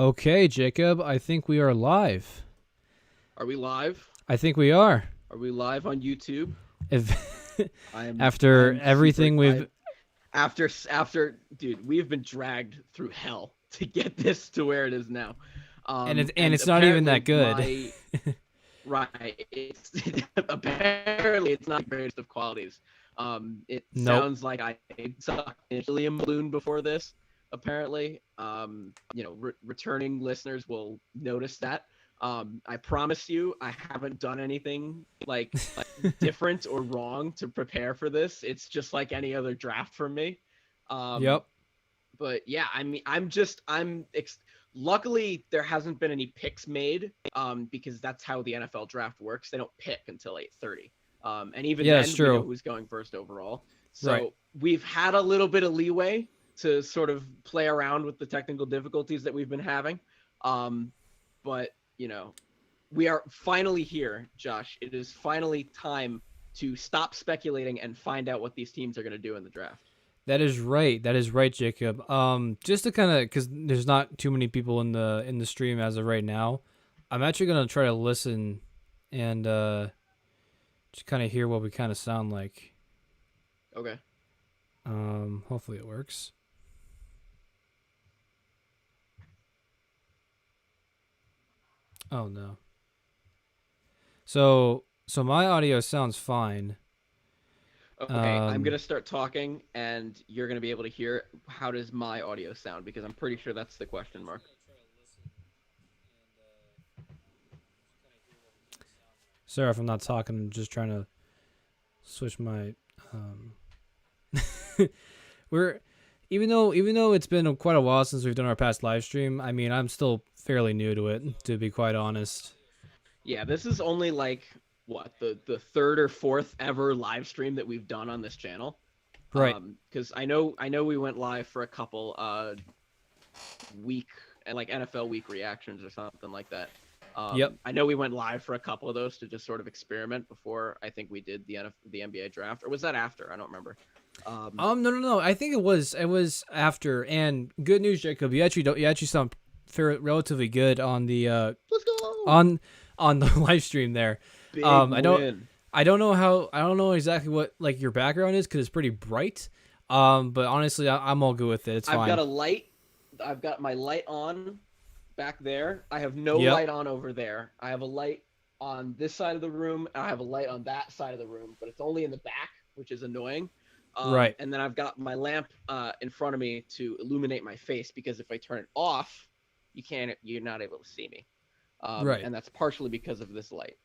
Okay, Jacob, I think we are live. Are we live? I think we are. Are we live on YouTube? If I after am super everything I we've after dude, we've been dragged through hell to get this to where it is now. and And it's not even that apparently good. my right, it's apparently it's not the greatest of qualities. It Nope. sounds like I sucked an helium balloon before this. Apparently, returning listeners will notice that. I promise you, I haven't done anything like different or wrong to prepare for this. It's just like any other draft for me. Um, Yep. but yeah, I mean, luckily there hasn't been any picks made because that's how the NFL draft works. They don't pick until 8:30. And even Yeah, it's then we know true. who's going first overall. Right. So we've had a little bit of leeway to sort of play around with the technical difficulties that we've been having. Um, but we are finally here, Josh. It is finally time to stop speculating and find out what these teams are going to do in the draft. That is right. That is right, Jacob. Just to kind of because there's not too many people in the stream as of right now. I'm actually gonna try to listen and just kind of hear what we kind of sound like. Okay. Hopefully it works. Oh no. So my audio sounds fine. Okay, I'm Um, gonna start talking, and you're gonna be able to hear how does my audio sound because I'm pretty sure that's the question mark. sorry if I'm not talking. I'm just trying to switch my. Um, we're even though it's been quite a while since we've done our past live stream. I mean, I'm still fairly new to it, to be quite honest. Yeah, this is only like what the third or fourth ever live stream that we've done on this channel. Right. Because I know we went live for a couple week and like NFL week reactions or something like that. Yep. I know we went live for a couple of those to just sort of experiment before I think we did the NBA draft, or was that after? I don't remember. No, no, no. I think it was after. And good news, Jacob. You actually sound relatively good on the Let's go! on on the live stream there. Big I don't win. I don't know exactly what like your background is because it's pretty bright. But honestly, I'm all good with it. It's I've got fine. a light. I've got my light on back there. I have no Yep. light on over there. I have a light on this side of the room. I have a light on that side of the room, but it's only in the back, which is annoying. Right. And then I've got my lamp in front of me to illuminate my face because if I turn it off, you're not able to see me. Right. And that's partially because of this light.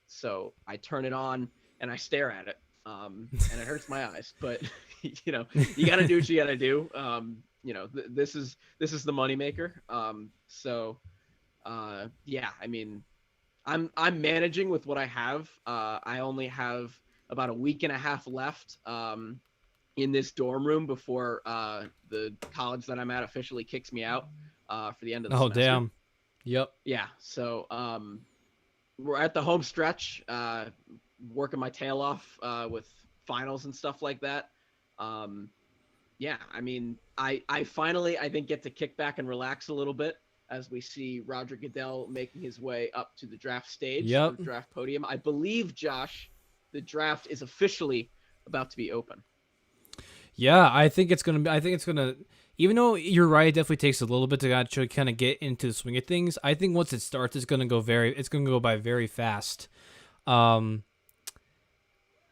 So I turn it on and I stare at it, and it hurts my eyes. But you got to do what you got to do. This is the moneymaker. Yeah, I mean, I'm managing with what I have. I only have about a week and a half left in this dorm room before the college that I'm at officially kicks me out for the end of the Oh semester. damn. Yep. Yeah, so we're at the home stretch, working my tail off with finals and stuff like that. Um, yeah, I mean, I finally I think get to kick back and relax a little bit as we see Roger Goodell making his way up to the draft stage or Yep. draft podium. I believe, Josh, the draft is officially about to be open. Yeah, I think it's gonna be. I think it's gonna. Even though you're right, it definitely takes a little bit to actually kind of get into the swing of things. I think once it starts, it's gonna go very. It's gonna go by very fast. Um,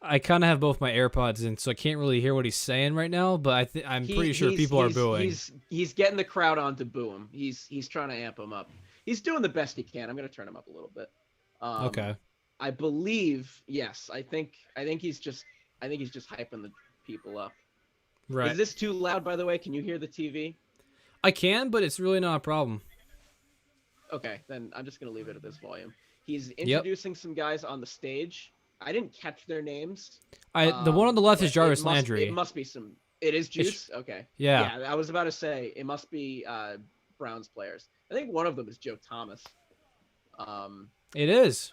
I kind of have both my AirPods in, so I can't really hear what he's saying right now. But I'm He pretty sure he's people are he's booing. he's he's getting the crowd on to boo him. He's trying to amp him up. He's doing the best he can. I'm gonna turn him up a little bit. Um, Okay. I believe yes. I think he's just hyping the people up. Is Right. this too loud, by the way? Can you hear the TV? I can, but it's really not a problem. Okay, then I'm just gonna leave it at this volume. He's Yep. introducing some guys on the stage. I didn't catch their names, The one on the left is but it Jarvis must it Landry. must be some. It is It's Juice. Okay, yeah. yeah, I was about to say it must be Browns players. I think one of them is Joe Thomas. Um, It is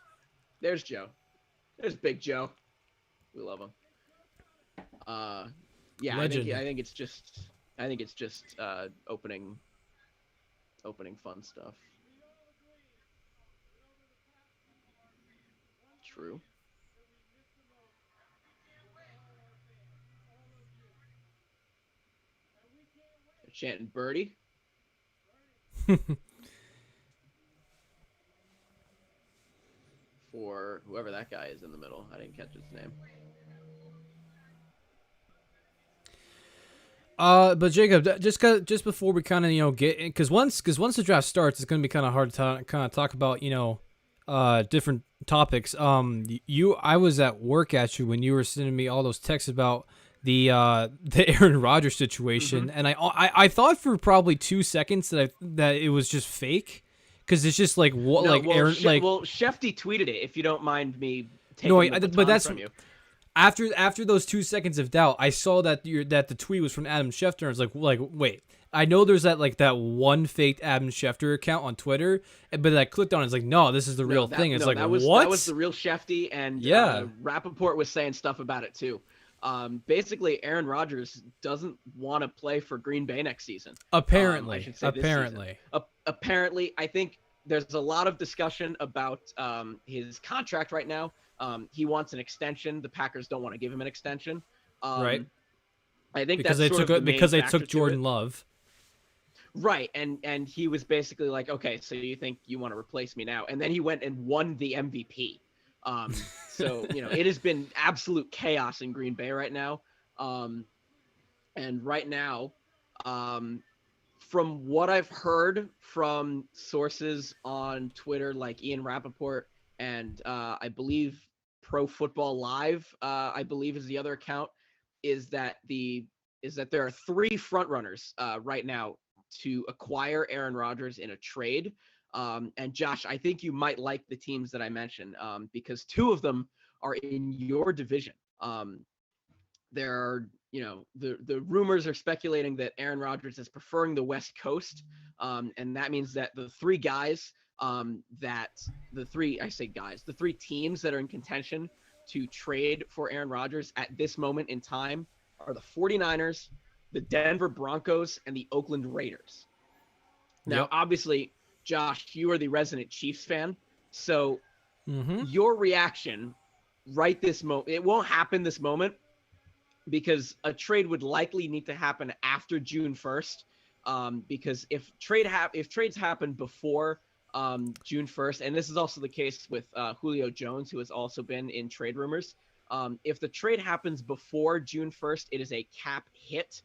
there's Joe. There's Big Joe. We love him. Uh, yeah, I think legend. I think it's just opening opening fun stuff. True. They're chanting birdie for whoever that guy is in the middle. I didn't catch his name. But Jacob, just before we kind of get in, because once the draft starts, it's gonna be kind of hard to kind of talk about different topics. I was at work at you when you were sending me all those texts about the Aaron Rodgers situation, and I thought for probably 2 seconds that it was just fake, because it's just like what No, like well, Aaron Shefty tweeted it. If you don't mind me taking no, the but baton that's from you. after those 2 seconds of doubt, I saw that the tweet was from Adam Schefter. I was like wait, I know there's that one faked Adam Schefter account on Twitter, but I clicked on it. It's like, no, this is the real thing. It's like, that what? was the real Shefty, and Yeah. Rappaport was saying stuff about it too. Basically, Aaron Rodgers doesn't want to play for Green Bay next season. Apparently, I should say this apparently. season. Apparently, I think there's a lot of discussion about his contract right now. He wants an extension. The Packers don't want to give him an extension. Right. I think Because that's they factor took to Jordan it. Love. Right, and he was basically like, okay, so you think you want to replace me now? And then he went and won the MVP. So it has been absolute chaos in Green Bay right now. And right now, from what I've heard from sources on Twitter like Ian Rappaport and I believe Pro Football Live, I believe is the other account, is that there are three frontrunners right now to acquire Aaron Rodgers in a trade. And Josh, I think you might like the teams that I mentioned because two of them are in your division. There are, the rumors are speculating that Aaron Rodgers is preferring the West Coast. And that means that the three teams that are in contention to trade for Aaron Rodgers at this moment in time are the 49ers, the Denver Broncos, and the Oakland Raiders. Now, Yep. Obviously, Josh, you are the resident Chiefs fan. So Mm-hmm. your reaction right this moment, it won't happen this moment because a trade would likely need to happen after June 1st. Because if trades happen before June 1st, and this is also the case with Julio Jones, who has also been in trade rumors. If the trade happens before June 1st, it is a cap hit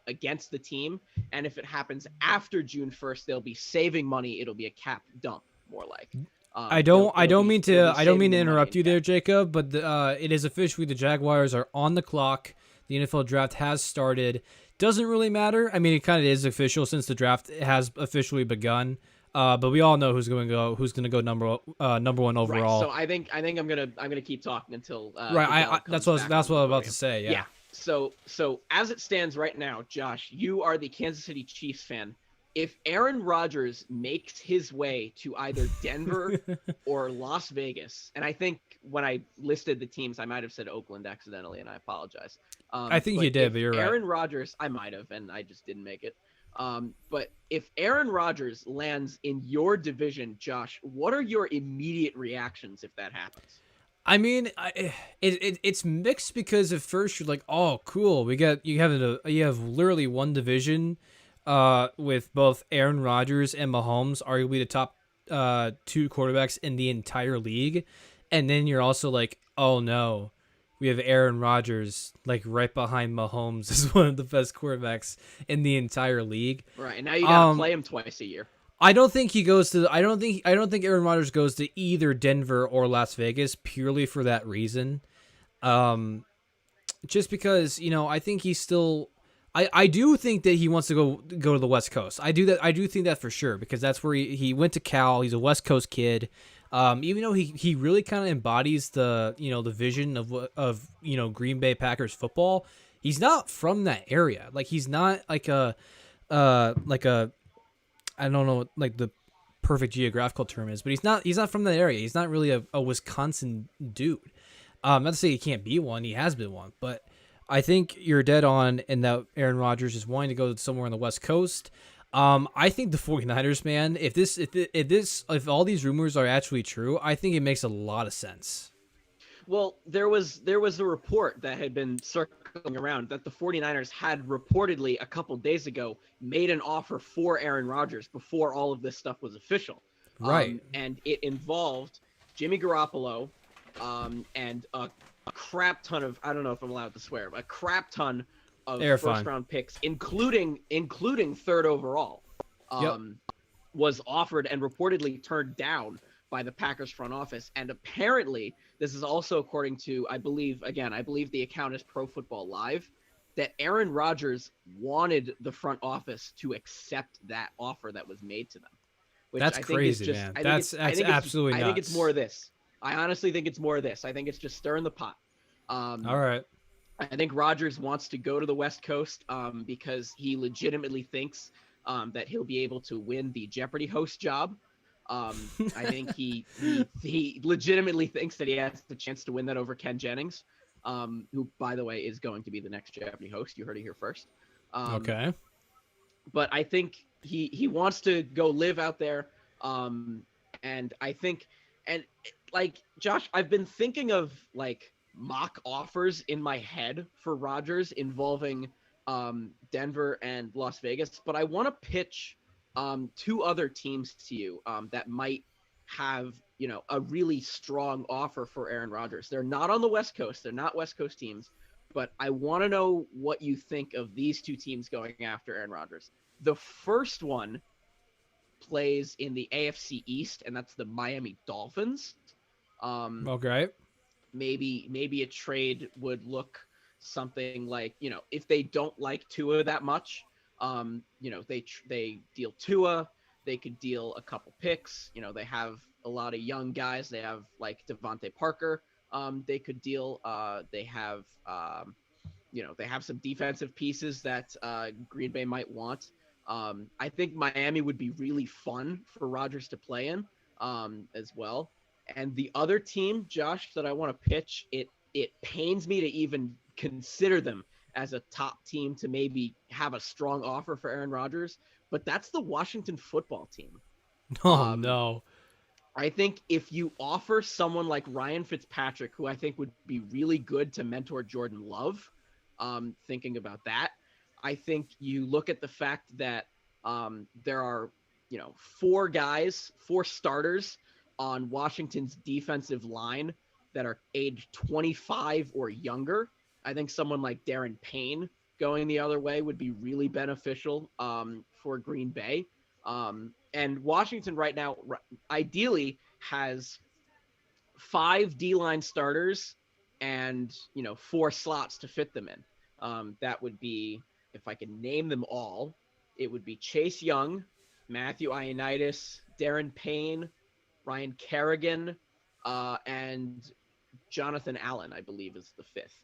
against the team. And if it happens after June 1st, they'll be saving money. It'll be a cap dump, more like. I don't mean to saving the interrupt money you in there, cap. Jacob, but it is officially the Jaguars are on the clock. The NFL draft has started. Doesn't really matter. I mean, it kind of is official since the draft has officially begun. But we all know who's going to go number one overall. Right. So I think I'm gonna keep talking until Right. That's what I was about to say. Yeah. So as it stands right now, Josh, you are the Kansas City Chiefs fan. If Aaron Rodgers makes his way to either Denver or Las Vegas, and I think when I listed the teams, I might have said Oakland accidentally, and I apologize. I think you did, but you're right. Aaron Rodgers, I might have, and I just didn't make it. But if Aaron Rodgers lands in your division, Josh, what are your immediate reactions if that happens? I mean, it's mixed because at first you're like, oh, cool, you have literally one division, with both Aaron Rodgers and Mahomes, arguably the top two quarterbacks in the entire league, and then you're also like, oh no, we have Aaron Rodgers like right behind Mahomes as one of the best quarterbacks in the entire league. Right, and now you gotta play him twice a year. I don't think he goes to. I don't think Aaron Rodgers goes to either Denver or Las Vegas purely for that reason. Just because I think he's still. I do think that he wants to go to the West Coast. I do think that for sure because that's where he went to Cal. He's a West Coast kid. Even though he really kind of embodies the the vision of Green Bay Packers football. He's not from that area. Like he's not like a I don't know what like the perfect geographical term is, but he's not from that area. He's not really a Wisconsin dude. Not to say he can't be one. He has been one, but I think you're dead on in that Aaron Rodgers is wanting to go somewhere on the West Coast. I think the 49ers, man, if all these rumors are actually true, I think it makes a lot of sense. Well, there was a report that had been circling around that the 49ers had reportedly a couple days ago made an offer for Aaron Rodgers before all of this stuff was official. Right. And it involved Jimmy Garoppolo, and a crap ton of, I don't know if I'm allowed to swear, but a crap ton of They're first fine. round picks, including third overall, Yep. was offered and reportedly turned down by the Packers front office. And apparently, this is also according to, I believe the account is Pro Football Live, that Aaron Rodgers wanted the front office to accept that offer that was made to them. Which That's I think is crazy, just, man. I think That's it's, I think it's, absolutely I nuts. think it's more of this. I honestly think it's more of this. I think it's just stirring the pot. All right. I think Rodgers wants to go to the West Coast because he legitimately thinks that he'll be able to win the Jeopardy host job. I think he legitimately thinks that he has the chance to win that over Ken Jennings, who, by the way, is going to be the next Jeopardy host. You heard it here first. Okay. But I think he wants to go live out there, and I think, and like Josh, I've been thinking of like mock offers in my head for Rodgers involving Denver and Las Vegas, but I want to pitch two other teams to you that might have, a really strong offer for Aaron Rodgers. They're not on the West Coast. They're not West Coast teams, but I want to know what you think of these two teams going after Aaron Rodgers. The first one plays in the AFC East, and that's the Miami Dolphins. Okay. Maybe a trade would look something like, if they don't like Tua that much, they deal Tua, they could deal a couple picks. They have a lot of young guys. They have like Devontae Parker. They could deal. They have some defensive pieces that Green Bay might want. I think Miami would be really fun for Rodgers to play in as well. And the other team, Josh, that I want to pitch, it pains me to even consider them as a top team to maybe have a strong offer for Aaron Rodgers, but that's the Washington football team. Oh no. I think if you offer someone like Ryan Fitzpatrick, who I think would be really good to mentor Jordan Love, thinking about that, I think you look at the fact that there are, four starters on Washington's defensive line that are aged 25 or younger. I think someone like Darren Payne going the other way would be really beneficial for Green Bay. And Washington right now, ideally, has 5 D-line starters and, 4 slots to fit them in. That would be, if I can name them all, it would be Chase Young, Matthew Ioannidis, Darren Payne, Ryan Kerrigan, and Jonathan Allen, I believe, is the 5th.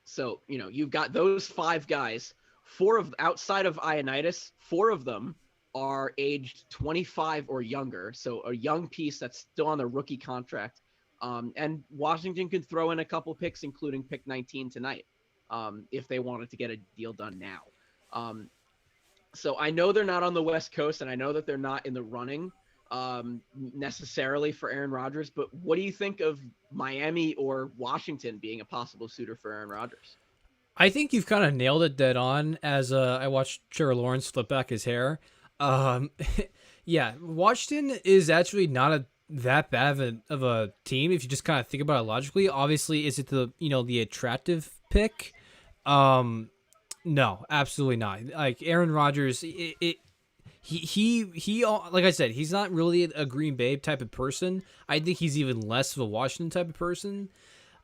So, you've got those 5 guys. 4 of outside of Ioannidis, 4 of them are aged 25 or younger. So a young piece that's still on the rookie contract. And Washington could throw in a couple picks, including pick 19 tonight, if they wanted to get a deal done now. So I know they're not on the West Coast, and I know that they're not in the running necessarily for Aaron Rodgers, but what do you think of Miami or Washington being a possible suitor for Aaron Rodgers? I think you've kind of nailed it dead on as I watched Trevor Lawrence flip back his hair. Yeah, Washington is actually not that bad of a team if you just kind of think about it logically. Obviously, is it the attractive pick? No, absolutely not. Like Aaron Rodgers, he like I said, he's not really a Green Bay type of person. I think he's even less of a Washington type of person.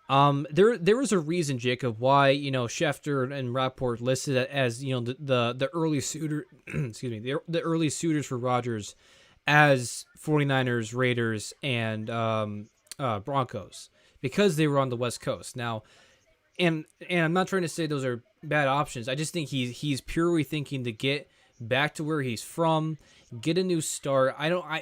There was a reason, Jacob, why Schefter and Rapport listed it as the early suitor, excuse me, the early suitors for Rodgers as 49ers, Raiders, and Broncos, because they were on the West Coast. Now, and I'm not trying to say those are bad options. I just think he's purely thinking to get back to where he's from, get a new start.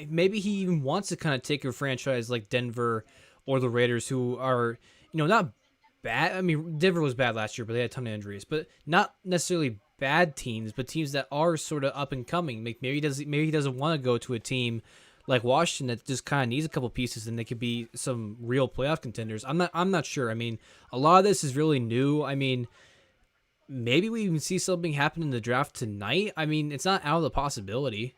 Maybe he even wants to kind of take a franchise like Denver or the Raiders, who are not bad. I mean, Denver was bad last year, but they had a ton of injuries, but not necessarily bad teams, but teams that are sort of up and coming. Like maybe he doesn't want to go to a team like Washington that just kind of needs a couple pieces and they could be some real playoff contenders. I'm not sure. I mean, a lot of this is really new. I mean, maybe we even see something happen in the draft tonight. I mean, it's not out of the possibility.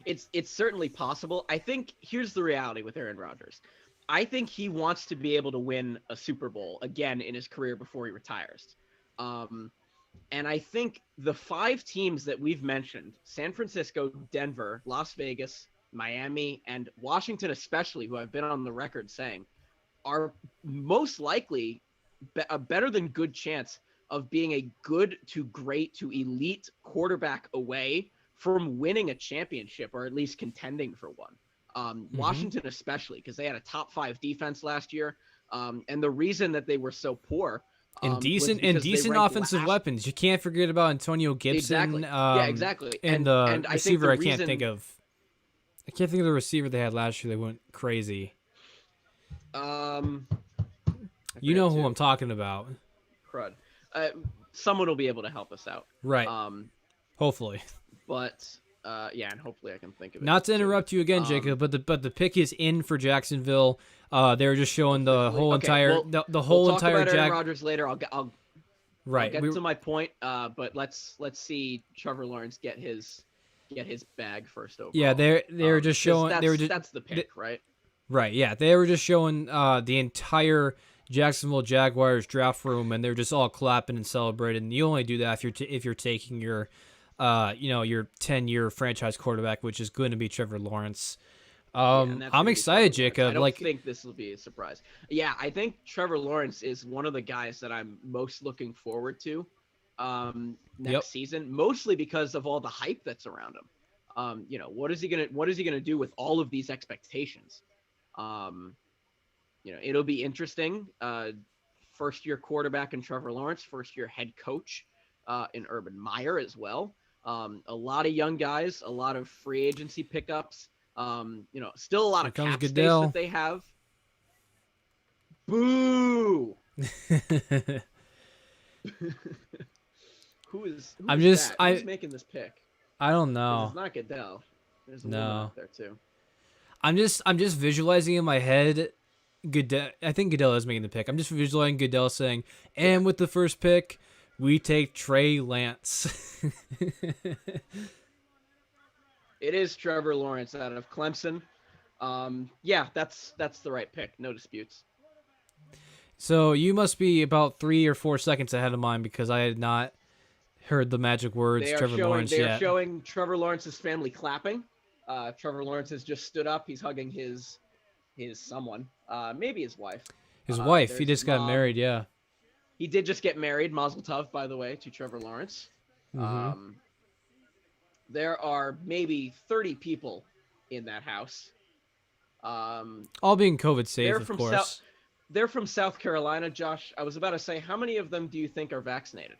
It's certainly possible. I think here's the reality with Aaron Rodgers. I think he wants to be able to win a Super Bowl again in his career before he retires. And I think the 5 teams that we've mentioned, San Francisco, Denver, Las Vegas, Miami, and Washington especially, who I've been on the record saying, are most likely a better than good chance of being a good to great to elite quarterback away from winning a championship or at least contending for one. Washington especially, because they had a top 5 defense last year. And the reason that they were so poor and decent offensive weapons. You can't forget about Antonio Gibson. Exactly. Yeah, exactly. And the receiver I can't think of the receiver they had last year. They went crazy. You know who I'm talking about. Crud. Someone will be able to help us out. Right. Hopefully. But yeah, and hopefully I can think of it. Not to interrupt you again, Jacob, but the pick is in for Jacksonville. They were just showing the whole entire we'll entire talk about Aaron Rodgers later. I'll get to my point. But let's see Trevor Lawrence get his bag first overall. Yeah, they were just showing that's the pick, right? Right. Yeah, they were just showing the entire Jacksonville Jaguars draft room, and they're just all clapping and celebrating. You only do that if you're taking your your 10-year franchise quarterback, which is going to be Trevor Lawrence. I'm excited, Jacob. I don't think this will be a surprise. Yeah, I think Trevor Lawrence is one of the guys that I'm most looking forward to next season, mostly because of all the hype that's around him. What is he gonna do with all of these expectations? It'll be interesting. First-year quarterback in Trevor Lawrence, first-year head coach in Urban Meyer as well. A lot of young guys, a lot of free agency pickups. Still a lot of cap space that they have. Boo! Who's making this pick? I don't know. It's not Goodell. There's a woman out there too. I'm just visualizing in my head Goodell. I think Goodell is making the pick. I'm just visualizing Goodell saying, "And with the first pick, we take Trey Lance." It is Trevor Lawrence out of Clemson. Yeah, that's the right pick. No disputes. So you must be about 3 or 4 seconds ahead of mine because I had not heard the magic words Trevor Lawrence yet. They are showing Trevor Lawrence's family clapping. Trevor Lawrence has just stood up. He's hugging his someone, maybe his wife. His wife. He just got married. Yeah. He did just get married. Mazel tov, by the way, to Trevor Lawrence. Mm-hmm. There are maybe 30 people in that house. All being COVID safe, of course. They're from South Carolina, Josh. I was about to say, how many of them do you think are vaccinated?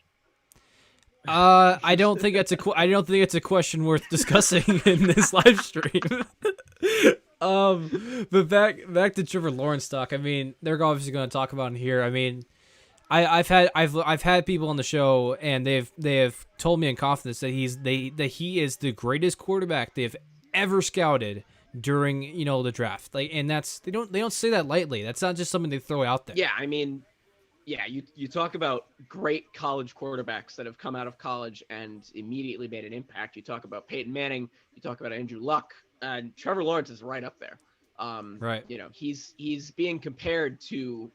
I don't think it's a question worth discussing in this live stream. But back to Trevor Lawrence talk. I mean, they're obviously going to talk about it here. I mean, I've had people on the show, and they have told me in confidence that he is the greatest quarterback they've ever scouted during the draft. And that's they don't say that lightly. That's not just something they throw out there. Yeah, I mean, yeah, you talk about great college quarterbacks that have come out of college and immediately made an impact. You talk about Peyton Manning. You talk about Andrew Luck, and Trevor Lawrence is right up there. Right. He's being compared to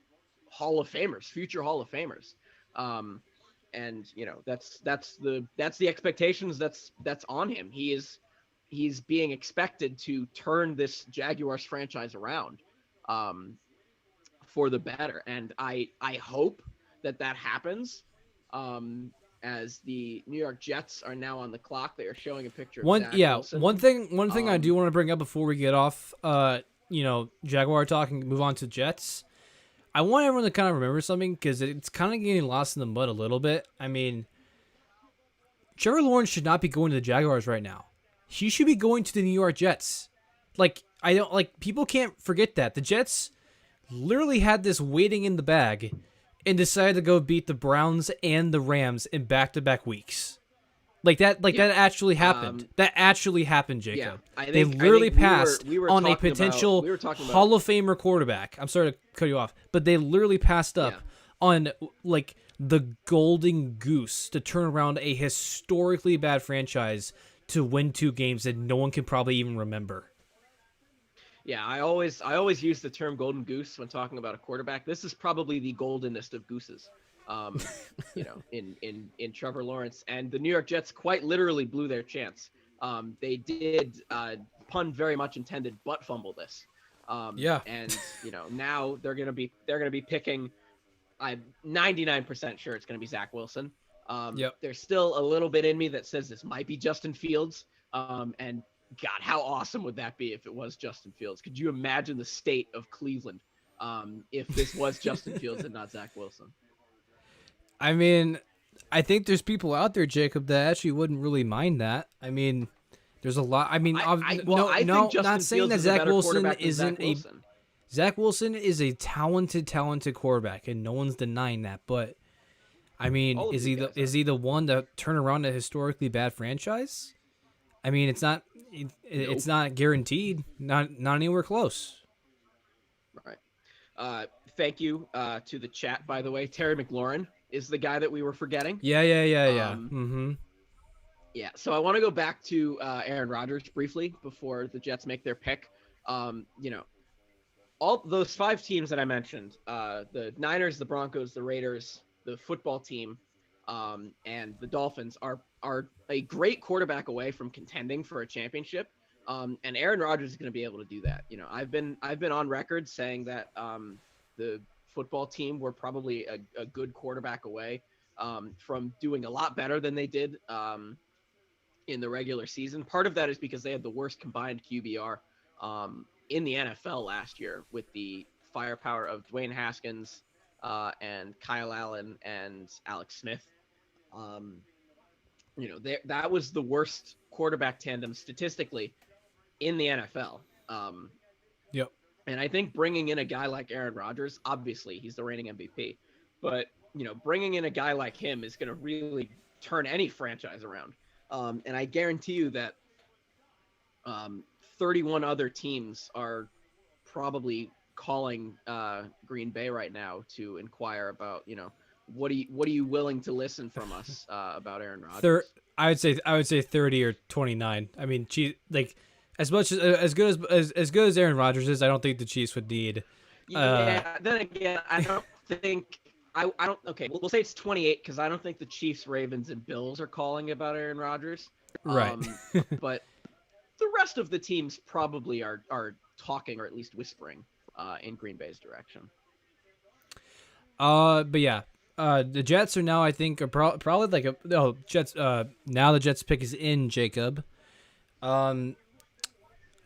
Hall of Famers, future Hall of Famers. And that's the expectations that's on him. He's being expected to turn this Jaguars franchise around for the better. And I hope that happens. As the New York Jets are now on the clock, they are showing a picture of Zach Wilson. One thing I do want to bring up before we get off Jaguar talk and move on to Jets. I want everyone to kind of remember something because it's kind of getting lost in the mud a little bit. I mean, Trevor Lawrence should not be going to the Jaguars right now. He should be going to the New York Jets. People can't forget that. The Jets literally had this waiting in the bag and decided to go beat the Browns and the Rams in back-to-back weeks. That actually happened. That actually happened, Jacob. They literally passed on a potential Hall of Famer quarterback. I'm sorry to cut you off, but they literally passed up on the golden goose to turn around a historically bad franchise to win 2 games that no one can probably even remember. Yeah, I always use the term golden goose when talking about a quarterback. This is probably the goldenest of gooses. In Trevor Lawrence, and the New York Jets quite literally blew their chance. They did, pun very much intended, butt fumble this. And now they're gonna be picking. I'm 99% sure it's gonna be Zach Wilson. There's still a little bit in me that says this might be Justin Fields. And God, how awesome would that be if it was Justin Fields? Could you imagine the state of Cleveland if this was Justin Fields and not Zach Wilson? I mean, I think there's people out there, Jacob, that actually wouldn't really mind that. I mean, there's a lot. I mean, I think Justin not saying Fields that is Zach a better Wilson quarterback than isn't Zach Wilson. Zach Wilson is a talented quarterback, and no one's denying that. But I mean, is he the one to turn around a historically bad franchise? I mean, it's not guaranteed. Not anywhere close. Right. Thank you to the chat, by the way. Terry McLaurin is the guy that we were forgetting. Yeah. Yeah, so I want to go back to Aaron Rodgers briefly before the Jets make their pick. All those 5 teams that I mentioned, the Niners, the Broncos, the Raiders, the football team, and the Dolphins are a great quarterback away from contending for a championship. And Aaron Rodgers is going to be able to do that. I've been on record saying that the football team were probably a good quarterback away from doing a lot better than they did in the regular season. Part of that is because they had the worst combined QBR in the NFL last year, with the firepower of Dwayne Haskins and Kyle Allen and Alex Smith. That was the worst quarterback tandem statistically in the NFL. Yep. And I think bringing in a guy like Aaron Rodgers, obviously he's the reigning MVP, but bringing in a guy like him is going to really turn any franchise around. And I guarantee you that 31 other teams are probably calling Green Bay right now to inquire about, what are you willing to listen from us about Aaron Rodgers? I would say 30 or 29. I mean, as much as good as Aaron Rodgers is, I don't think the Chiefs would need. Then again, I don't think I don't. Okay, we'll say it's 28 because I don't think the Chiefs, Ravens, and Bills are calling about Aaron Rodgers. Right. But the rest of the teams probably are talking, or at least whispering in Green Bay's direction. But yeah. The Jets are now, I think, are probably Jets. Now the Jets pick is in, Jacob.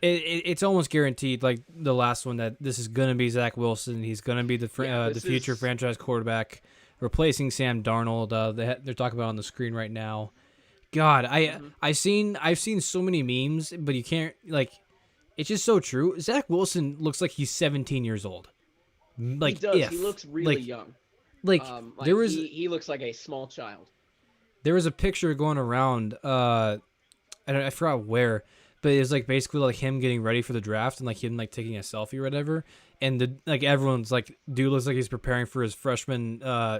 It's almost guaranteed, like the last one, that this is gonna be Zach Wilson. He's gonna be the future franchise quarterback, replacing Sam Darnold. They're talking about it on the screen right now. God, I've seen so many memes, but you can't it's just so true. Zach Wilson looks like he's 17 years old. He does. He looks really young. There was he looks like a small child. There was a picture going around. I forgot where, but it was basically him getting ready for the draft and him taking a selfie or whatever. And everyone's dude looks like he's preparing for his freshman I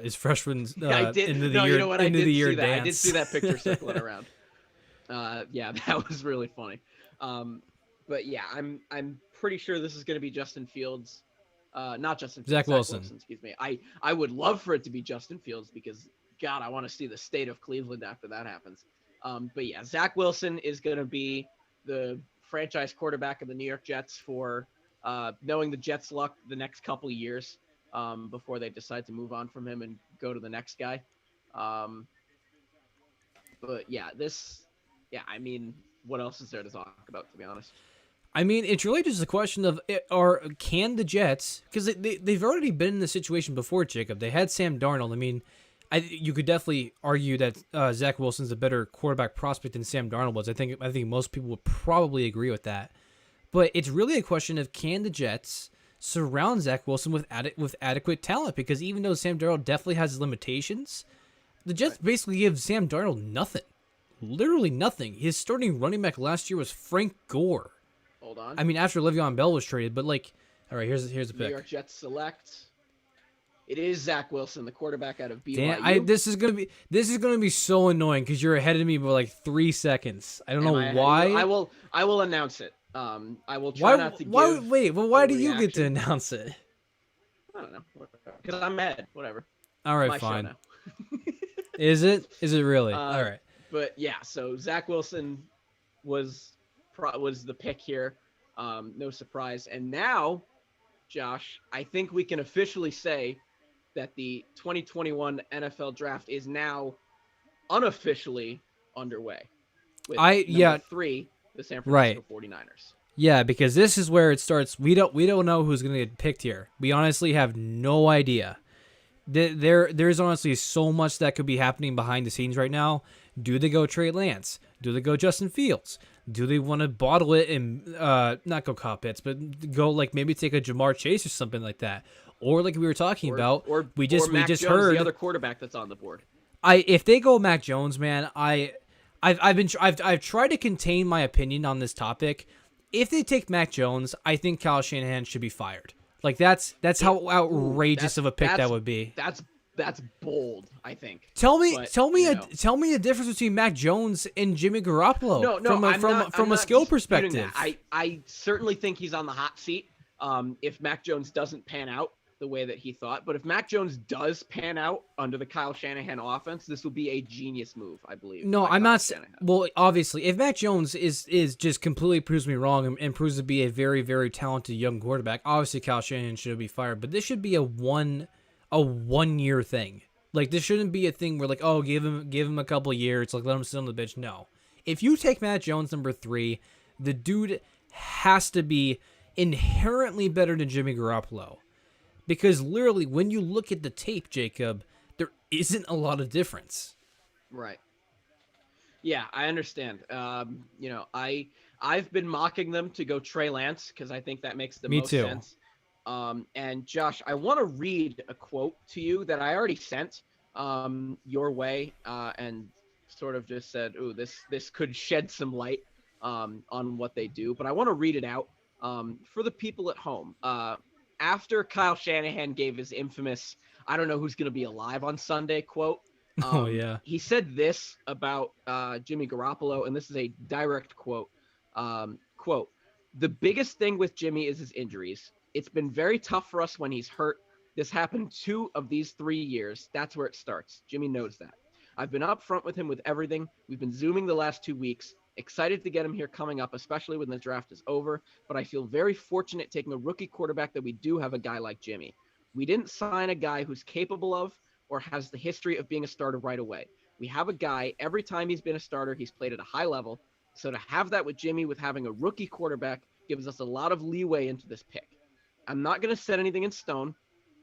did. Into the year dance. I did see that picture circling around. Yeah, that was really funny. But yeah, I'm pretty sure this is going to be Justin Fields. Not Justin Fields. Zach Wilson. Excuse me. I would love for it to be Justin Fields because, God, I want to see the state of Cleveland after that happens. But yeah, Zach Wilson is going to be the franchise quarterback of the New York Jets for knowing the Jets' luck the next couple of years before they decide to move on from him and go to the next guy. But yeah, I mean, what else is there to talk about, to be honest? I mean, it's really just a question of, can the Jets, because they've already been in this situation before, Jacob. They had Sam Darnold. I mean, you could definitely argue that Zach Wilson's a better quarterback prospect than Sam Darnold was. I think most people would probably agree with that. But it's really a question of, can the Jets surround Zach Wilson with adequate talent, because even though Sam Darnold definitely has limitations, the Jets basically give Sam Darnold nothing. Literally nothing. His starting running back last year was Frank Gore. Hold on. I mean, after Le'Veon Bell was traded, but like, all right, here's the New pick. York Jets select. It is Zach Wilson, the quarterback out of BYU. Damn, this is gonna be so annoying because you're ahead of me by like 3 seconds. I don't know why. I will announce it. I will try not to. Why do you get to announce it? I don't know. Because I'm mad. Whatever. All right, fine. Is it really? All right. But yeah, so Zach Wilson was the pick here. No surprise. And now, Josh, I think we can officially say that the 2021 NFL draft is now unofficially underway. With number 3, the San Francisco 49ers. Yeah, because this is where it starts. We don't know who's going to get picked here. We honestly have no idea. There's honestly so much that could be happening behind the scenes right now. Do they go Trey Lance? Do they go Justin Fields? Do they want to bottle it and not go Kyle Pitts, but go like maybe take a Jamar Chase or something like that? Or like we were talking about, we just Jones, heard the other quarterback that's on the board. If they go Mac Jones, man, I've tried to contain my opinion on this topic. If they take Mac Jones, I think Kyle Shanahan should be fired. Like that's how outrageous of a pick that would be. That's bold, I think. Tell me the difference between Mac Jones and Jimmy Garoppolo from a skill perspective. I certainly think he's on the hot seat. If Mac Jones doesn't pan out the way that he thought, but if Mac Jones does pan out under the Kyle Shanahan offense, this will be a genius move, I believe. No, I'm not. Well, obviously, if Mac Jones is just completely proves me wrong and proves to be a very, very talented young quarterback, obviously Kyle Shanahan should be fired. But this should be a 1 year thing. Like this shouldn't be a thing where like, oh, give him a couple years, like let him sit on the bench. No, if you take Mac Jones number 3, the dude has to be inherently better than Jimmy Garoppolo. Because literally, when you look at the tape, Jacob, there isn't a lot of difference. Right. Yeah, I understand. I've been mocking them to go Trey Lance because I think that makes the most sense. And Josh, I want to read a quote to you that I already sent your way and sort of just said, "Ooh, this could shed some light on what they do." But I want to read it out for the people at home. After Kyle Shanahan gave his infamous "I don't know who's going to be alive on Sunday" quote, he said this about Jimmy Garoppolo, and this is a direct quote. Quote, "The biggest thing with Jimmy is his injuries. It's been very tough for us when he's hurt. This happened 2 of these 3 years. That's where it starts. Jimmy knows that. I've been up front with him with everything. We've been Zooming the last 2 weeks. Excited to get him here coming up, especially when the draft is over. But I feel very fortunate taking a rookie quarterback that we do have a guy like Jimmy. We didn't sign a guy who's capable of or has the history of being a starter right away. We have a guy, every time he's been a starter, he's played at a high level. So to have that with Jimmy, with having a rookie quarterback, gives us a lot of leeway into this pick. I'm not going to set anything in stone,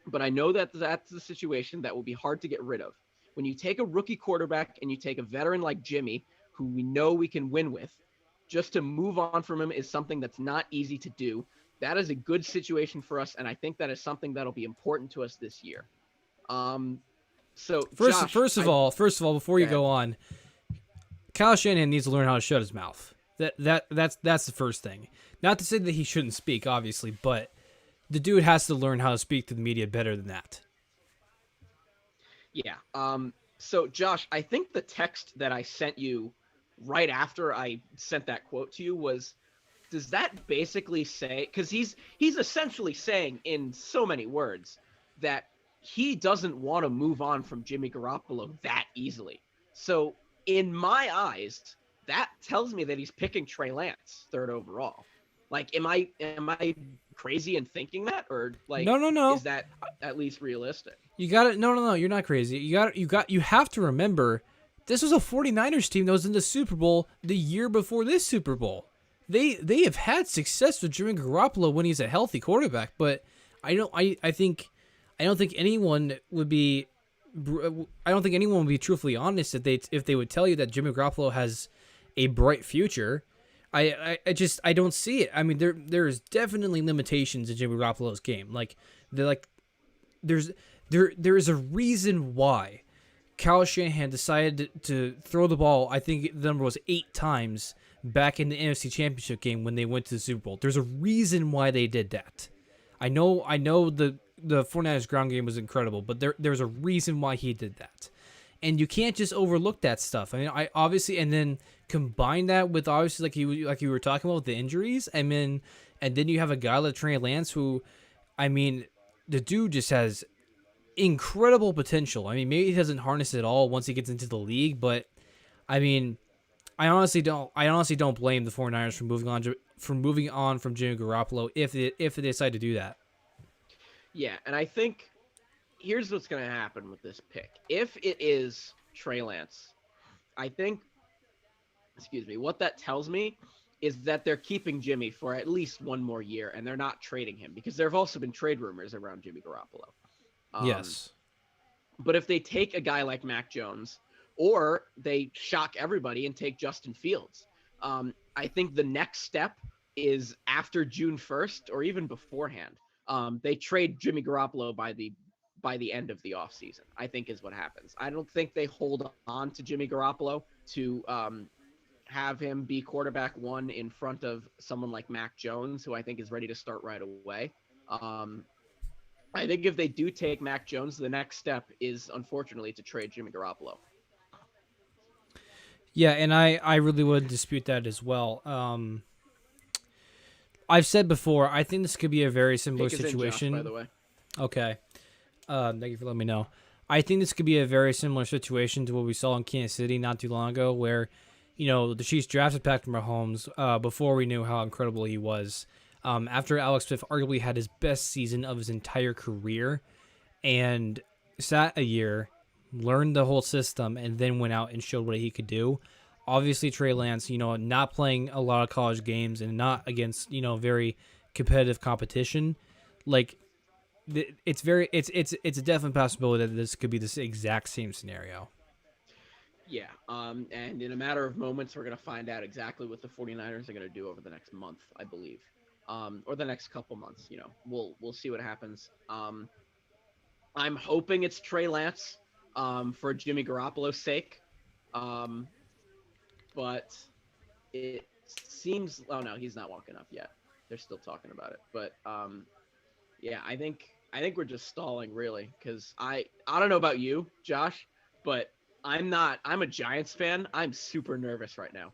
but I know that that's the situation that will be hard to get rid of. When you take a rookie quarterback and you take a veteran like Jimmy, who we know we can win with, just to move on from him is something that's not easy to do. That is a good situation for us, and I think that is something that'll be important to us this year." So first of all, before you go on, Kyle Shanahan needs to learn how to shut his mouth. That's the first thing. Not to say that he shouldn't speak, obviously, but the dude has to learn how to speak to the media better than that. Yeah. So Josh, I think the text that I sent you right after I sent that quote to you was, does that basically say, because he's essentially saying in so many words that he doesn't want to move on from Jimmy Garoppolo that easily. So in my eyes, that tells me that he's picking Trey Lance 3rd overall. Like, am I crazy in thinking that, or like, no, is that at least realistic? You got it. No, you're not crazy. You have to remember, this was a 49ers team that was in the Super Bowl the year before this Super Bowl. They have had success with Jimmy Garoppolo when he's a healthy quarterback, but I don't think anyone would be truthfully honest if they would tell you that Jimmy Garoppolo has a bright future. I don't see it. I mean, there's definitely limitations in Jimmy Garoppolo's game. Like they're like there's there is a reason why Kyle Shanahan decided to throw the ball. I think the number was 8 times back in the NFC Championship game when they went to the Super Bowl. There's a reason why they did that. I know the 49ers ground game was incredible, but there's a reason why he did that. And you can't just overlook that stuff. I mean, I obviously, and then combine that with obviously like you were talking about with the injuries. I mean, and then you have a guy like Trey Lance who, I mean, the dude just has incredible potential. I mean, maybe he doesn't harness it all once he gets into the league, but I mean, I honestly don't blame the 49ers for moving on from Jimmy Garoppolo if they decide to do that. Yeah, and I think here's what's going to happen with this pick. If it is Trey Lance, I think, what that tells me is that they're keeping Jimmy for at least one more year, and they're not trading him because there have also been trade rumors around Jimmy Garoppolo. Yes. But if they take a guy like Mac Jones, or they shock everybody and take Justin Fields, I think the next step is after June 1st or even beforehand. They trade Jimmy Garoppolo by the end of the offseason, I think is what happens. I don't think they hold on to Jimmy Garoppolo to have him be quarterback 1 in front of someone like Mac Jones, who I think is ready to start right away. I think if they do take Mac Jones, the next step is, unfortunately, to trade Jimmy Garoppolo. Yeah, and I really would dispute that as well. I've said before, I think this could be a very similar situation. In, Josh, by the way. Okay. Thank you for letting me know. I think this could be a very similar situation to what we saw in Kansas City not too long ago, where, the Chiefs drafted Patrick Mahomes before we knew how incredible he was. After Alex Smith arguably had his best season of his entire career and sat a year, learned the whole system, and then went out and showed what he could do. Obviously, Trey Lance, not playing a lot of college games and not against, very competitive competition. Like, it's a definite possibility that this could be this exact same scenario. Yeah, and in a matter of moments, we're going to find out exactly what the 49ers are going to do over the next month, I believe. Or the next couple months, we'll see what happens. I'm hoping it's Trey Lance for Jimmy Garoppolo's sake. But it seems, oh no, he's not walking up yet. They're still talking about it. But yeah, I think we're just stalling really, because I don't know about you, Josh, but I'm a Giants fan. I'm super nervous right now.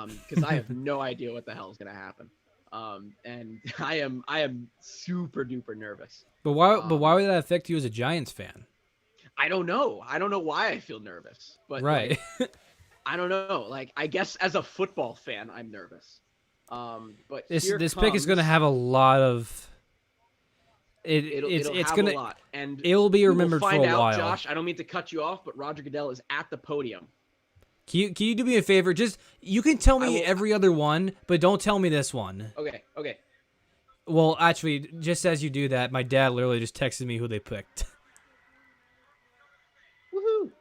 Because I have no idea what the hell is gonna happen. And I am super duper nervous. But why would that affect you as a Giants fan? I don't know. I don't know why I feel nervous. But right. Like, I don't know. Like, I guess as a football fan, I'm nervous. But this pick is gonna have a lot of. It'll have a lot, and it will be remembered for a while. Josh, I don't mean to cut you off, but Roger Goodell is at the podium. Can you do me a favor? Just, you can tell me every other one, but don't tell me this one. Okay. Well, actually, just as you do that, my dad literally just texted me who they picked. Woohoo!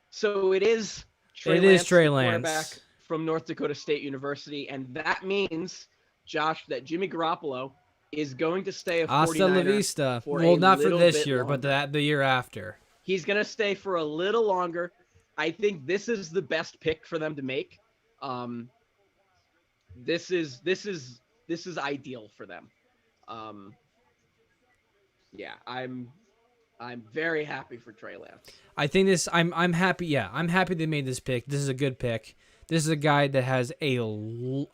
So it is Trey Lance, quarterback from North Dakota State University, and that means, Josh, that Jimmy Garoppolo is going to stay a 49er. Hasta la vista. Well, not for this year, but the year after. He's going to stay for a little longer. I think this is the best pick for them to make. This is ideal for them. Yeah, I'm very happy for Trey Lance. I think I'm happy. Yeah, I'm happy they made this pick. This is a good pick. This is a guy that has he arguably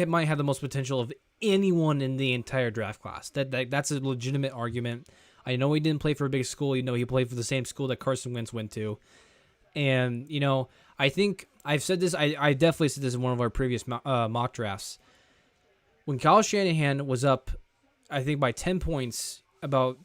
might have the most potential of anyone in the entire draft class. That's a legitimate argument. I know he didn't play for a big school. He played for the same school that Carson Wentz went to. And, I think I've said this. I definitely said this in one of our previous mock drafts. When Kyle Shanahan was up, I think by 10 points about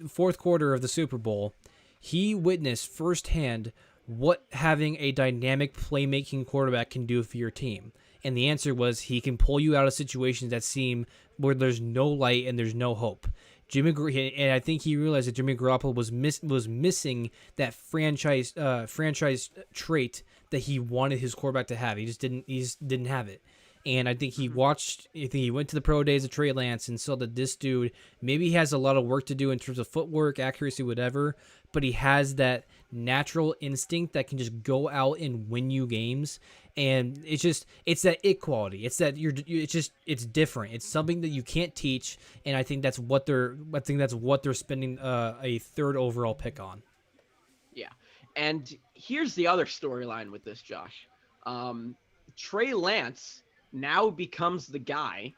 fourth quarter of the Super Bowl, he witnessed firsthand what having a dynamic playmaking quarterback can do for your team. And the answer was he can pull you out of situations that seem where there's no light and there's no hope. And I think he realized that Jimmy Garoppolo was missing that franchise trait that he wanted his quarterback to have. He just didn't have it. And I think he went to the pro days of Trey Lance and saw that this dude, maybe he has a lot of work to do in terms of footwork, accuracy, whatever, but he has that natural instinct that can just go out and win you games. And it's that it quality. It's that it's different. It's something that you can't teach. And I think that's what they're spending a third overall pick on. Yeah. And here's the other storyline with this, Josh. Trey Lance now becomes the guy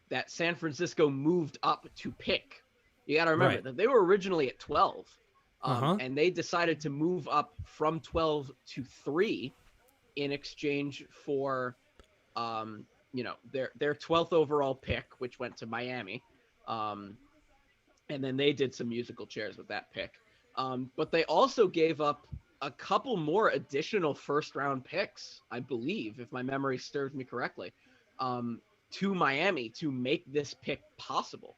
that San Francisco moved up to pick. You got to remember that they were originally at 12, and they decided to move up from 12 to 3 in exchange for, their 12th overall pick, which went to Miami. And then they did some musical chairs with that pick. But they also gave up a couple more additional first-round picks, I believe, if my memory serves me correctly, to Miami to make this pick possible.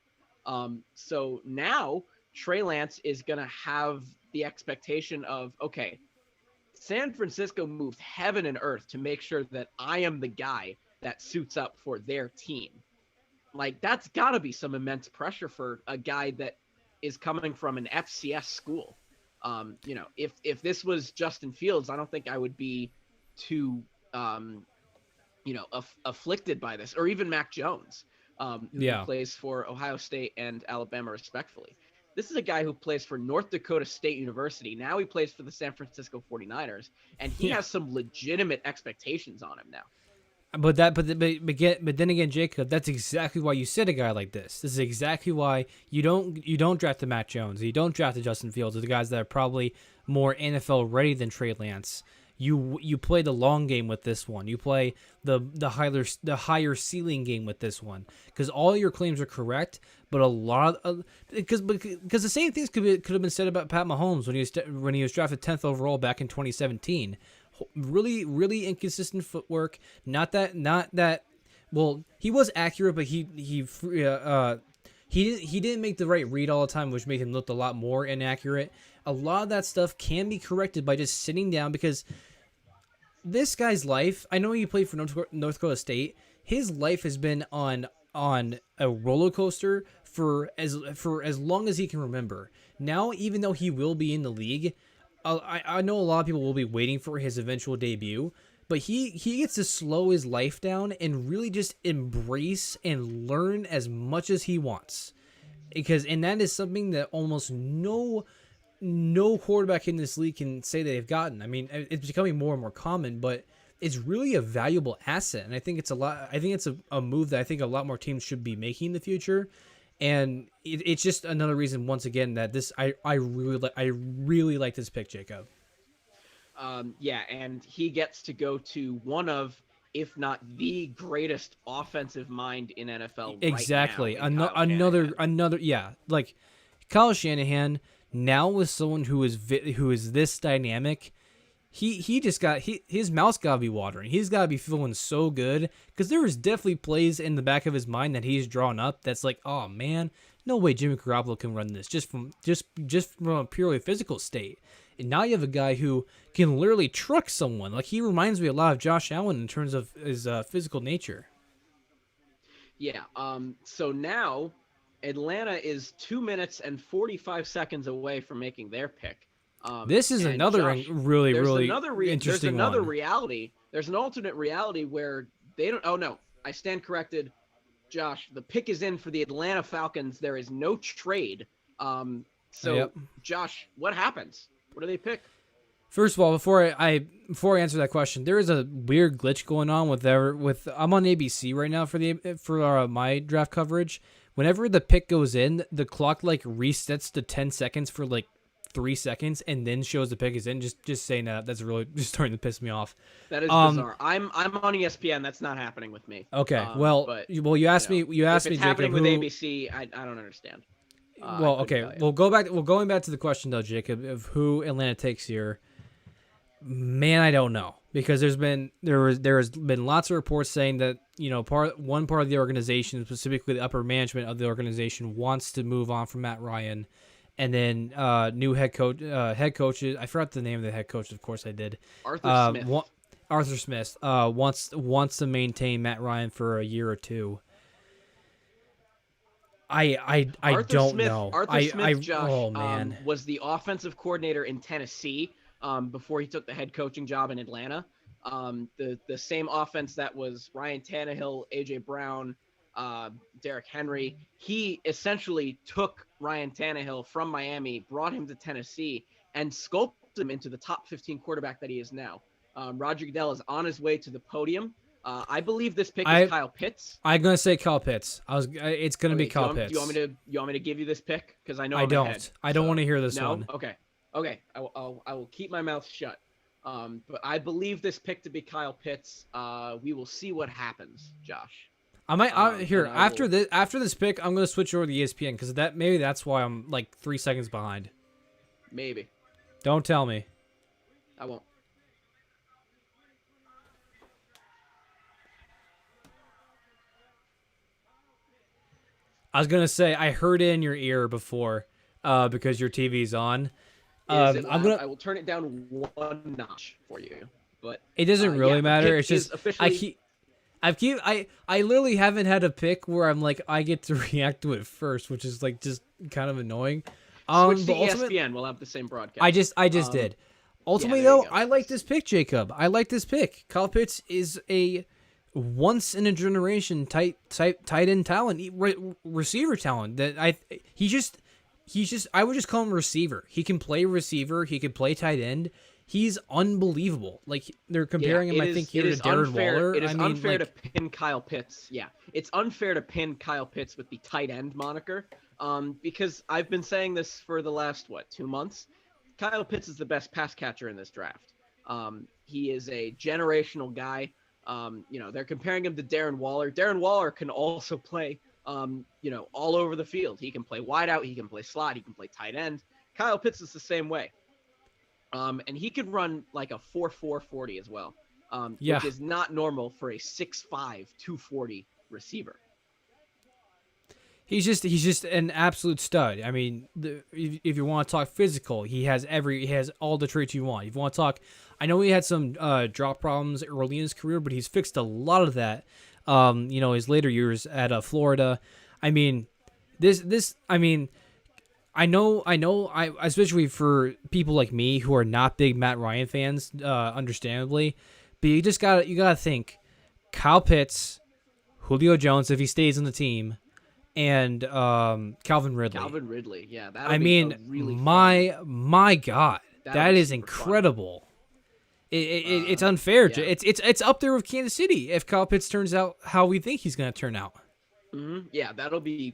So now Trey Lance is going to have the expectation of, okay, San Francisco moved heaven and earth to make sure that I am the guy that suits up for their team. Like, that's got to be some immense pressure for a guy that is coming from an FCS school. If this was Justin Fields, I don't think I would be too, afflicted by this, or even Mac Jones, who plays for Ohio State and Alabama, respectfully. This is a guy who plays for North Dakota State University. Now he plays for the San Francisco 49ers, and he has some legitimate expectations on him now. But then again, Jacob, that's exactly why you sit a guy like this. This is exactly why you don't draft the Mac Jones, you don't draft the Justin Fields, or the guys that are probably more NFL ready than Trey Lance. You play the long game with this one. You play the higher ceiling game with this one, because all your claims are correct. But a lot of because the same things could have been said about Pat Mahomes when he was drafted 10th overall back in 2017. Really, really inconsistent footwork. Not that. Well, he was accurate, but he didn't make the right read all the time, which made him look a lot more inaccurate. A lot of that stuff can be corrected by just sitting down, because this guy's life, I know he played for North Dakota State. His life has been on a roller coaster for as long as he can remember. Now, even though he will be in the league, I know a lot of people will be waiting for his eventual debut, but he gets to slow his life down and really just embrace and learn as much as he wants. And that is something that almost no quarterback in this league can say they've gotten. I mean, it's becoming more and more common, but it's really a valuable asset. And I think it's a move that I think a lot more teams should be making in the future. And it's just another reason, once again, that I really like this pick, Jacob. And he gets to go to one of, if not the greatest offensive mind in NFL. Exactly. Right now, another. Like Kyle Shanahan now with someone who is this dynamic. He just got his mouth's gotta be watering. He's gotta be feeling so good, because there is definitely plays in the back of his mind that he's drawn up that's like, oh man, no way Jimmy Garoppolo can run this just from a purely physical state. And now you have a guy who can literally truck someone. Like, he reminds me a lot of Josh Allen in terms of his physical nature. Yeah. So now Atlanta is 2 minutes and 45 seconds away from making their pick. This is another Josh, really interesting There's another one. reality. There's an alternate reality where they don't. Oh no, I stand corrected, Josh. The pick is in for the Atlanta Falcons. There is no trade. Josh, what happens? What do they pick? First of all, before I answer that question, there is a weird glitch going on with I'm on ABC right now for my draft coverage. Whenever the pick goes in, the clock resets to 10 seconds for 3 seconds, and then shows the pick is in. Just saying that's really just starting to piss me off. That is bizarre. I'm on ESPN. That's not happening with me. Okay. You asked me. You asked me, Jacob. Happening with ABC. I don't understand. Okay. We'll go back. Well, going back to the question though, Jacob, of who Atlanta takes here. Man, I don't know, because there has been lots of reports saying that one part of the organization, specifically the upper management of the organization, wants to move on from Matt Ryan. and then new head coaches. I forgot the name of the head coach. Of course, I did. Arthur Smith. Arthur Smith wants to maintain Matt Ryan for a year or two. I don't know. Arthur Smith, Josh, oh man. was the offensive coordinator in Tennessee before he took the head coaching job in Atlanta. The same offense that was Ryan Tannehill, AJ Brown, Derrick Henry. He essentially took Ryan Tannehill from Miami, brought him to Tennessee, and sculpted him into the top 15 quarterback that he is now. Roger Goodell is on his way to the podium. I believe this pick is Kyle Pitts. I'm gonna say Kyle Pitts. It's gonna be Kyle Pitts. Do you want me to give you this pick? Because I know I don't. I don't want to hear this one. Okay. I will keep my mouth shut. But I believe this pick to be Kyle Pitts. We will see what happens, Josh. After this pick, I'm gonna switch over to ESPN because maybe that's why I'm like 3 seconds behind. Maybe. Don't tell me. I won't. I was gonna say I heard it in your ear before, because your TV's on. I will turn it down one notch for you, but it doesn't really matter. It's just officially... I literally haven't had a pick where I'm like I get to react to it first, which is like just kind of annoying. Switch to ESPN. We'll have the same broadcast. I just did. Ultimately, though, I like this pick, Jacob. I like this pick. Kyle Pitts is a once in a generation tight end talent, receiver talent. I would just call him receiver. He can play receiver. He can play tight end. He's unbelievable. Like they're comparing him, I think, here to Darren Waller. It is unfair to pin Kyle Pitts. Yeah, it's unfair to pin Kyle Pitts with the tight end moniker. Because I've been saying this for the last 2 months. Kyle Pitts is the best pass catcher in this draft. He is a generational guy. They're comparing him to Darren Waller. Darren Waller can also play, all over the field. He can play wide out. He can play slot. He can play tight end. Kyle Pitts is the same way. And he could run like a 4.4 40 as well, which is not normal for a 6'5", 240 receiver. He's just an absolute stud. I mean, if you want to talk physical, he has all the traits you want. If you want to talk, I know he had some drop problems early in his career, but he's fixed a lot of that. His later years at Florida. I mean, I know, especially for people like me who are not big Matt Ryan fans, understandably, but you gotta think Kyle Pitts, Julio Jones if he stays on the team, and Calvin Ridley. Calvin Ridley, yeah. My God, that is incredible. It's unfair. Yeah. It's up there with Kansas City if Kyle Pitts turns out how we think he's going to turn out. Mm-hmm. Yeah, that'll be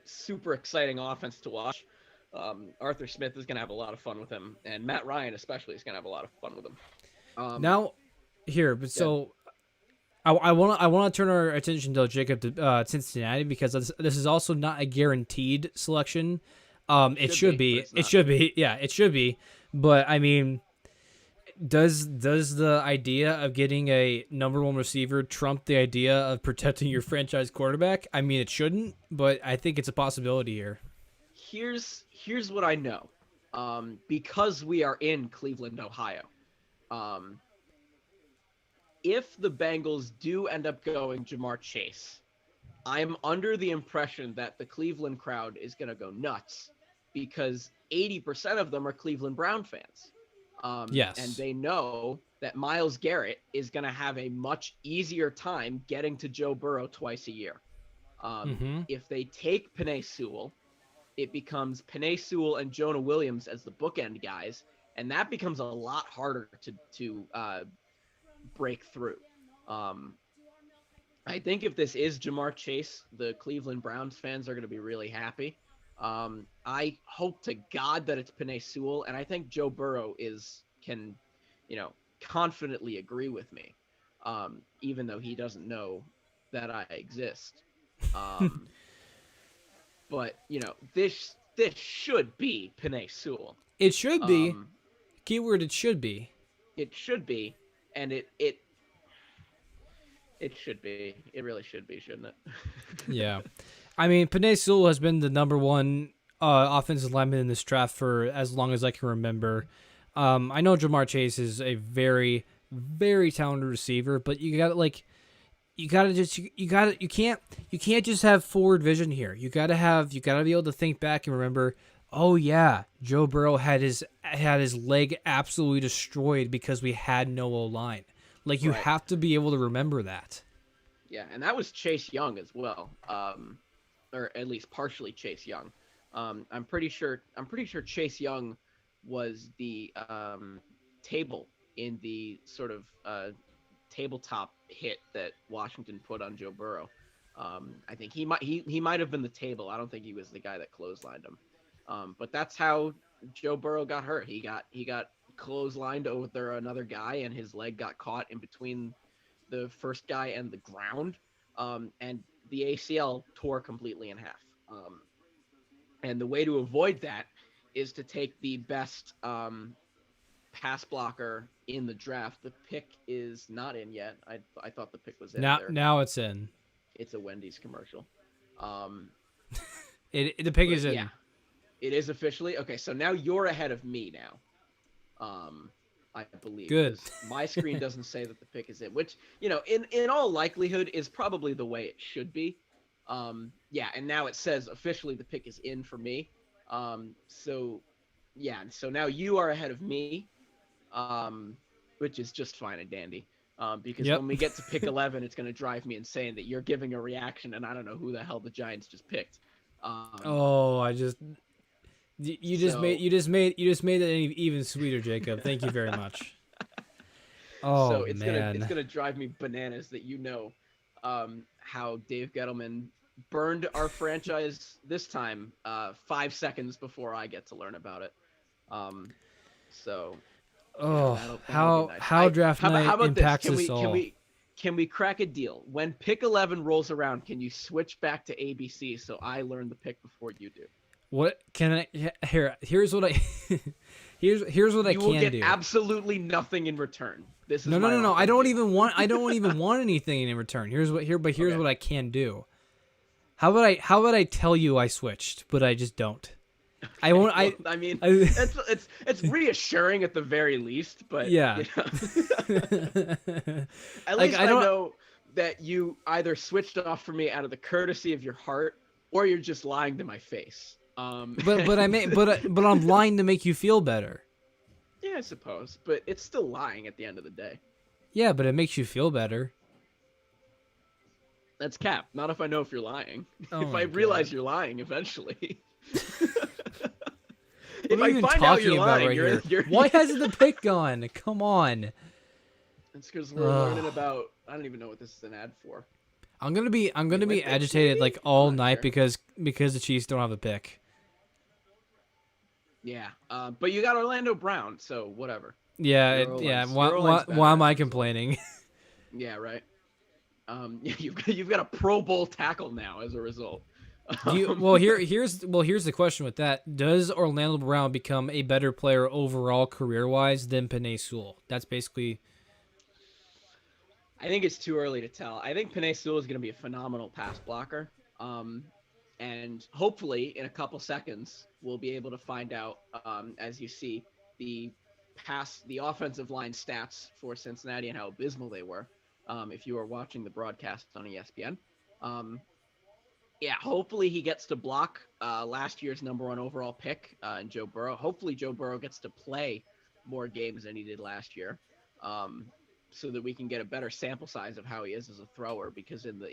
super exciting offense to watch. Arthur Smith is going to have a lot of fun with him, and Matt Ryan especially is going to have a lot of fun with him. I want to turn our attention to Jacob to Cincinnati because this is also not a guaranteed selection. It should be. Yeah, it should be. But I mean, does the idea of getting a number one receiver trump the idea of protecting your franchise quarterback? I mean, it shouldn't, but I think it's a possibility here. Here's what I know. Because we are in Cleveland, Ohio. If the Bengals do end up going Ja'Marr Chase, I'm under the impression that the Cleveland crowd is going to go nuts because 80% of them are Cleveland Brown fans. Yes. And they know that Myles Garrett is going to have a much easier time getting to Joe Burrow twice a year. If they take Penei Sewell, it becomes Penei Sewell and Jonah Williams as the bookend guys, and that becomes a lot harder to break through. I think if this is Ja'Marr Chase, the Cleveland Browns fans are going to be really happy. I hope to God that it's Penei Sewell, and I think Joe Burrow can confidently agree with me, even though he doesn't know that I exist. But this should be Penei Sewell. It should be. Keyword: it should be. It should be, and it should be. It really should be, shouldn't it? Yeah. I mean, Penei Sewell has been the number one offensive linemen in this draft for as long as I can remember. I know Jamar Chase is a very, very talented receiver, but you can't just have forward vision here. You gotta be able to think back and remember, oh yeah, Joe Burrow had his leg absolutely destroyed because we had no O-line. Like, you Right. have to be able to remember that. Yeah, and that was Chase Young as well, or at least partially Chase Young. I'm pretty sure Chase Young was the table in the sort of tabletop hit that Washington put on Joe Burrow. I think he might have been the table. I don't think he was the guy that clotheslined him. But that's how Joe Burrow got hurt. He got clotheslined over another guy, and his leg got caught in between the first guy and the ground, and the ACL tore completely in half. And the way to avoid that is to take the best pass blocker in the draft. The pick is not in yet. I thought the pick was in. Now it's in. It's a Wendy's commercial. The pick is in. Yeah, it is officially okay. So now you're ahead of me now. I believe. Good. My screen doesn't say that the pick is in, which, in all likelihood is probably the way it should be. Yeah, and now it says officially the pick is in for me. So now you are ahead of me, which is just fine and dandy. Because Yep. when we get to pick 11, it's going to drive me insane that you're giving a reaction and I don't know who the hell the Giants just picked. You just made it even sweeter, Jacob. Thank you very much. Oh, so it's man. gonna drive me bananas that how Dave Gettleman burned our franchise this time 5 seconds before I get to learn about it. So that'll be nice. How draft night impacts us all. Can we crack a deal? When pick 11 rolls around, can you switch back to ABC so I learn the pick before you do? What can I here's what I here's what I can do. You will get absolutely nothing in return. This is No. I don't even want anything in return. Here's what I can do. How about I tell you I switched, but I just don't. I won't. It's reassuring at the very least, but yeah. At least I know that you either switched off for me out of the courtesy of your heart, or you're just lying to my face. But I'm lying to make you feel better. Yeah, I suppose, but it's still lying at the end of the day. Yeah, but it makes you feel better. That's cap. Not if I know if you're lying. Oh if I realize you're lying eventually. What are you even talking about right here? Why hasn't the pick gone? Come on. It's because we're learning about. I don't even know what this is an ad for. I'm gonna be agitated like all night because the Chiefs don't have a pick. Yeah, but you got Orlando Brown, so whatever. Yeah, Why am I complaining? Yeah, right. You've got a Pro Bowl tackle now as a result. Here's the question with that. Does Orlando Brown become a better player overall career-wise than Penei Sewell? That's basically. I think it's too early to tell. I think Penei Sewell is going to be a phenomenal pass blocker. And hopefully in a couple seconds, we'll be able to find out, as you see, the offensive line stats for Cincinnati and how abysmal they were, if you are watching the broadcast on ESPN. Hopefully he gets to block last year's number 1 overall pick in Joe Burrow. Hopefully Joe Burrow gets to play more games than he did last year, so that we can get a better sample size of how he is as a thrower. Because in the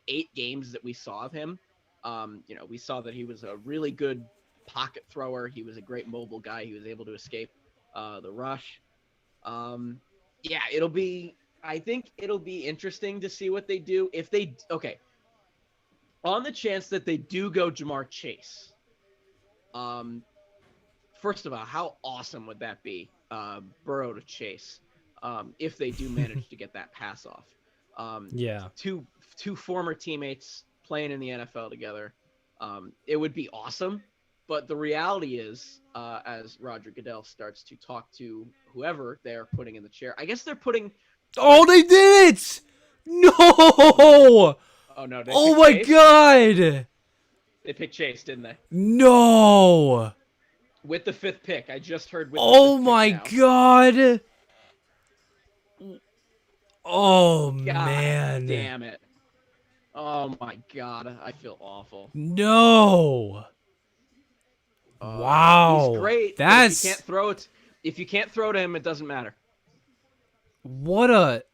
8 games that we saw of him, we saw that he was a really good pocket thrower. He was a great mobile guy. He was able to escape the rush. I think it'll be interesting to see what they do. On the chance that they do go Jamar Chase, first of all, how awesome would that be? Burrow to Chase, if they do manage to get that pass off. Two former teammates playing in the NFL together. It would be awesome. But the reality is, as Roger Goodell starts to talk to whoever they're putting in the chair, I guess they're putting. Oh, they did it! No! Oh no! Oh my God! They picked Chase, didn't they? No. With the 5th pick. I just heard with Oh the 5th my pick now. god. Oh God man. damn it. Oh my god. I feel awful. No. He's Wow. great, but That's if you can't throw to him, it doesn't matter. what a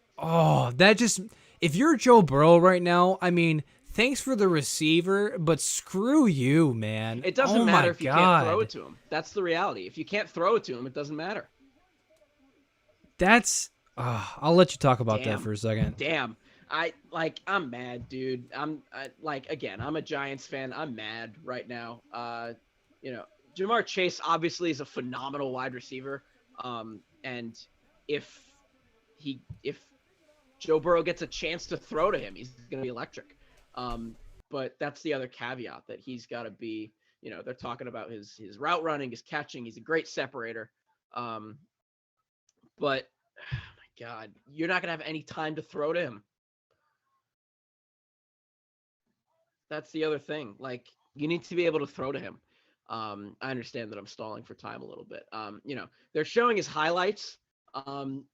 that just if you're Joe Burrow right now, I mean, thanks for the receiver, but screw you, man. It doesn't Oh matter my if you can't throw god. it to him. That's the reality. If you can't throw it to him, it doesn't matter. That's I'll let you talk about that Damn. for a second. Damn. I'm mad, dude. Again, I'm a Giants fan. I'm mad right now. Jamar Chase obviously is a phenomenal wide receiver. And if Joe Burrow gets a chance to throw to him, he's going to be electric. But that's the other caveat that he's got to be, they're talking about his route running, his catching. He's a great separator. But oh my God, you're not going to have any time to throw to him. That's the other thing. Like, you need to be able to throw to him. I understand that I'm stalling for time a little bit. They're showing his highlights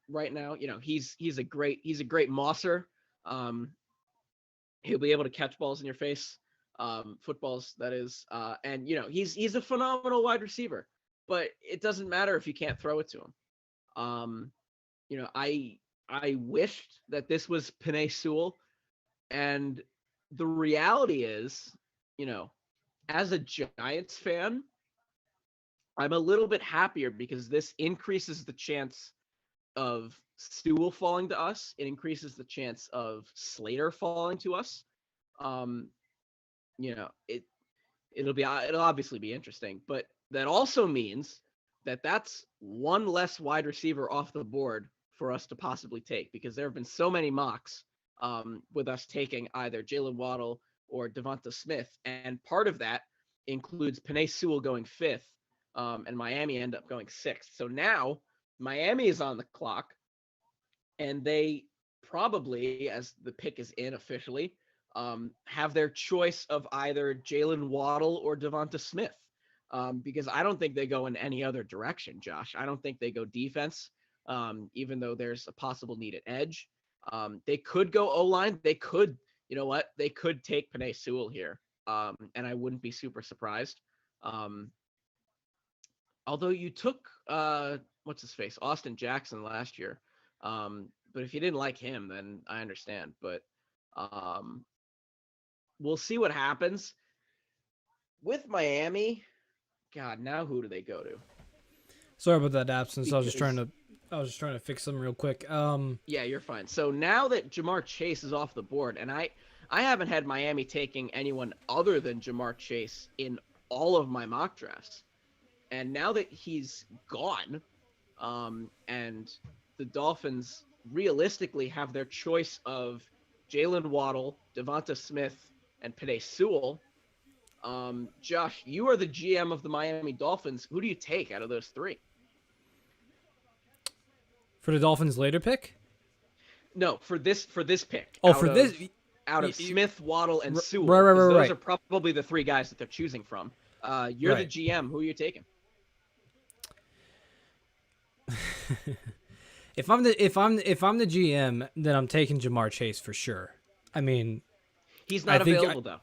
right now. He's a great mosser. He'll be able to catch balls in your face, footballs that is. And he's a phenomenal wide receiver. But it doesn't matter if you can't throw it to him. I wished that this was Penei Sewell, and the reality is, as a Giants fan, I'm a little bit happier because this increases the chance of Sewell falling to us. It increases the chance of Slater falling to us. It'll obviously be interesting, but that also means that that's one less wide receiver off the board for us to possibly take, because there have been so many mocks with us taking either Jalen Waddle or Devonta Smith, and part of that includes Penei Sewell going 5th, and Miami end up going 6th. So now Miami is on the clock, and they probably, as the pick is in officially, have their choice of either Jalen Waddle or Devonta Smith, because I don't think they go in any other direction, Josh. I don't think they go defense, even though there's a possible need at edge. They could go O-line. They could, they could take Penei Sewell here, and I wouldn't be super surprised. Although you took, what's his face, Austin Jackson last year. But if you didn't like him, then I understand. But we'll see what happens. With Miami, God, now who do they go to? Sorry about that absence. I was just Because- trying to fix something real quick. Yeah, you're fine. So now that Jamar Chase is off the board, and I haven't had Miami taking anyone other than Jamar Chase in all of my mock drafts. And now that he's gone, and the Dolphins realistically have their choice of Jalen Waddle, Devonta Smith, and Penei Sewell, Josh, you are the GM of the Miami Dolphins. Who do you take out of those three? For the Dolphins' later pick? No, for this pick. Oh, out of Smith, Waddle, and Sewell. right. Those are probably the three guys that they're choosing from. You're Right. the GM. Who are you taking? If I'm the GM, then I'm taking Jamar Chase for sure. I mean, He's not I think available though.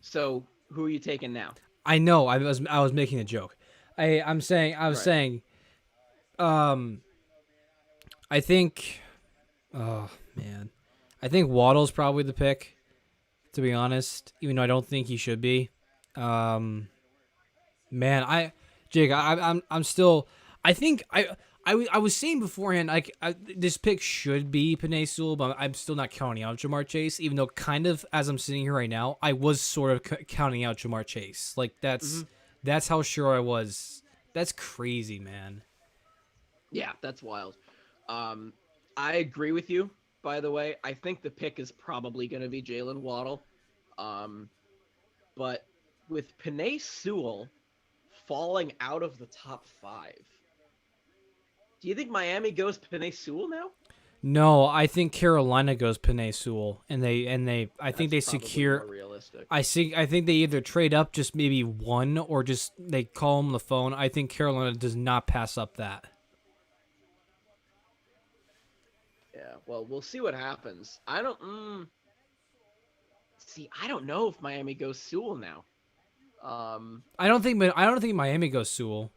So who are you taking now? I know I was making a joke. I was saying, I think, oh man, I think Waddle's probably the pick, to be honest. Even though I don't think he should be. Man, Jake, I'm still. I think I was saying beforehand, like this pick should be Penei Sewell, but I'm still not counting out Jamar Chase. Even though, kind of, as I'm sitting here right now, I was sort of counting out Jamar Chase. Like that's how sure I was. That's crazy, man. Yeah, that's wild. I agree with you. By the way, I think the pick is probably going to be Jalen Waddle, but with Penei Sewell falling out of the top 5. Do you think Miami goes Penei Sewell now? No, I think Carolina goes Penei Sewell, and they I think they That's probably secure. more realistic. I think they either trade up just maybe one or just they call him on the phone. I think Carolina does not pass up that. Yeah, well, we'll see what happens. I don't see. I don't know if Miami goes Sewell now. Um, I don't think Miami goes Sewell.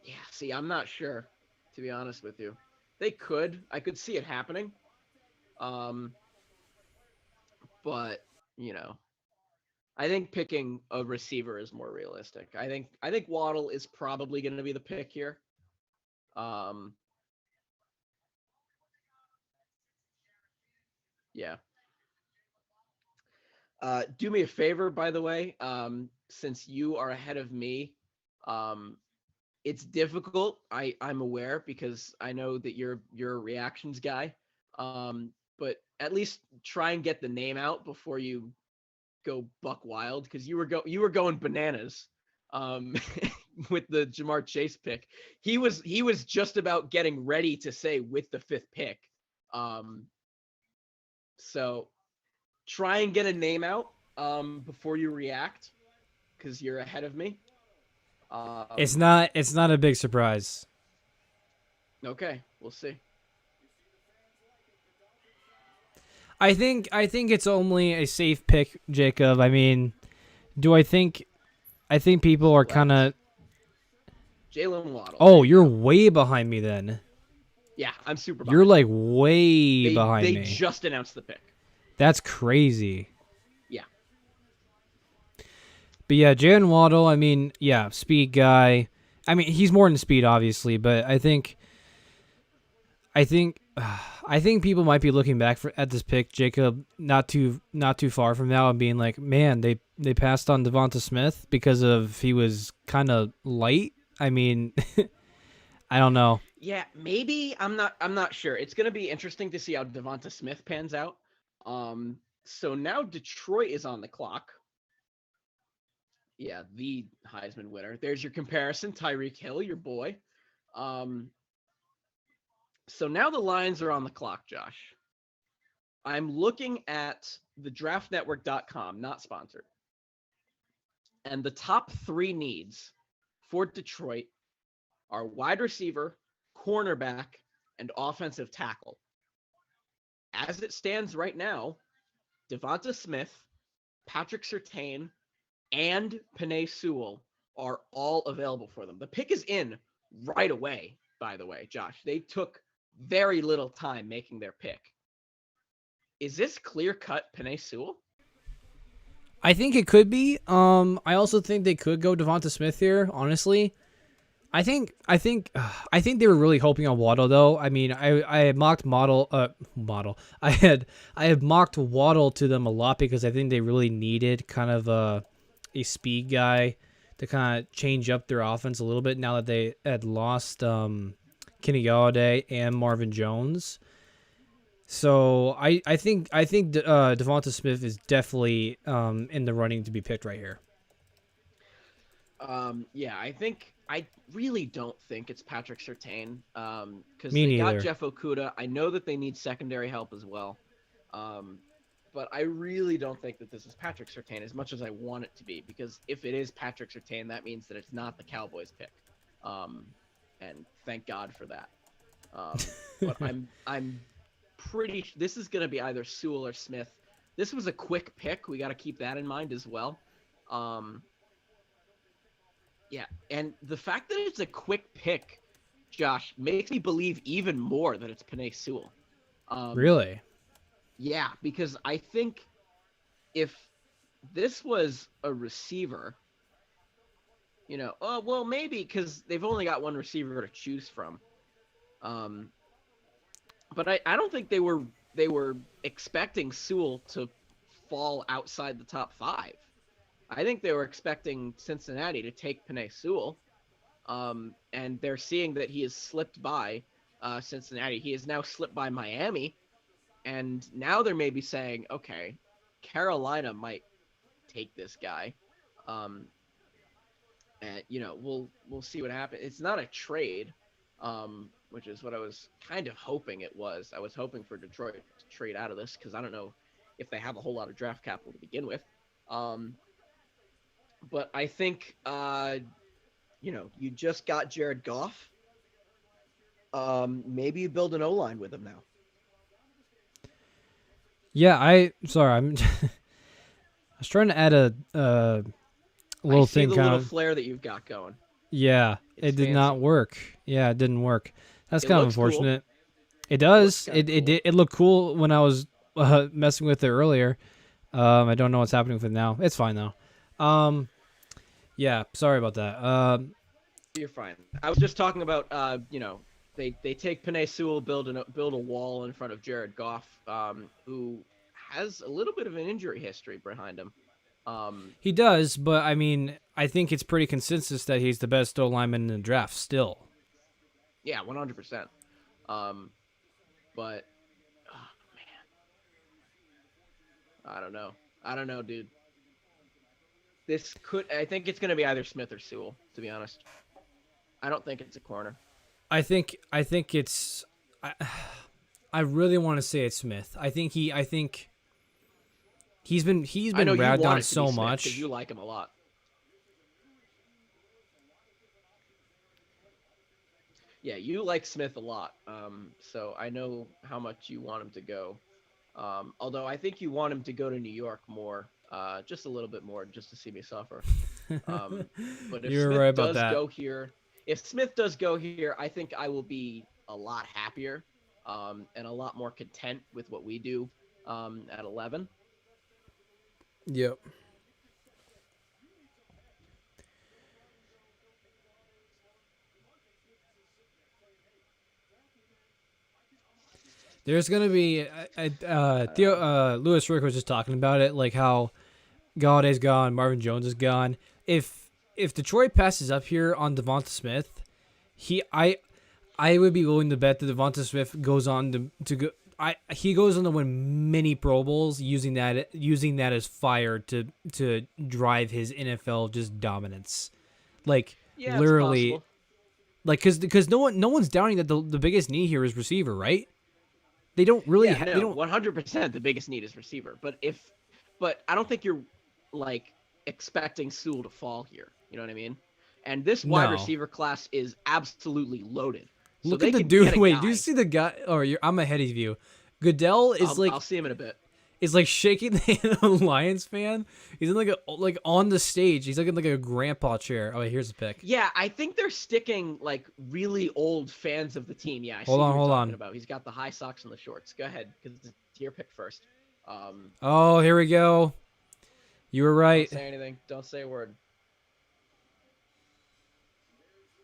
yeah. See, I'm not sure, to be honest with you. They could. I could see it happening. Um, but you know, I think picking a receiver is more realistic. I think Waddle is probably going to be the pick here. Um, yeah. Do me a favor, by the way. Since you are ahead of me, um, it's difficult. I'm aware because I know that you're a reactions guy. But at least try and get the name out before you go buck wild because you were going bananas um with the Jamar Chase pick. He was just about getting ready to say with the fifth pick. Um so try and get a name out before you react because you're ahead of me. It's Um not it's not a big surprise. okay, we'll see. I think it's only a safe pick, Jacob. I mean, do I think people are kind Select of. Jalen Waddle. There Oh, you you're go. way behind me then. Yeah, I'm super You're behind. like way behind They me. just announced the pick. That's crazy. Yeah. But yeah, Jalen Waddle, I mean, yeah, speed guy. I mean, he's more than speed, obviously, but I think, I think people might be looking back at this pick, Jacob, not too far from now, and being like, man, they passed on Devonta Smith because of he was kind of light. I mean, I don't know. Yeah, maybe I'm not sure. It's going to be interesting to see how Devonta Smith pans out. So now Detroit is on the clock. Yeah, the Heisman winner. There's your comparison, Tyreek Hill, your boy. Um so now the Lions are on the clock, Josh. I'm looking at the draftnetwork.com, not sponsored. And the top 3 needs for Detroit are wide receiver, cornerback, and offensive tackle. As it stands right now, Devonta Smith, Patrick Surtain, and Penei Sewell are all available for them. The pick is in right away, by the way, Josh. They took very little time making their pick. Is this clear cut Penei Sewell? I think it could be. I also think they could go Devonta Smith here. Honestly, I think they were really hoping on Waddle though. I mean, I had mocked model. I had mocked Waddle to them a lot because I think they really needed kind of a speed guy to kind of change up their offense a little bit now that they had lost Kenny Galladay and Marvin Jones. So I think Devonta Smith is definitely in the running to be picked right here. Yeah, I really don't think it's Patrick Surtain. Because Me they got neither. Jeff Okuda. I know that they need secondary help as well. Um, but I really don't think that this is Patrick Surtain as much as I want it to be. Because if it is Patrick Surtain, that means that it's not the Cowboys pick. Um, and thank God for that. But I'm pretty. This is going to be either Sewell or Smith. This was a quick pick. We got to keep that in mind as well. Um, yeah, and the fact that it's a quick pick, Josh, makes me believe even more that it's Penei Sewell. Um, Really? yeah, because I think if this was a receiver, oh well, maybe because they've only got one receiver to choose from. Um, but I don't think they were expecting Sewell to fall outside the top 5. I think they were expecting Cincinnati to take Penei Sewell. And they're seeing that he has slipped by Cincinnati. He has now slipped by Miami, and now they're maybe saying, okay, Carolina might take this guy. Um, and we'll see what happens. It's not a trade, which is what I was kind of hoping it was. I was hoping for Detroit to trade out of this because I don't know if they have a whole lot of draft capital to begin with. But I think, you just got Jared Goff. Maybe you build an O-line with him now. Yeah, I'm I was trying to add a little I see thing the kind little of. flair that you've got going. Yeah, It's it did not fancy. work. Yeah, it didn't work. That's It kind of looks cool. unfortunate. It It looks does. kind of It cool. did. It looked cool when I was messing with it earlier. I don't know what's happening with it now. It's fine though. Yeah. Sorry about that. You're fine. I was just talking about, they take Penei Sewell, build a wall in front of Jared Goff, who has a little bit of an injury history behind him. He does, but I mean, I think it's pretty consensus that he's the best O lineman in the draft still. Yeah, 100%. But oh, man, I don't know, dude. I think it's gonna be either Smith or Sewell. To be honest, I don't think it's a corner. I think it's. I really want to say it's Smith. I think he's been I know you ragged want on it to be so Smith because much. you like him a lot. Yeah, you like Smith a lot. So I know how much you want him to go. Although I think you want him to go to New York more, just a little bit more, just to see me suffer. But if You're right Smith about does that. go here, if Smith does go here, I think I will be a lot happier, and a lot more content with what we do, at 11. Yep. There's gonna be Lewis Rick was just talking about it, like how Galladay's gone, Marvin Jones is gone. If Detroit passes up here on Devonta Smith, he I would be willing to bet that Devonta Smith goes on to go. He goes on to win many Pro Bowls using that as fire to drive his NFL just dominance, like Yeah, it's literally, possible. like because no one's doubting that the biggest need here is receiver, right? They don't really Yeah, they no, don't 100%. The biggest need is receiver, but I don't think you're like expecting Sewell to fall here. You know what I mean? And this wide no. receiver class is absolutely loaded, so Look they at the can dude. get a Wait, do you guy. see the guy? Oh, I'm ahead of you. Goodell I'll see him in a bit. is like shaking the hand of a Lions fan. He's in like on the stage. He's like in like a grandpa chair. Oh, wait, here's the pick. Yeah, I think they're sticking like really old fans of the team. Yeah, I see Hold what on, you're hold talking on. about. He's got the high socks and the shorts. Go ahead, because it's your pick first. Oh, here we go. You were Don't right. say anything. Don't say a word,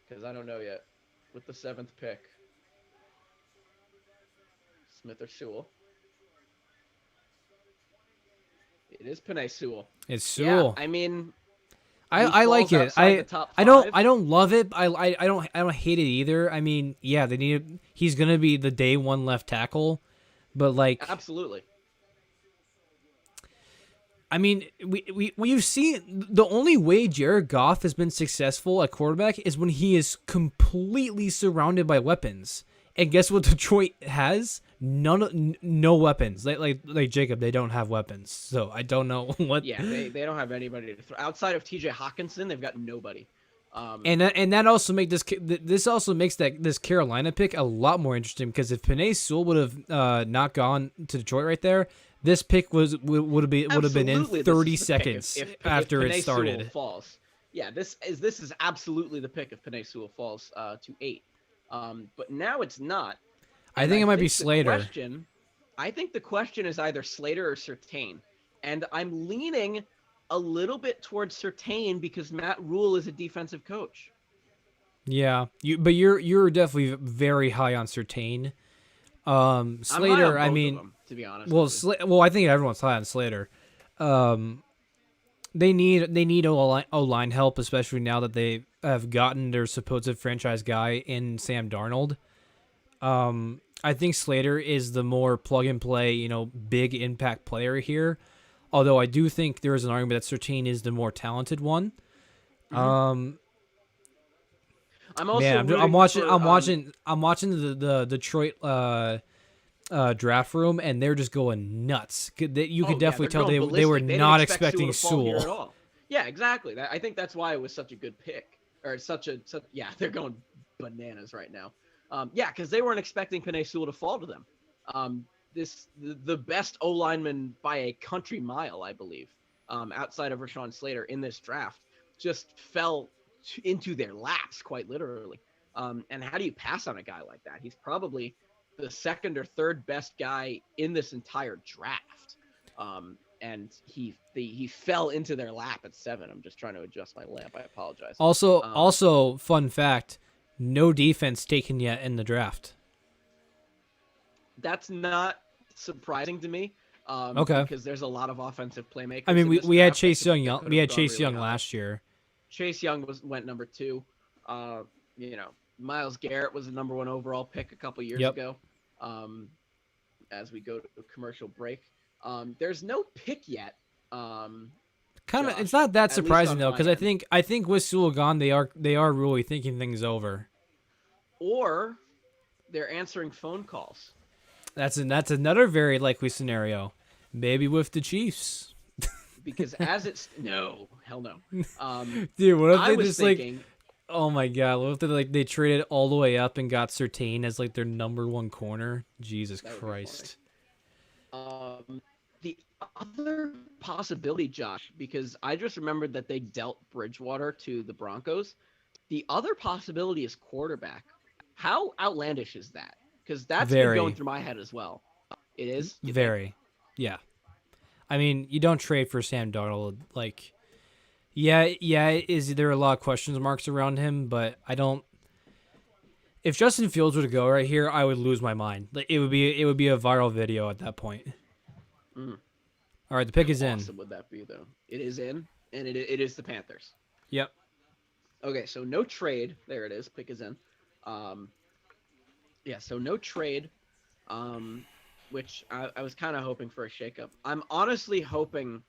because I don't know yet. With the seventh pick, Smith or Sewell? It is Penei Sewell. It's Yeah, Sewell. I mean, he I like falls it. outside the top I don't five. I don't love it. I don't hate it either. I mean, yeah, they need. He's gonna be the day one left tackle, but like. Absolutely. I mean, we've seen the only way Jared Goff has been successful at quarterback is when he is completely surrounded by weapons. And guess what Detroit has? No weapons. Like Jacob, they don't have weapons. So I don't know what. Yeah, they don't have anybody to throw outside of T.J. Hawkinson. They've got nobody. And that also this also makes this Carolina pick a lot more interesting because if Penei Sewell would have not gone to Detroit right there, this pick would have been in Absolutely, this 30 is the pick. seconds If after Penei it started. Sewell falls, yeah, this is absolutely the pick if Penei Sewell falls to 8. But now it's not. I And think it might be the Slater. I think the question is either Slater or Surtain, and I'm leaning a little bit towards Surtain because Matt Rule is a defensive coach. Yeah, you're definitely very high on Surtain. I'm high Slater, on I both mean, of them, to be honest with you. well, I think everyone's high on Slater. They need O-line help, especially now that they have gotten their supposed franchise guy in Sam Darnold. I think Slater is the more plug and play, big impact player here. Although I do think there is an argument that Surtain is the more talented one. I'm also Man, rooting I'm watching. for, I'm watching the Detroit draft room, and they're just going nuts. You could Oh yeah, definitely they're tell going they were ballistic. They didn't not expect Sewell expecting to fall here at Sewell. all. Yeah, exactly. I think that's why it was such a good pick, or such. Yeah, they're going bananas right now. Yeah, because they weren't expecting Penei Sewell to fall to them. The best O lineman by a country mile, I believe, outside of Rashawn Slater in this draft, just fell into their laps quite literally. And how do you pass on a guy like that? He's probably the second or third best guy in this entire draft. And he fell into their lap at 7. I'm just trying to adjust my lamp. I apologize. Also, fun fact: no defense taken yet in the draft. That's not surprising to me. Okay. Because there's a lot of offensive playmakers. I mean, in this we had draft that Chase could- Young. that could We have had gone Chase really Young high. last year. Chase Young went number 2. Myles Garrett was the number 1 overall pick a couple years Yep. ago. As we go to a commercial break, there's no pick yet. Kind of, Josh, it's not that at least surprising on though, my because end. I think with Sewell gone, they are really thinking things over. Or they're answering phone calls. That's another very likely scenario. Maybe with the Chiefs. Because as it's no, hell no. Dude, what if I they was just thinking, oh my god, what if they traded all the way up and got Surtain as like their number 1 corner? Jesus That would be Christ. the other possibility, Josh, because I just remembered that they dealt Bridgewater to the Broncos. The other possibility is quarterback. How outlandish is that? Because that's been Very. going through my head as well. It is? You think? Very. Yeah. I mean, you don't trade for Sam Darnold. Like, yeah, is there a lot of questions marks around him, but I don't. If Justin Fields were to go right here, I would lose my mind. Like, it would be a viral video at that point. Mm. All right, the pick is How in. awesome would that be, though? It is in, and it is the Panthers. Yep. Okay, so no trade. There it is. Pick is in. Yeah, so no trade, which I was kind of hoping for a shakeup. I'm honestly hoping,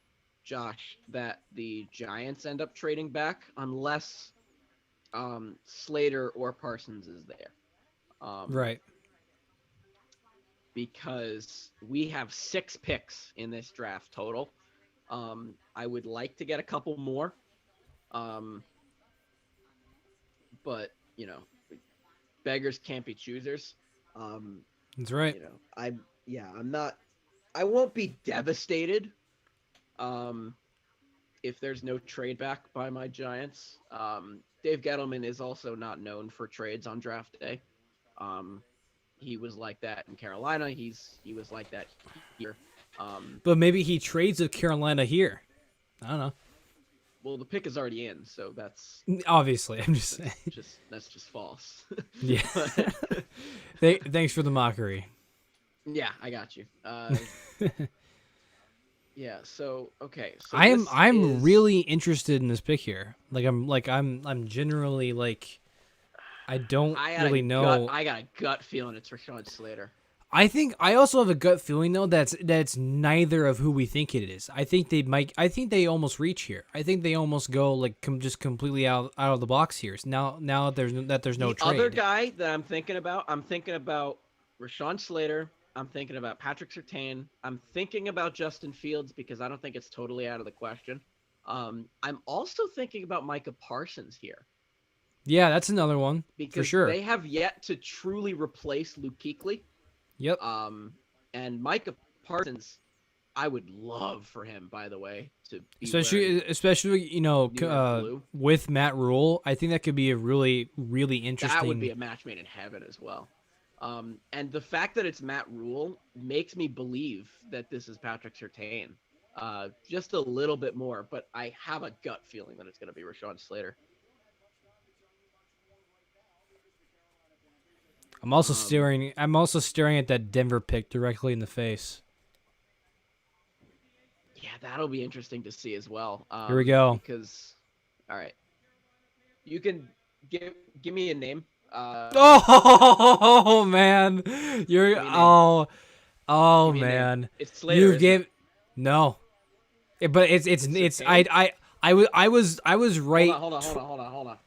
Josh, that the Giants end up trading back unless Slater or Parsons is there. Right. Because we have 6 picks in this draft total. I would like to get a couple more. But, beggars can't be choosers. That's right. I won't be devastated if there's no trade back by my Giants. Dave Gettleman is also not known for trades on draft day. He was like that in Carolina. He was like that here. But maybe he trades with Carolina here. I don't know. Well, the pick is already in, so that's Obviously, I'm just saying. that's just false. Yeah. Thanks for the mockery. Yeah, I got you. Yeah. So okay. So I'm really interested in this pick here. I'm generally like, I don't really know. I got a gut feeling it's Rashawn Slater. I also have a gut feeling though that's neither of who we think it is. I think they almost reach here. I think they almost go like just completely out of the box here. So now there's no trade. The other guy that I'm thinking about Rashawn Slater. I'm thinking about Patrick Surtain. I'm thinking about Justin Fields because I don't think it's totally out of the question. I'm also thinking about Micah Parsons here. Yeah, that's another one because for sure. They have yet to truly replace Luke Kuechly. Yep. And Micah Parsons, I would love for him, by the way, to be especially with Matt Rule. I think that could be a really, really interesting. That would be a match made in heaven as well. And the fact that it's Matt Rule makes me believe that this is Patrick Surtain, just a little bit more. But I have a gut feeling that it's going to be Rashawn Slater. I'm also staring at that Denver pick directly in the face. Yeah, that'll be interesting to see as well. Here we go. Because, all right, you can give me a name. Oh man, man. It's Slater. No, but it's I was right. Hold on.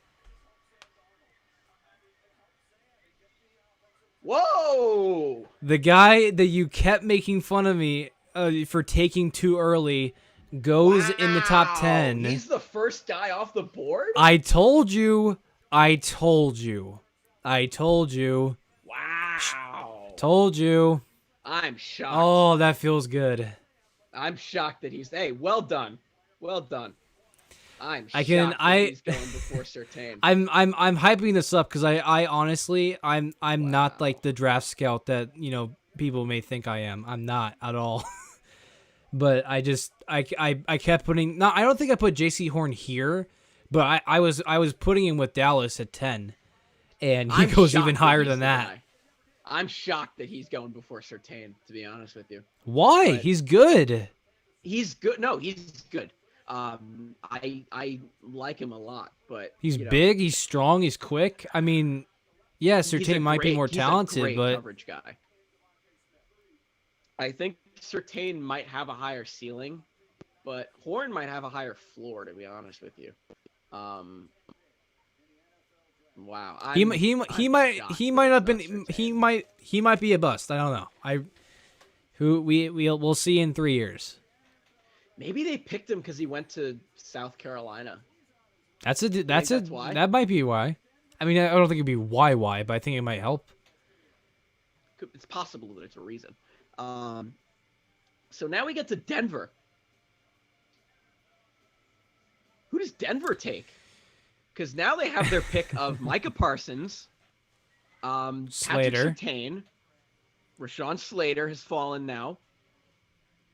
Whoa! The guy that you kept making fun of me for taking too early goes in the top Wow! 10. He's the first guy off the board? I told you. I told you. I told you. Wow! Told you. I'm shocked. Oh, that feels good. I'm shocked that he's. Hey, well done. Well done. I'm I shocked can. that he's going before Surtain. I'm hyping this up because I honestly I'm not Wow. like the draft scout that people may think I am. I'm not at all. But I kept putting. No, I don't think I put J.C. Horn here, but I was putting him with Dallas at 10, and he I'm goes shocked even higher he's than the that. guy. I'm shocked that he's going before Surtain, to be honest with you. Why? But He's good. he's good. No, he's good. I like him a lot, but He's big. He's strong. He's quick. I mean, yeah, Surtain might be more he's a talented, great but coverage guy. I think Surtain might have a higher ceiling, but Horn might have a higher floor. To be honest with you, wow. he I'm might shocked he that might it's have been not Surtain. he might be a bust. I don't know. We'll see in 3 years. Maybe they picked him because he went to South Carolina. That's why? that might be why. I mean, I don't think it'd be why, but I think it might help. It's possible that it's a reason. So now we get to Denver. Who does Denver take? Because now they have their pick of Micah Parsons, Slater. Patrick Surtain, Rashawn Slater has fallen now.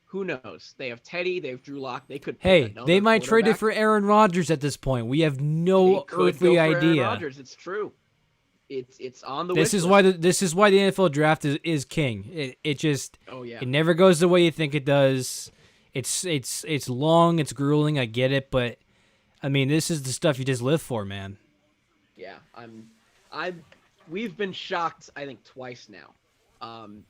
Who knows? They have Teddy. They have Drew Lock. They could. Hey, pick they another might trade it quarterback. for Aaron Rodgers at this point. We have They no could earthly go for Aaron idea. Rodgers. It's true. It's on the. This wish is list. why this is why the NFL draft is king. It just Oh yeah. it never goes the way you think it does. It's long, it's grueling, I get it, but I mean, this is the stuff you just live for, man. Yeah, we've been shocked, I think, twice now,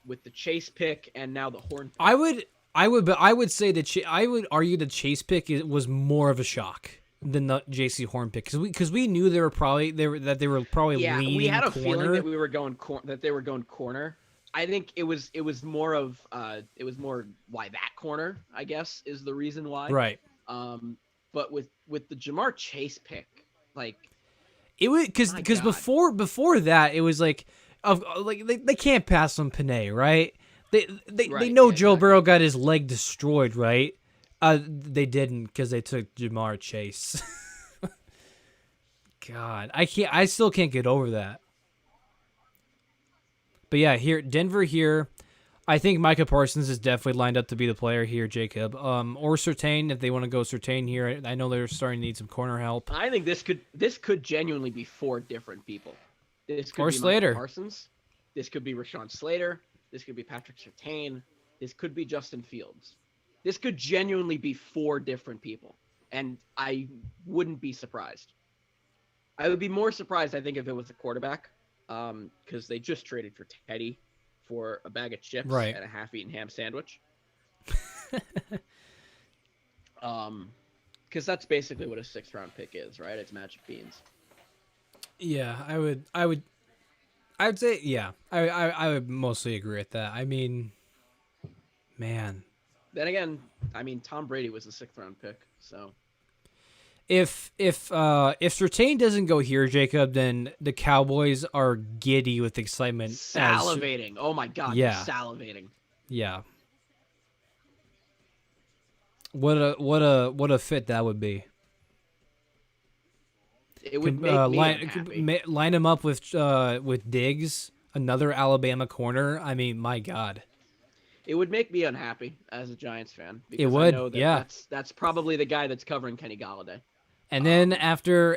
with the Chase pick and now the Horn pick. I would say that I would argue the Chase pick was more of a shock than the JC Horn pick because we knew they were probably leaning we had a corner. feeling that we were going that they were going corner. I think it was more of why that corner, I guess, is the reason why. Right. But with the Jamar Chase pick, like it was because before that it was like they can't pass on Panay, right? They know Joe Burrow got his leg destroyed, right? They didn't because they took Jamar Chase. God, I still can't get over that. But yeah, Denver here. I think Micah Parsons is definitely lined up to be the player here, Jacob. Or Surtain if they want to go Surtain here. I know they're starting to need some corner help. I think this could genuinely be 4 different people. This could Or be Slater. Micah Parsons. This could be Rashawn Slater. This could be Patrick Surtain. This could be Justin Fields. This could genuinely be 4 different people, and I wouldn't be surprised. I would be more surprised, I think, if it was a quarterback, because they just traded for Teddy for a bag of chips Right. and a half-eaten ham sandwich. Because that's basically what a 6th-round pick is, right? It's magic beans. Yeah, I would say yeah. I would mostly agree with that. I mean, man, Then again, I mean, Tom Brady was a 6th-round pick, so if Surtain doesn't go here, Jacob, then the Cowboys are giddy with excitement. salivating. Oh my God, Yeah. they're salivating. Yeah. What a fit that would be. It would make me unhappy. Line him up with Diggs, another Alabama corner. I mean, my God. It would make me unhappy as a Giants fan. Because It would, I know that yeah. That's probably the guy that's covering Kenny Galladay. And then after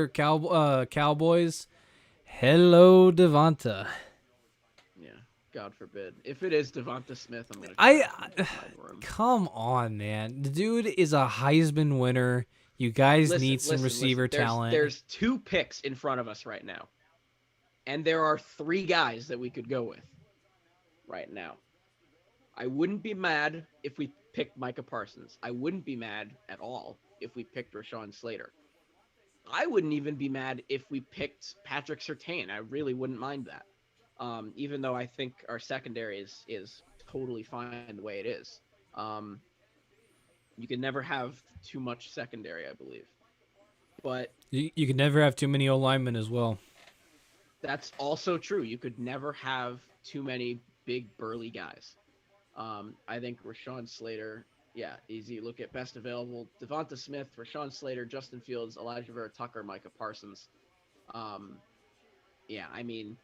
Cowboys, hello Devonta. Yeah, God forbid. If it is Devonta Smith, I'm gonna. Come on, man. The dude is a Heisman winner. You guys need some receiver talent. There's 2 picks in front of us right now, and there are 3 guys that we could go with right now. I wouldn't be mad if we picked Micah Parsons. I wouldn't be mad at all if we picked Rashawn Slater. I wouldn't even be mad if we picked Patrick Surtain. I really wouldn't mind that. Even though I think our secondary is totally fine the way it is. Um, you can never have too much secondary, I believe. But You can never have too many O linemen as well. that's also true. You could never have too many big burly guys. I think Rashawn Slater, yeah, easy. Look at best available: Devonta Smith, Rashawn Slater, Justin Fields, Elijah Vera Tucker, Micah Parsons. Um, yeah, I mean,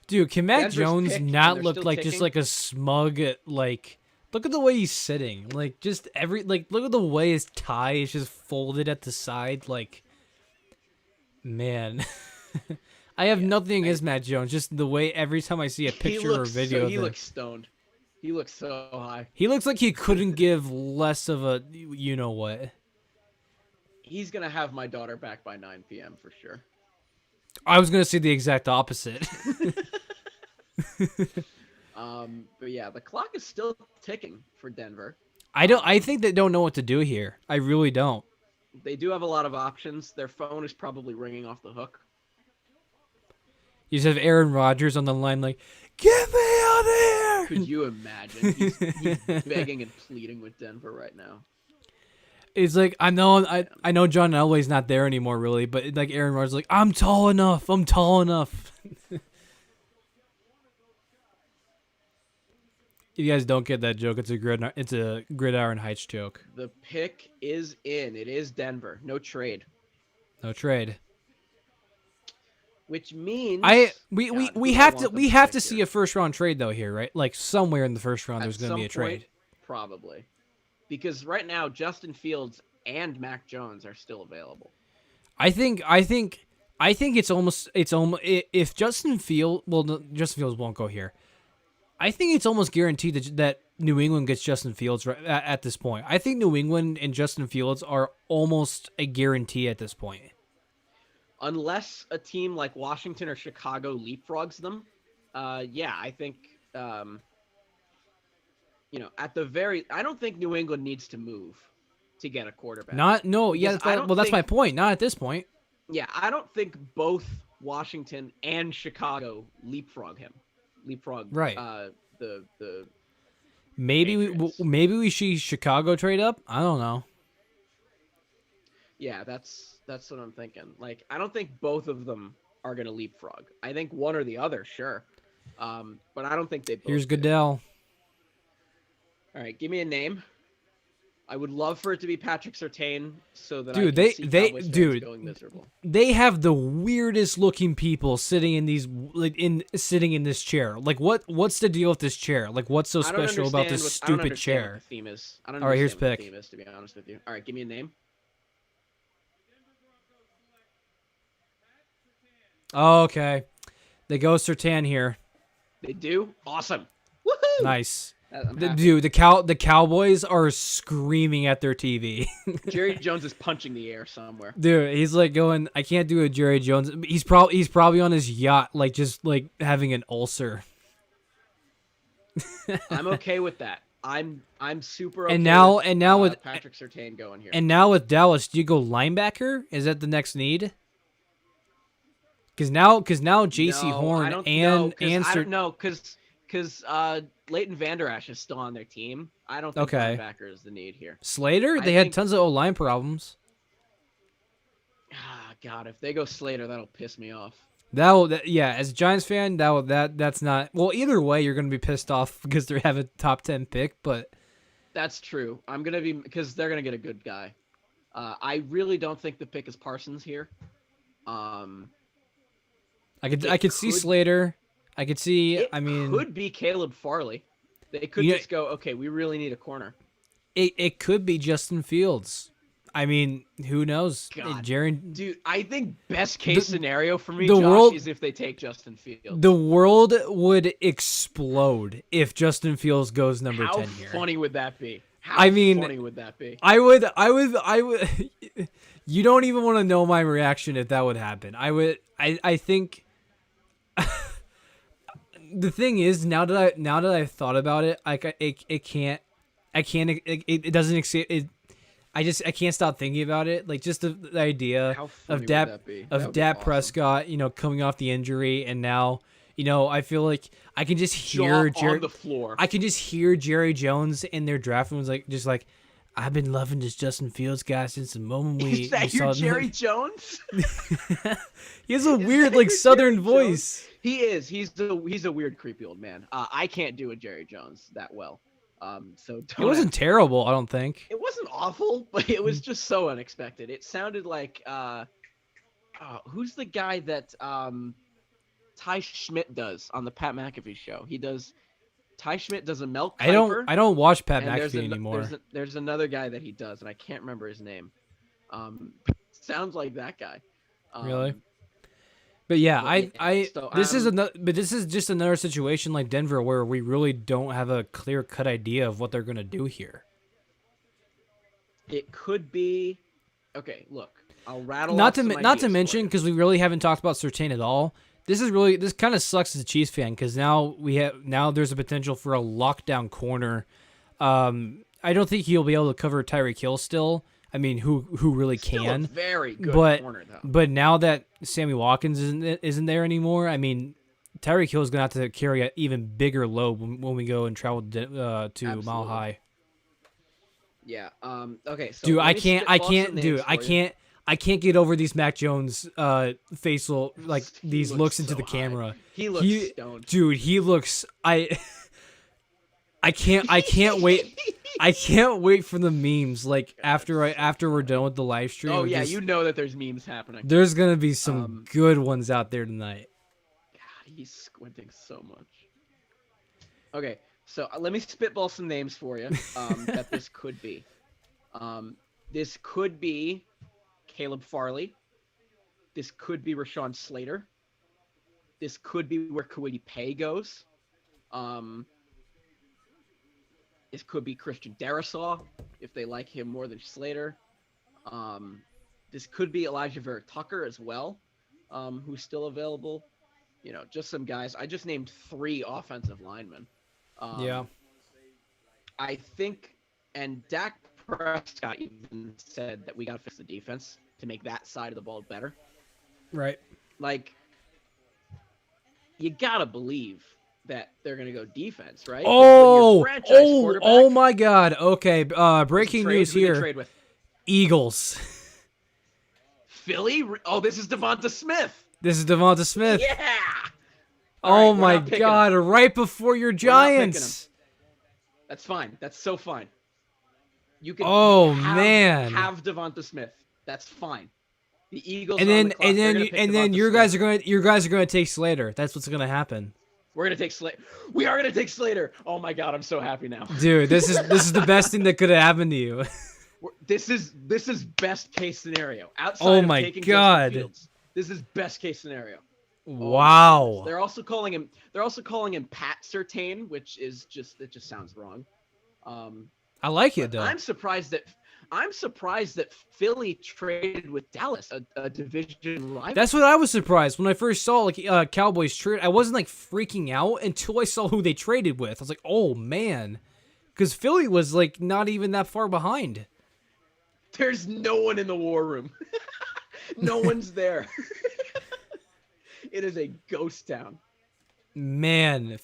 Dude, can Mac Denver's Jones pick, and not they're look still like just ticking. like a smug like? Look at the way he's sitting. Like just every like look at the way his tie is just folded at the side. Like, man, I have Yeah, nothing against Mac Jones. Just the way every time I see a he picture or looks video so of he him, looks stoned. He looks so high. he looks like he couldn't give less of a you know what. He's gonna have my daughter back by 9 p.m. for sure. I was gonna say the exact opposite. But yeah, the clock is still ticking for Denver. I don't. I think they don't know what to do here. I really don't. They do have a lot of options. Their phone is probably ringing off the hook. You just have Aaron Rodgers on the line, like, "Get me out of here!" Could you imagine? He's begging and pleading with Denver right now. It's like I know John Elway's not there anymore, really, but like Aaron Rodgers, is like, I'm tall enough. I'm tall enough. If you guys don't get that joke, it's a Gridiron Heights joke. The pick is in. It is Denver. No trade. No trade. Which means We God, who we do I have want to them we have pick to see here? a first round trade though here, right? Like somewhere in the first round, At there's going to be a some point, trade. probably. Because right now Justin Fields and Mac Jones are still available. I think it's almost if Justin Fields Justin Fields won't go here. I think it's almost guaranteed that New England gets Justin Fields right at this point. I think New England and Justin Fields are almost a guarantee at this point. Unless a team like Washington or Chicago leapfrogs them, yeah, I think at the I don't think New England needs to move to get a quarterback. That's my point. Not at this point. Yeah, I don't think both Washington and Chicago leapfrog him. Right. The Maybe we see Chicago trade up. I don't know. Yeah, that's what I'm thinking. Like, I don't think both of them are gonna leapfrog. I think one or the other, sure, but I don't think they both. Here's do. Goodell. All right, give me a name. I would love for it to be Patrick Surtain, so that Dude, I can see Cowboys fans going miserable. They have the weirdest looking people sitting in this chair. Like what's the deal with this chair? Like what's so special about this stupid chair? What the theme is. I don't All right, here's understand what pick. the theme is, to be honest with you. All right, give me a name. Oh, okay. They go Surtain here. They do? Awesome. Woohoo! Nice. I'm happy. Dude, the Cowboys are screaming at their TV. Jerry Jones is punching the air somewhere. Dude, he's like going, I can't do a Jerry Jones. He's probably on his yacht, like just like having an ulcer. I'm okay with that. I'm super okay And now with with Patrick Surtain going here. And now with Dallas, do you go linebacker? Is that the next need? Because now J.C. Horn and because Leighton Vander Esch is still on their team. I don't think Okay. linebacker is the need here. Slater, I they had think- tons of O-line problems. Ah, God, if they go Slater, that'll piss me off. As a Giants fan, that's not well. Either way, you're gonna be pissed off because they have a top 10 pick, but That's true. I'm gonna be because they're gonna get a good guy. I really don't think the pick is Parsons here. I could see Slater. I could see. It I mean, could be Caleb Farley. They could Yeah. just go, okay, we really need a corner. it could be Justin Fields. I mean, who knows? God. Jaron, Dude, I think best case scenario for me, the Josh, world- is if they take Justin Fields. the world would explode if Justin Fields goes number How 10 here. funny would that be? How I mean, funny would that be? I would. You don't even want to know my reaction if that would happen. I think. The thing is, now that I've thought about it, it doesn't exist. I can't stop thinking about it. Like just the idea How funny of would Dak that be? That of would be Dak awesome. Prescott, coming off the injury, and now You know, I feel like I can just hear Jaw on the floor. I can just hear Jerry Jones in their draft rooms like just like I've been loving this Justin Fields guy since the moment we Is that we your saw Jerry Jones? He has a Is weird that like your southern Jerry voice. Jones? He is. He's a weird, creepy old man. I can't do a Jerry Jones that well. So It don't wasn't ask. terrible, I don't think. It wasn't awful, but it was just so unexpected. It sounded like who's the guy that Ty Schmidt does on the Pat McAfee show? Ty Schmidt does a Mel Kiper. I don't watch Pat and McAfee anymore. There's another guy that he does, and I can't remember his name. Sounds like that guy. Really? But yeah, so this is just another situation like Denver where we really don't have a clear-cut idea of what they're going to do here. It could be okay, look. I'll rattle Not off to some not to ideas mention for you. because we really haven't talked about Surtain at all. This kind of sucks as a Chiefs fan because now there's a potential for a lockdown corner. I don't think he'll be able to cover Tyreek Hill still. I mean, who really Still can? a very good but corner though. but now that Sammy Watkins isn't there anymore, I mean, Tyreek Hill is gonna have to carry an even bigger load when we go and travel to Mile Absolutely. High. Yeah. Okay. So Dude, let I me can't spitball some names for you. I can't get over these Mac Jones facial like He these looks into so the high. camera. He looks stoned. Dude, he looks I can't wait. I can't wait for the memes like after we're done with the live stream. Oh of yeah, just- you know that there's memes happening. there's gonna be some good ones out there tonight. God, he's squinting so much. Okay, so let me spitball some names for you that this could be. This could be Caleb Farley. This could be Rashawn Slater. This could be where Kwity Paye goes. This could be Christian Darrisaw if they like him more than Slater. This could be Elijah Vera Tucker as well, who's still available. You know, just some guys. I just named 3 offensive linemen. Yeah. I think, and Dak Prescott even said that we got to fix the defense to make that side of the ball better. Right. Like, you got to believe that they're going to go defense, right? 'Cause when Oh, your franchise quarterback- oh my God. Okay. Breaking Trade, news who they here. trade with? Eagles. Philly? Oh, this is Devonta Smith. This is Devonta Smith. Yeah. Oh All right, we're my not picking God! him. Right before your not picking Giants. That's fine. That's so fine. You can Oh, have, man. have Devonta Smith. That's fine. The Eagles And are on then the clock. They're gonna pick Devonta your Smith. guys are gonna take Slater. That's what's gonna happen, We're gonna take Slater. We are gonna take Slater. Oh my God, I'm so happy now. dude. This is the best thing that could have happened to you. This is best case scenario. Outside Oh of my taking God. Justin Fields, this is best case scenario. Oh my Wow. goodness. They're also calling him Pat Surtain, which is just sounds wrong. I like it though. I'm surprised that Philly traded with Dallas, a division rival. That's what I was surprised when I first saw like Cowboys trade. I wasn't like freaking out until I saw who they traded with. I was like, oh man, because Philly was like not even that far behind. There's no one in the war room. No one's there. It is a ghost town. Man,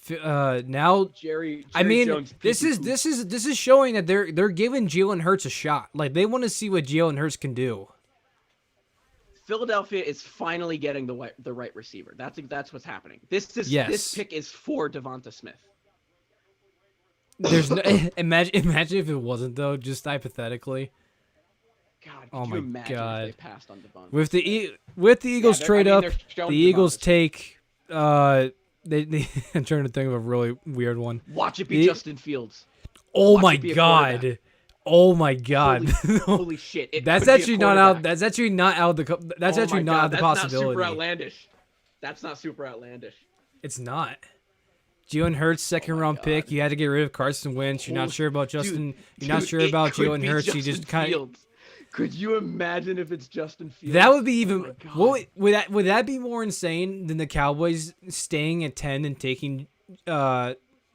now Jerry I mean, Jones, this is showing that they're giving Jalen Hurts a shot. Like they want to see what Jalen Hurts can do. Philadelphia is finally getting the right receiver. That's what's happening. This pick is for Devonta Smith. There's no imagine if it wasn't though, just hypothetically. God, Oh could my you imagine God. if they passed on Devonta? With the Eagles they're- trade I mean, up, they're showing the Eagles Devonta. take they I'm trying to think of a really weird one. Watch it be The- Justin Fields. Oh Watch my it be a God. quarterback. Oh my God. Holy shit! It That's could be a actually not out. quarterback. That's actually not out of the. That's Oh actually my not God, out of the that's possibility. Not super outlandish. That's not super outlandish. It's not. Jalen Hurts, second round God. pick. You had to get rid of Carson Wentz. You're not Holy- sure about Justin. Dude, you're not dude, sure it about could Jalen be Hurts. You Justin just kind of. Fields. Could you imagine if it's Justin Fields? That would be even. Oh my God. What would that be more insane than the Cowboys staying at 10 and taking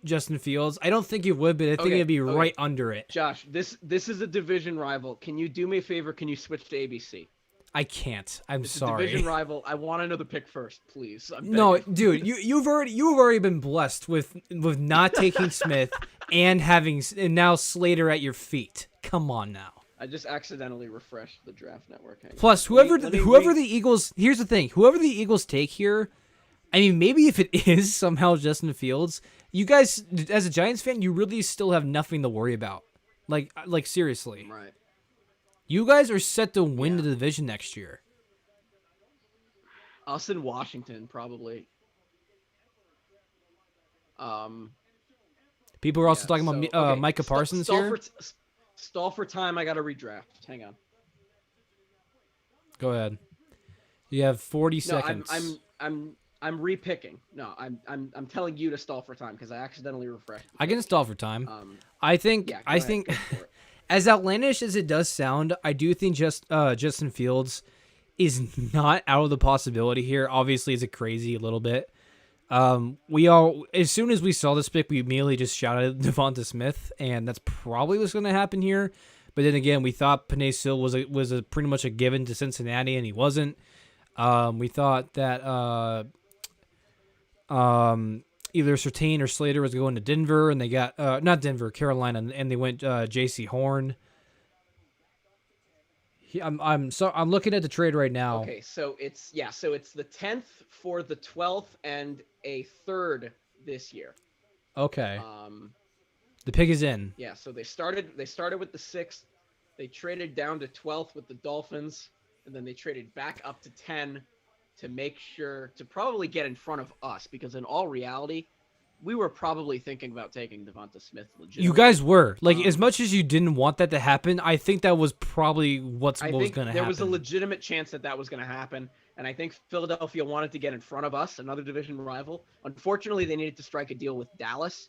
Justin Fields? I don't think it would, but I think Okay, it'd be okay. right under it. Josh, this is a division rival. Can you do me a favor? Can you switch to ABC? I can't. I'm It's a sorry. division rival. I want to know the pick first, please. I'm No, begging. dude, you've already been blessed with not taking Smith and having and now Slater at your feet. Come on now. I just accidentally refreshed the Draft Network. Hang on. Plus, whoever the Eagles, here's the thing: whoever the Eagles take here, I mean, maybe if it is somehow Justin Fields, you guys, as a Giants fan, you really still have nothing to worry about. Like seriously, Right. you guys are set to win Yeah. the division next year. Us in Washington, probably. People are also Yeah, talking about so, okay, Micah Parsons stall here. Stall for time. I got to redraft. Hang on. Go ahead. You have 40 No, seconds. I'm repicking. No, I'm telling you to stall for time because I accidentally refreshed. I can stall for time. Um, I think. yeah, go I ahead, think. go for it. As outlandish as it does sound, I do think Justin Fields is not out of the possibility here. Obviously, it's a crazy a little bit. We all, as soon as we saw this pick, we immediately just shouted Devonta Smith, and that's probably what's going to happen here. But then again, we thought Penei Sewell was a pretty much a given to Cincinnati, and he wasn't. We thought that either Surtain or Slater was going to Denver, and they got not Denver, Carolina, and they went J.C. Horn. I'm looking at the trade right now. Okay, so it's the 10th for the 12th and a third this year. Okay. The pick is in. Yeah, so they started with the 6th. They traded down to 12th with the Dolphins, and then they traded back up to 10 to make sure to probably get in front of us, because in all reality, we were probably thinking about taking Devonta Smith legitimately. You guys were. Like, as much as you didn't want that to happen, I think that was probably what was going to happen. There was a legitimate chance that was going to happen, and I think Philadelphia wanted to get in front of us, another division rival. Unfortunately, they needed to strike a deal with Dallas.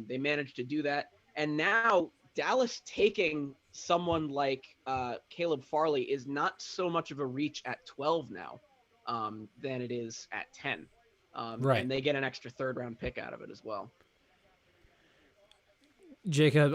They managed to do that, and now Dallas taking someone like Caleb Farley is not so much of a reach at 12 now than it is at 10. Right. And they get an extra third-round pick out of it as well. Jacob,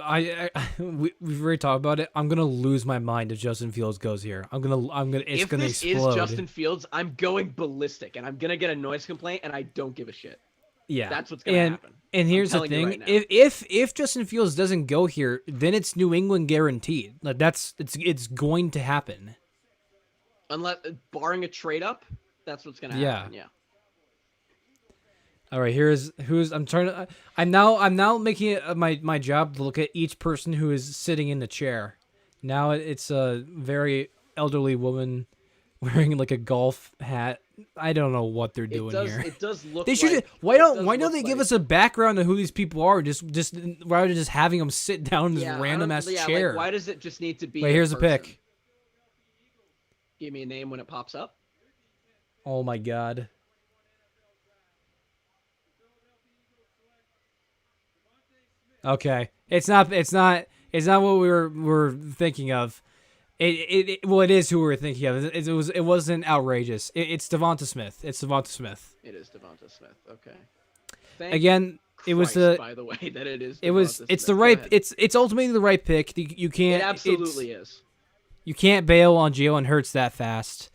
we've already talked about it. I'm gonna lose my mind if Justin Fields goes here. It's gonna If explode. this is Justin Fields, I'm going ballistic, and I'm gonna get a noise complaint, and I don't give a shit. Yeah, That's what's gonna happen. And here's the thing: right now. if Justin Fields doesn't go here, then it's New England guaranteed. Like it's going to happen. Unless barring a trade up, that's what's gonna happen. Yeah. All right, I'm now making it my job to look at each person who is sitting in the chair. Now it's a very elderly woman wearing like a golf hat. I don't know what they're doing here. It does look. They should. Like, why don't they give us a background of who these people are? Just rather than just having them sit down in this random ass chair. Like, why does it just need to be? Wait, here's the pick. Give me a name when it pops up. Oh my god. Okay, it's not what we were thinking of. It is who we were thinking of. It wasn't outrageous. It's Devonta Smith. It's Devonta Smith. It is Devonta Smith. Okay. Again, Christ, it was the. By the way, that it is. It's the right. It's ultimately the right pick. You can't. It absolutely is. You can't bail on Jalen Hurts that fast,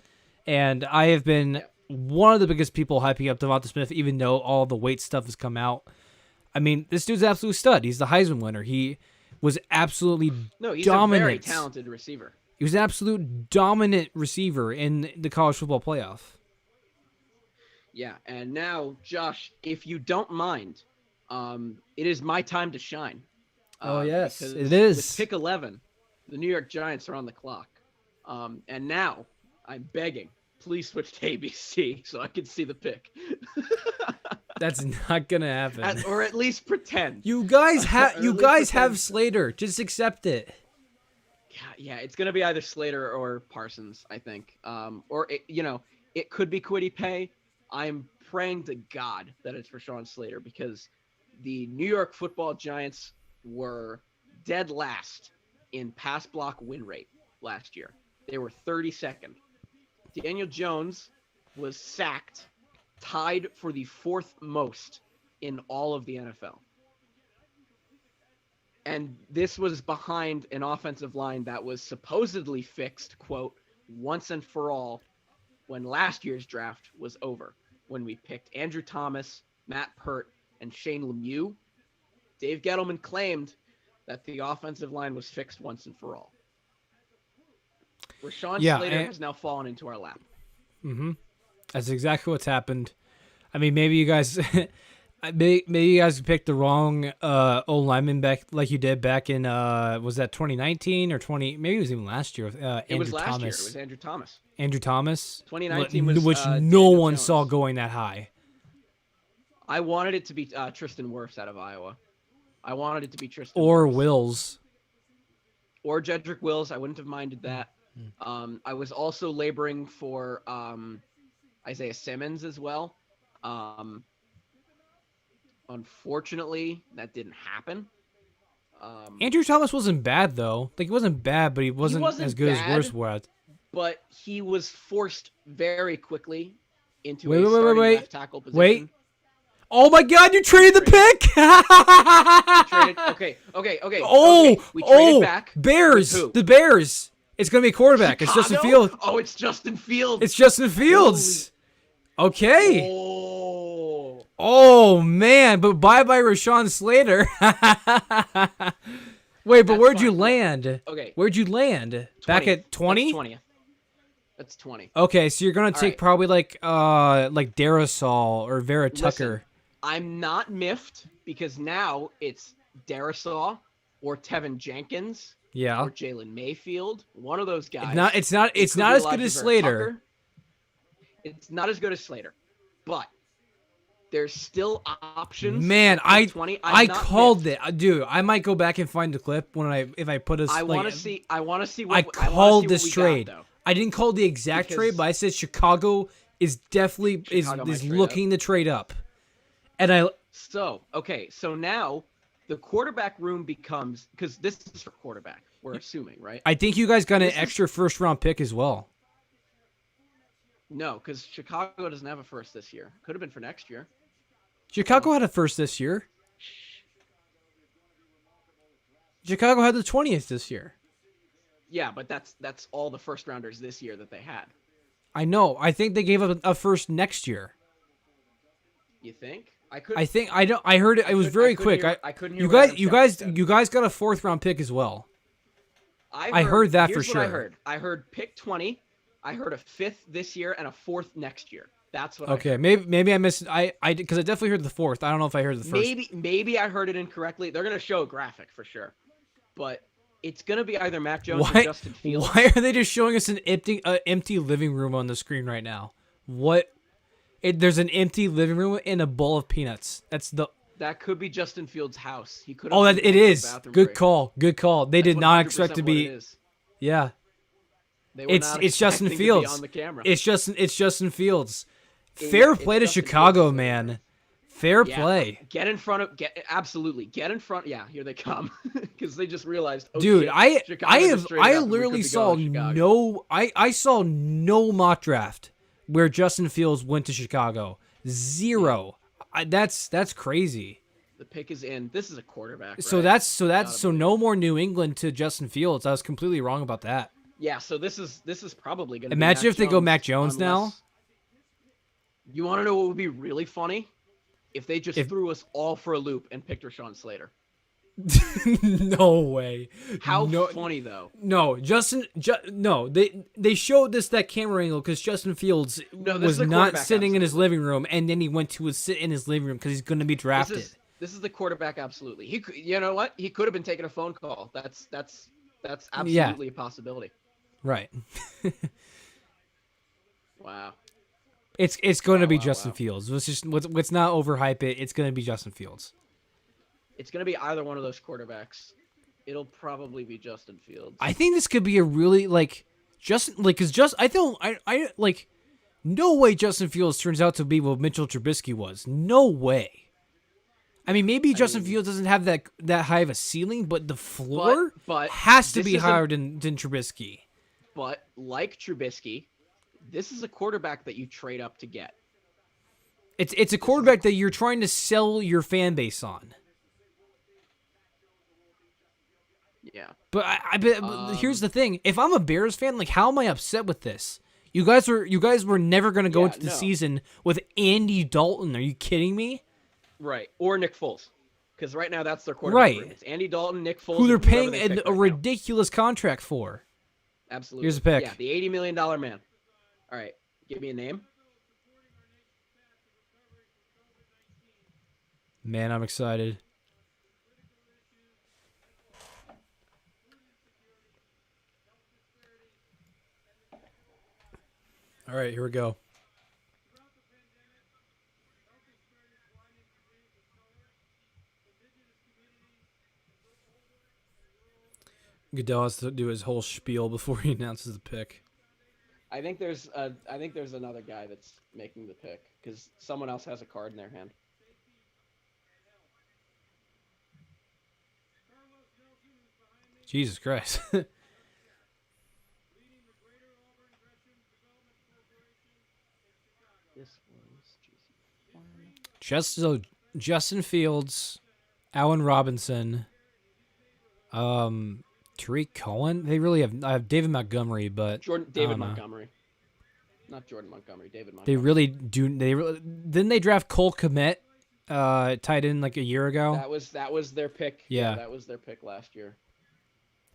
and I have been one of the biggest people hyping up Devonta Smith, even though all the weight stuff has come out. I mean, this dude's an absolute stud. He's the Heisman winner. He was absolutely he's dominant. a very talented receiver. He was an absolute dominant receiver in the college football playoff. Yeah, and now, Josh, if you don't mind, it is my time to shine. Oh, yes, because it is. With pick 11, the New York Giants are on the clock. And now, I'm begging, please switch to ABC so I can see the pick. That's not gonna happen. Or at least pretend. You guys have Slater. Just accept it. Yeah, it's gonna be either Slater or Parsons, I think. It could be Kwity Paye. I'm praying to God that it's Rashawn Slater, because the New York Football Giants were dead last in pass block win rate last year. They were 32nd. Daniel Jones was sacked, tied for the 4th most in all of the NFL. And this was behind an offensive line that was supposedly fixed, quote, once and for all when last year's draft was over, when we picked Andrew Thomas, Matt Pert, and Shane Lemieux. Dave Gettleman claimed that the offensive line was fixed once and for all. Rashawn Slater has now fallen into our lap. Mm-hmm. That's exactly what's happened. I mean, maybe you guys, maybe you guys picked the wrong old lineman back, like you did back in was that 2019 or 20? Maybe it was even last year with Andrew It was last Thomas. year. It was Andrew Thomas. Andrew Thomas, 2019 was which no Daniel one Jones. saw going that high. I wanted it to be Tristan Wirfs out of Iowa. I wanted it to be Tristan Or Wirfs. Wills. Or Jedrick Wills. I wouldn't have minded that. I was also laboring for Isaiah Simmons as well. Unfortunately, that didn't happen. Andrew Thomas wasn't bad though. Like he wasn't bad, but he wasn't as good bad, as Wirfs was. But he was forced very quickly into Wait, a wait, starting wait. left tackle position. Wait. Oh my God! You traded the pick. Okay. Oh, okay. We traded back. Bears. With who? The Bears. It's gonna be a quarterback. It's Justin Chicago? Fields. Oh, it's Justin Fields. It's Justin Fields. Okay. Oh. Oh man, but bye Rashawn Slater. Wait, but That's where'd you fine. land? Okay. Where'd you land? Back at 20? 20th. That's 20. Okay, so you're gonna take right. probably like Darasol or Vera Tucker. Listen, I'm not miffed because now it's Darisaw or Tevin Jenkins Yeah. or Jalen Mayfield. One of those guys. It's not It could be as good Elijah as Vera Slater. Tucker. It's not as good as Slater, but there's still options. Man, at 20. I'm I not called miffed. it, dude. I might go back and find the clip if I put us. I like, want to see. I want to see. I What, called I this we trade. Got, though. I didn't call the exact trade, Because- but I said Chicago is definitely Chicago might is trade looking to trade up, and So now the quarterback room becomes, because this is for quarterback. We're assuming, right? I think you guys got an This is- extra first round pick as well. No, because Chicago doesn't have a first this year. Could have been for next year. Chicago had a first this year. Chicago had the 20th this year. Yeah, but that's all the first rounders this year that they had. I know. I think they gave up a first next year. You think? I could. I heard it. It was very quick. I couldn't hear. You what guys, Adam you Schefter guys, said. you guys got a fourth round pick as well. I heard that here's for what sure. I heard pick 20. I heard a fifth this year and a fourth next year. That's what. Okay, I heard. maybe I missed. I because I definitely heard the fourth. I don't know if I heard the first. Maybe I heard it incorrectly. They're gonna show a graphic for sure, but it's gonna be either Mac Jones or Why? Justin Fields. Why are they just showing us an empty living room on the screen right now? What? There's an empty living room and a bowl of peanuts. That could be Justin Fields' house. He could. Oh, have that been it going to the is. bathroom Good break. call. Good call. They That's did not 100% expect to what be. it is. Yeah. They were not It's Justin expecting to be Fields. on the camera. It's Justin Fields. Yeah, Fair it's play to Justin Chicago, Fields. man. Fair Yeah, play. Get in front of. Absolutely. Get in front. Yeah, here they come because they just realized. Oh, Dude, shit, Chicago just traded I up and we literally could be saw going to Chicago. no I saw no mock draft where Justin Fields went to Chicago. Zero. That's crazy. The pick is in. This is a quarterback. So right? that's Gotta believe no more New England to Justin Fields. I was completely wrong about that. Yeah. So this is probably gonna. Imagine be if they go Mac Jones now. unless- You want to know what would be really funny? If they just threw us all for a loop and picked Rashawn Slater. No way. How No- funny though. No, no. They showed that camera angle because Justin Fields No, this was is a not quarterback, sitting in his living room, and then he went to sit in his living room because he's going to be drafted. This is the quarterback. Absolutely. He could. You know what? He could have been taking a phone call. That's absolutely a possibility. Right. Wow. It's going to be wow, Justin wow. Fields. Let's not overhype it. It's going to be Justin Fields. It's gonna be either one of those quarterbacks. It'll probably be Justin Fields. I think this could be a really because I like no way Justin Fields turns out to be what Mitchell Trubisky was. No way. I mean, maybe Justin Fields doesn't have that high of a ceiling, but the floor but has to this be isn't- higher than Trubisky. But like Trubisky, this is a quarterback that you trade up to get. It's a quarterback that you're trying to sell your fan base on. Yeah. But but here's the thing: if I'm a Bears fan, like, how am I upset with this? You guys were never gonna go Yeah, into the no. season with Andy Dalton. Are you kidding me? Right. Or Nick Foles. Because right now that's their quarterback room. Right. It's Andy Dalton, Nick Who Foles, they're and whoever paying they pick a right now. ridiculous contract for. Absolutely. Here's a pick. Yeah, the $80 million man. All right. Give me a name. Man, I'm excited. All right, here we go. Goodell has to do his whole spiel before he announces the pick. I think there's another guy that's making the pick because someone else has a card in their hand. Jesus Christ. Justin Fields, Allen Robinson, Tariq Cohen. They really have. I have David Montgomery, but David Montgomery, not Jordan Montgomery. David they Montgomery. really do. Didn't they draft Cole Kmet, tight end, like a year ago? That was their pick. Yeah. That was their pick last year.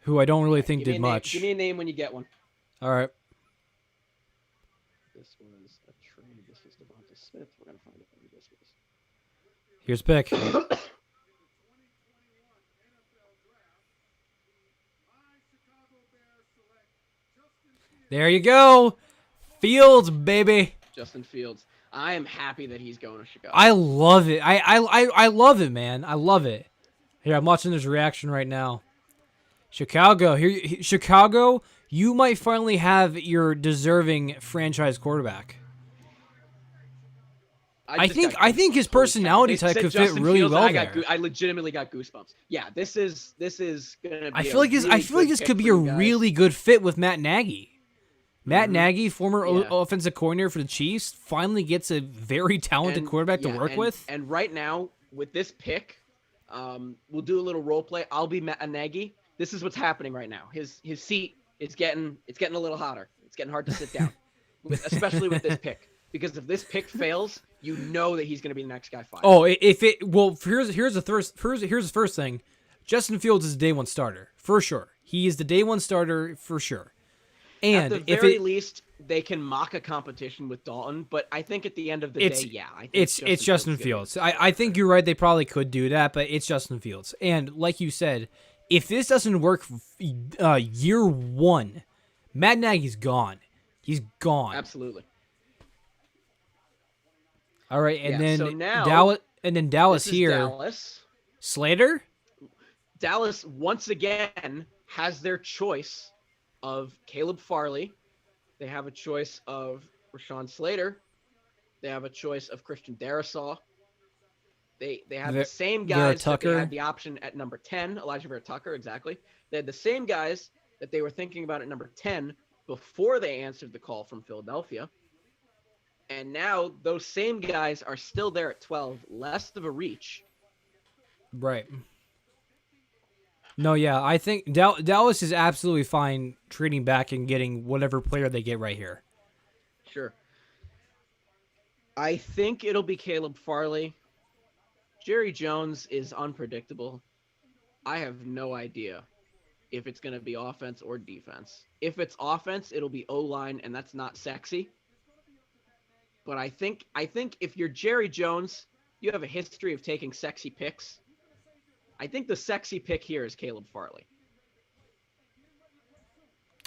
Who I don't really think did much. Give me a name when you get one. All right. This was a trade. This was Devonta Smith. We're gonna find out who this was. Here's pick. There you go. Fields, baby. Justin Fields. I am happy that he's going to Chicago. I love it. I love it, man. I love it. Here, I'm watching his reaction right now. Chicago. Chicago, you might finally have your deserving franchise quarterback. I think his personality type could fit really well there. I legitimately got goosebumps. Yeah, this is gonna be I feel like this could be a really good fit with Matt Nagy. Matt Nagy, former offensive coordinator for the Chiefs, finally gets a very talented quarterback to work with. And right now, with this pick, we'll do a little role play. I'll be Matt Nagy. This is what's happening right now. His seat is getting a little hotter. It's getting hard to sit down, especially with this pick. Because if this pick fails, you know that he's going to be the next guy fired. Oh, here's the first thing. Justin Fields is the day one starter for sure. He is the day one starter for sure. And at the very least, they can mock a competition with Dalton, but I think at the end of the day, yeah, I think it's Justin Fields. I think you're right. They probably could do that, but it's Justin Fields. And like you said, if this doesn't work year one, Matt Nagy's gone. He's gone. Absolutely. All right, and then so now, Dallas here. Dallas. Slater? Dallas once again has their choice of Caleb Farley. They have a choice of Rashawn Slater. They have a choice of Christian Darrisaw. They have the same guys that they had the option at number 10, Elijah Vera Tucker, exactly. They had the same guys that they were thinking about at number 10 before they answered the call from Philadelphia. And now those same guys are still there at 12, less of a reach. Right. No, yeah, I think Dallas is absolutely fine trading back and getting whatever player they get right here. Sure. I think it'll be Caleb Farley. Jerry Jones is unpredictable. I have no idea if it's going to be offense or defense. If it's offense, it'll be O-line, and that's not sexy. But I think if you're Jerry Jones, you have a history of taking sexy picks. I think the sexy pick here is Caleb Farley.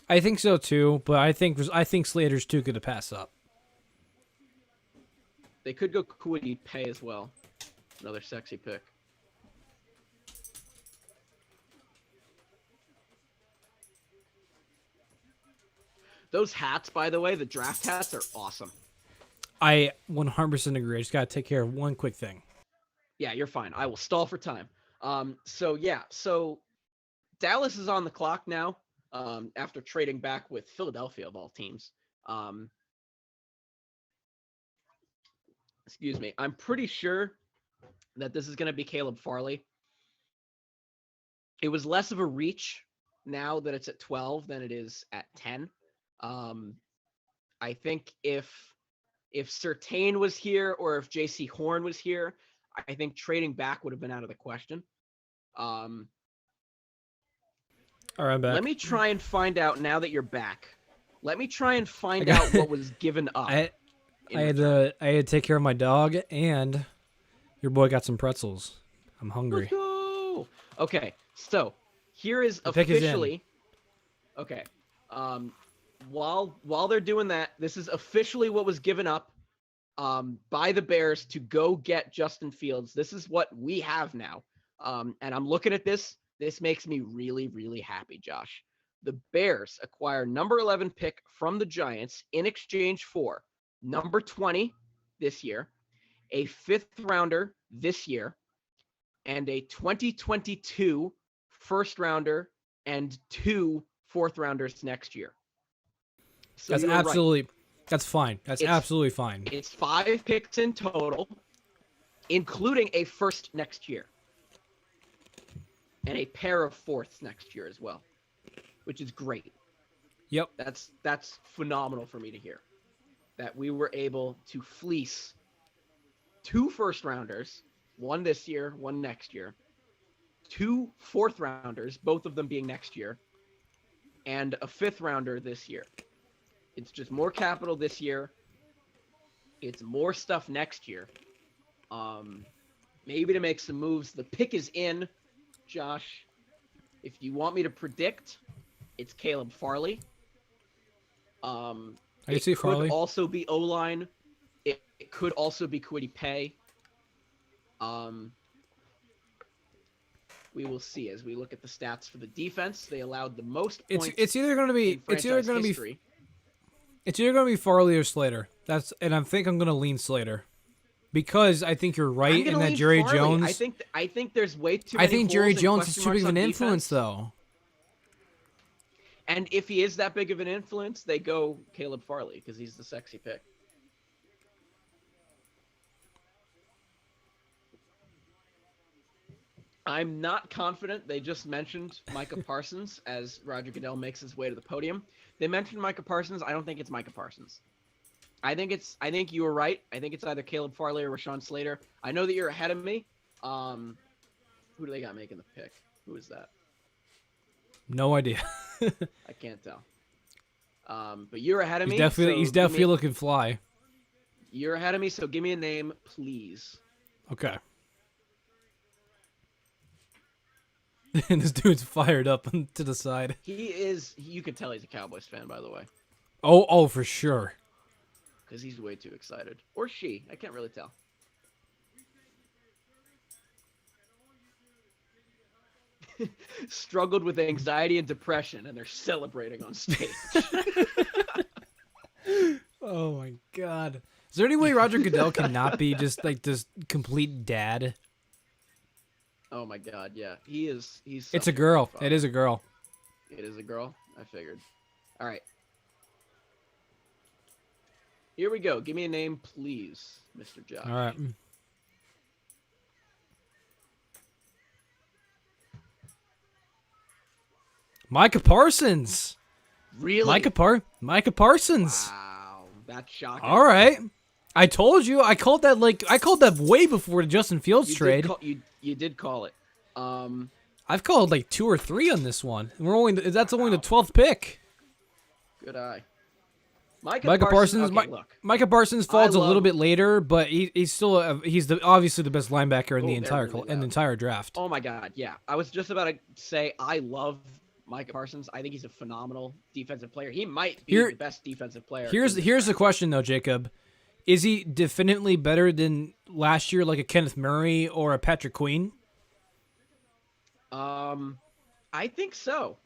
I think so too, but I think Slater's too good to pass up. They could go Kwity Paye as well. Another sexy pick. Those hats, by the way, the draft hats are awesome. I 100% agree. I just got to take care of one quick thing. Yeah, you're fine. I will stall for time. So Dallas is on the clock now after trading back with Philadelphia, of all teams. Excuse me. I'm pretty sure that this is going to be Caleb Farley. It was less of a reach now that it's at 12 than it is at 10. Um, I think if Sertain was here or if J.C. Horn was here, I think trading back would have been out of the question. Um, All right, I'm let back. me try and find out now that you're back. Let me try and find got- out what was given up. I in I had return. to I had to take care of my dog, and your boy got some pretzels. I'm Let's hungry. go. Okay, so here is The pick is in. officially. Okay, while they're doing that, this is officially what was given up by the Bears to go get Justin Fields. This is what we have now. And I'm looking at this. This makes me really, really happy, Josh. The Bears acquire number 11 pick from the Giants in exchange for number 20 this year, a 5th rounder this year, and a 2022 first rounder and 2 4th rounders next year. So That's you're right. absolutely. That's fine. That's It's- absolutely fine. It's 5 picks in total, including a first next year. And a pair of fourths next year as well, which is great. Yep. That's phenomenal for me to hear. That we were able to fleece 2 first rounders, one this year, one next year, 2 4th rounders, both of them being next year, and a 5th rounder this year. It's just more capital this year. It's more stuff next year. Maybe to make some moves. The pick is in, Josh. If you want me to predict, it's Caleb Farley. I can see It Farley. could also be O-line. It could also be Kwity Paye. We will see as we look at the stats for the defense. They allowed the most points. It's either going to be in franchise history. It's either going to be Farley or Slater. I think I'm going to lean Slater, because I think you're I'm right gonna in that lean Jerry Farley. Jones. I think there's way too I many think Jerry holes and Jones is question too big of marks an on influence, defense. though. And if he is that big of an influence, they go Caleb Farley because he's the sexy pick. I'm not confident. They just mentioned Micah Parsons as Roger Goodell makes his way to the podium. They mentioned Micah Parsons. I don't think it's Micah Parsons. I think you were right. I think it's either Caleb Farley or Rashawn Slater. I know that you're ahead of me. Who do they got making the pick? Who is that? No idea. I can't tell. But you're ahead of me. He's so definitely looking fly. You're ahead of me, so give me a name, please. Okay. And this dude's fired up to the side. He is. You can tell he's a Cowboys fan, by the way, Oh, for sure. because he's way too excited. Or she. I can't really tell. Struggled with anxiety and depression, and they're celebrating on stage. Oh my god. Is there any way Roger Goodell cannot be just like this complete dad? Oh my god, yeah. He's It's a such girl. great father. It is a girl. It is a girl? I figured. All right. Here we go. Give me a name, please, Mr. Josh. All right. Micah Parsons. Really? Micah Parsons. Wow, that's shocking. All right. I told you. I called that way before the Justin Fields trade. You did call it. I've called like 2 or 3 on this one. And that's only the 12th pick. Good eye. Micah Parsons. Okay, look. Micah Parsons falls a little love- bit later, but he's still obviously the best linebacker in the Oh, they're entire really in the loud. entire draft. Oh my god, yeah. I was just about to say I love Micah Parsons. I think he's a phenomenal defensive player. He might be Here- the best defensive player. Here's in this the draft. question though, Jacob. Is he definitely better than last year, like a Kenneth Murray or a Patrick Queen? I think so.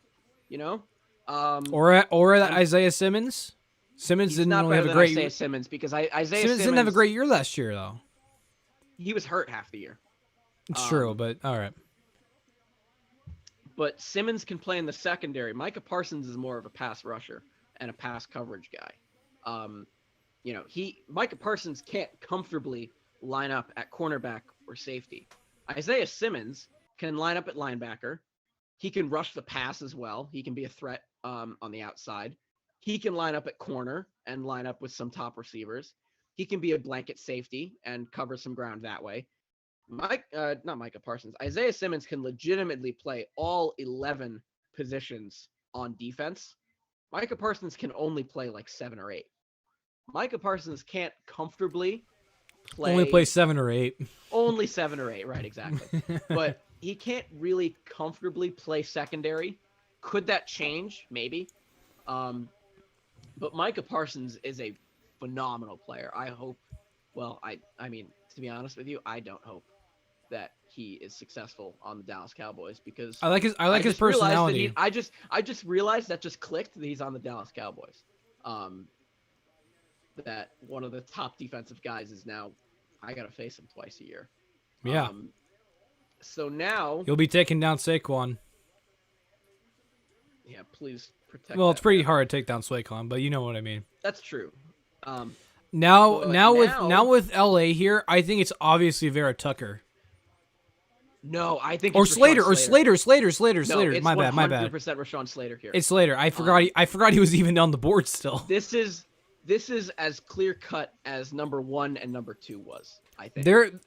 You know, Or Isaiah Simmons? Simmons he's didn't not really better have a than great Isaiah year. Simmons because Isaiah Simmons didn't have a great year last year though. He was hurt half the year. It's true, but all right. But Simmons can play in the secondary. Micah Parsons is more of a pass rusher and a pass coverage guy. Micah Parsons can't comfortably line up at cornerback or safety. Isaiah Simmons can line up at linebacker. He can rush the pass as well. He can be a threat on the outside. He can line up at corner and line up with some top receivers. He can be a blanket safety and cover some ground that way. Not Micah Parsons. Isaiah Simmons can legitimately play all 11 positions on defense. Micah Parsons can only play like 7 or 8. Micah Parsons can't comfortably Only play 7 or 8. Only 7 or 8, right, exactly. But he can't really comfortably play secondary. Could that change? Maybe. But Micah Parsons is a phenomenal player. I hope, well, I mean, to be honest with you, I don't hope that he is successful on the Dallas Cowboys because I like his personality. I just realized that just clicked that he's on the Dallas Cowboys. That one of the top defensive guys is now, I gotta face him twice a year. Yeah. So now You'll be taking down Saquon. Yeah, please protect. Well, it's pretty hard to take down Saquon, but you know what I mean. That's true. Now with LA here, I think it's obviously Vera Tucker. No, I think Or it's Slater, No, it's my bad. 100% Rashawn Slater here. It's Slater. I forgot he was even on the board still. This is as clear cut as number 1 and number 2 was. I think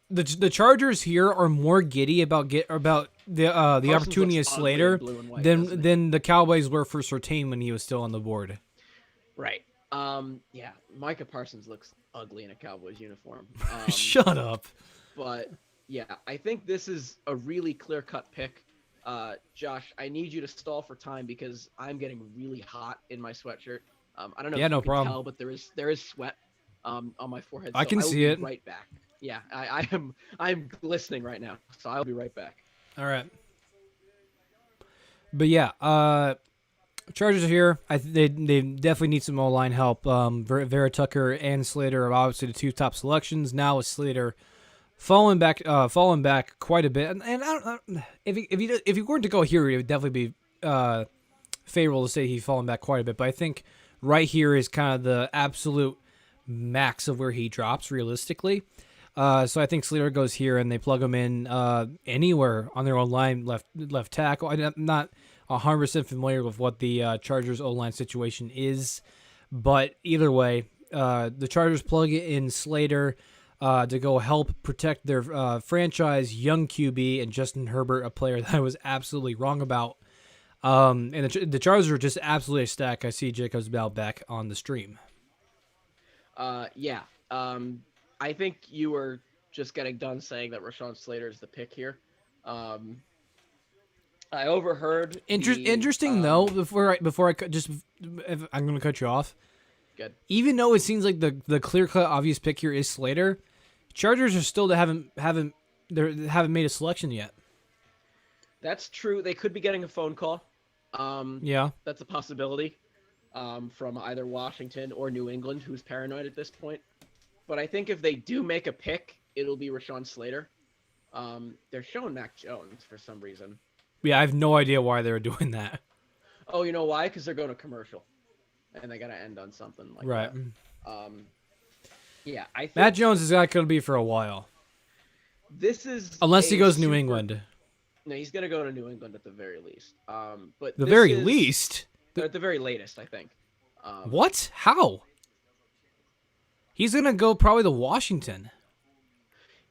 the Chargers here are more giddy about the opportunity of Slater than the Cowboys were for Surtain when he was still on the board. Right. Yeah, Micah Parsons looks ugly in a Cowboys uniform. Shut up. But yeah, I think this is a really clear-cut pick. Josh, I need you to stall for time because I'm getting really hot in my sweatshirt. I don't know if you can tell, but there is sweat on my forehead. So I can see it. Right back. Yeah, I'm glistening right now, so I'll be right back. All right. But yeah, Chargers are here. They definitely need some O-line help. Vera Tucker and Slater are obviously the 2 top selections. Now with Slater falling back quite a bit, and I don't, if you weren't to go here, it would definitely be favorable to say he's fallen back quite a bit. But I think right here is kind of the absolute max of where he drops realistically. So I think Slater goes here, and they plug him in anywhere on their own line, left tackle. I'm not 100% familiar with what the Chargers O-line situation is, but either way, the Chargers plug in Slater to go help protect their franchise, young QB, and Justin Herbert, a player that I was absolutely wrong about. And the Chargers are just absolutely a stack. I see Jacobs Bell back on the stream. Yeah. I think you were just getting done saying that Rashawn Slater is the pick here. I overheard. Interesting though. Before I just, I'm going to cut you off. Good. Even though it seems like the clear cut obvious pick here is Slater, Chargers are still haven't made a selection yet. That's true. They could be getting a phone call. Yeah, that's a possibility. From either Washington or New England, who's paranoid at this point. But I think if they do make a pick, it'll be Rashawn Slater. They're showing Mac Jones for some reason. Yeah, I have no idea why they're doing that. Oh, you know why? Because they're going to commercial, and they got to end on something like right. That. Yeah, I think Matt Jones is not going to be for a while. This is unless he goes New England. No, he's going to go to New England at the very least. But the very least. At the very latest, I think. What? How? He's going to go probably to Washington.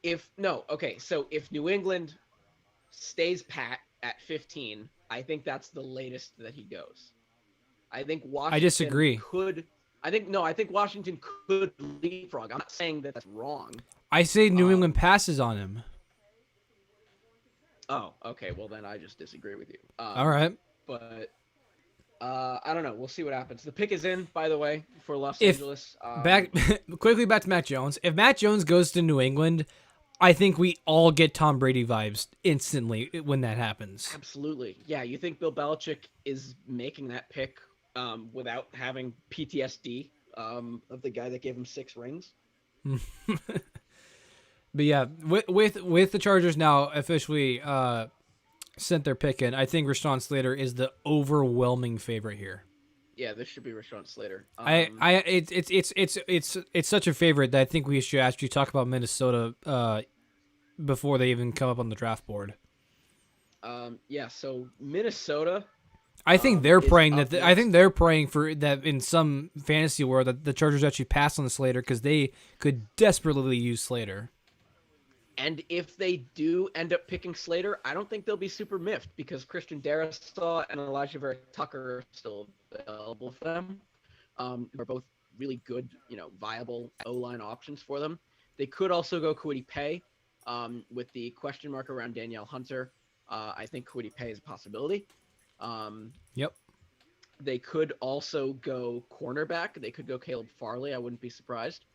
So if New England stays pat at 15, I think that's the latest that he goes. I think Washington I disagree. I think Washington could leapfrog. I'm not saying that that's wrong. I say New England passes on him. Oh, okay. Well, then I just disagree with you. All right. But I don't know. We'll see what happens. The pick is in, by the way, for Los Angeles. Back to Matt Jones. If Matt Jones goes to New England, I think we all get Tom Brady vibes instantly when that happens. Absolutely. Yeah, you think Bill Belichick is making that pick without having PTSD of the guy that gave him 6 rings? But yeah, with the Chargers now officially sent their pick in, I think Rashawn Slater is the overwhelming favorite here. Yeah, this should be Rashawn Slater. It's such a favorite that I think we should actually talk about Minnesota before they even come up on the draft board. Yeah. So Minnesota I think they're is praying up that. I next. think they're praying for that in some fantasy world that the Chargers actually pass on Slater because they could desperately use Slater. And if they do end up picking Slater, I don't think they'll be super miffed because Christian Darrisaw and Elijah Vera Tucker are still available for them. Who are both really good, viable O-line options for them. They could also go Kwity Paye with the question mark around Danielle Hunter. I think Kwity Paye is a possibility. Um, Yep. they could also go cornerback. They could go Caleb Farley. I wouldn't be surprised.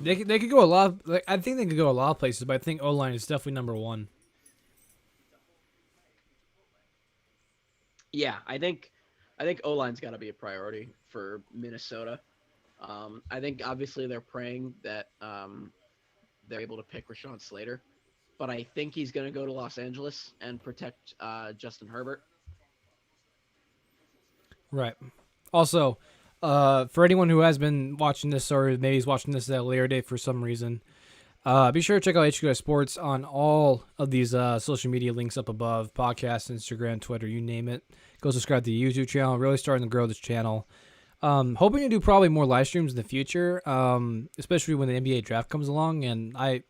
They could go a lot. I think they could go a lot of places, but I think O line is definitely number one. Yeah, I think O line's got to be a priority for Minnesota. I think obviously they're praying that they're able to pick Rashawn Slater, but I think he's going to go to Los Angeles and protect Justin Herbert. Right. Also, for anyone who has been watching this or maybe is watching this at a later date for some reason, be sure to check out HQS Sports on all of these social media links up above: podcast, Instagram, Twitter, you name it. Go subscribe to the YouTube channel. Really starting to grow this channel. Hoping to do probably more live streams in the future, especially when the NBA draft comes along. And I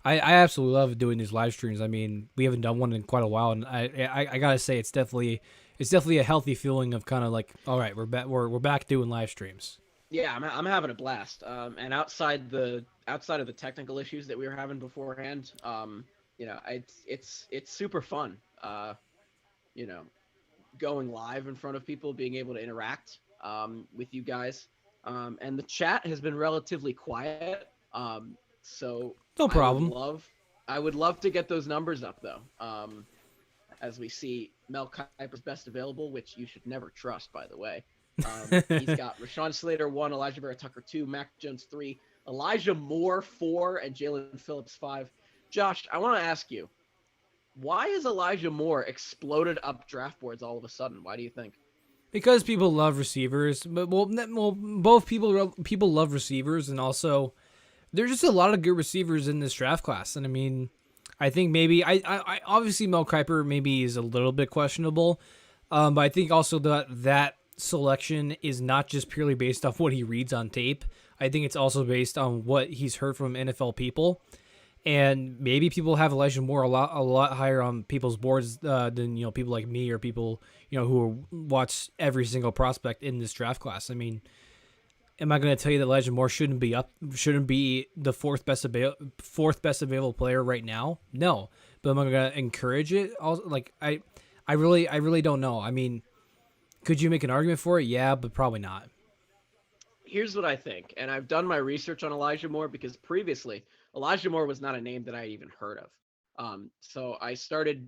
absolutely love doing these live streams. I mean, we haven't done one in quite a while, and I gotta say it's definitely a healthy feeling of kind of like, all right, we're back doing live streams. Yeah, I'm having a blast. And outside of the technical issues that we were having beforehand, it's super fun. You know, going live in front of people, being able to interact with you guys. And the chat has been relatively quiet. So No problem. I would love to get those numbers up though. As we see Mel Kiper's best available, which you should never trust, by the way. He's got Rashawn Slater 1, Elijah Vera Tucker 2, Mac Jones 3, Elijah Moore 4, and Jalen Phillips 5. Josh, I want to ask you, why is Elijah Moore exploded up draft boards all of a sudden? Why do you think? Because people love receivers, but both people love receivers, and also there's just a lot of good receivers in this draft class. And I mean, I think maybe I obviously Mel Kiper maybe is a little bit questionable, but I think also that selection is not just purely based off what he reads on tape. I think it's also based on what he's heard from NFL people. And maybe people have Elijah Moore a lot higher on people's boards than people like me or people who watch every single prospect in this draft class. I mean, am I going to tell you that Elijah Moore shouldn't be the fourth best available player right now? No, but am I going to encourage it? Also, I really don't know. I mean, could you make an argument for it? Yeah, but probably not. Here's what I think, and I've done my research on Elijah Moore because previously Elijah Moore was not a name that I had even heard of. So I started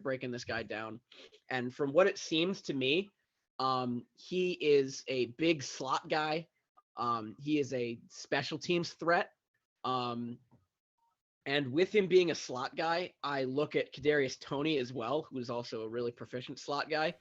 breaking this guy down, and from what it seems to me, he is a big slot guy. He is a special teams threat. And with him being a slot guy, I look at Kadarius Toney as well, who is also a really proficient slot guy.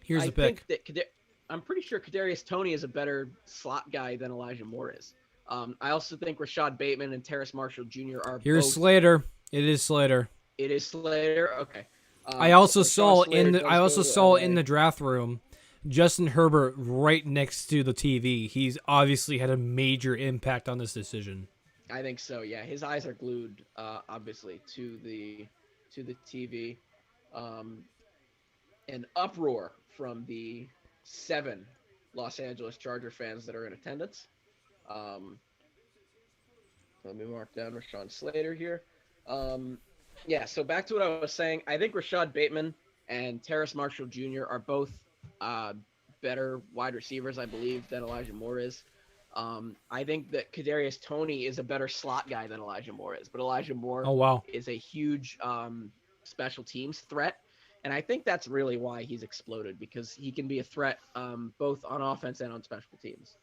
Here's the pick. Think that I'm pretty sure Kadarius Toney is a better slot guy than Elijah Moore is. I also think Rashad Bateman and Terrace Marshall Jr. are Here's both. Slater. It is Slater. It is Slater. Okay. I also saw Slater in the draft room Justin Herbert right next to the TV. He's obviously had a major impact on this decision. I think so. Yeah, his eyes are glued, obviously, to the TV. An uproar from the 7 Los Angeles Charger fans that are in attendance. Let me mark down Rashawn Slater here. Yeah, so back to what I was saying. I think Rashad Bateman and Terrace Marshall Jr. are both better wide receivers, I believe, than Elijah Moore is. I think that Kadarius Toney is a better slot guy than Elijah Moore is, but Elijah Moore is a huge special teams threat. And I think that's really why he's exploded, because he can be a threat both on offense and on special teams.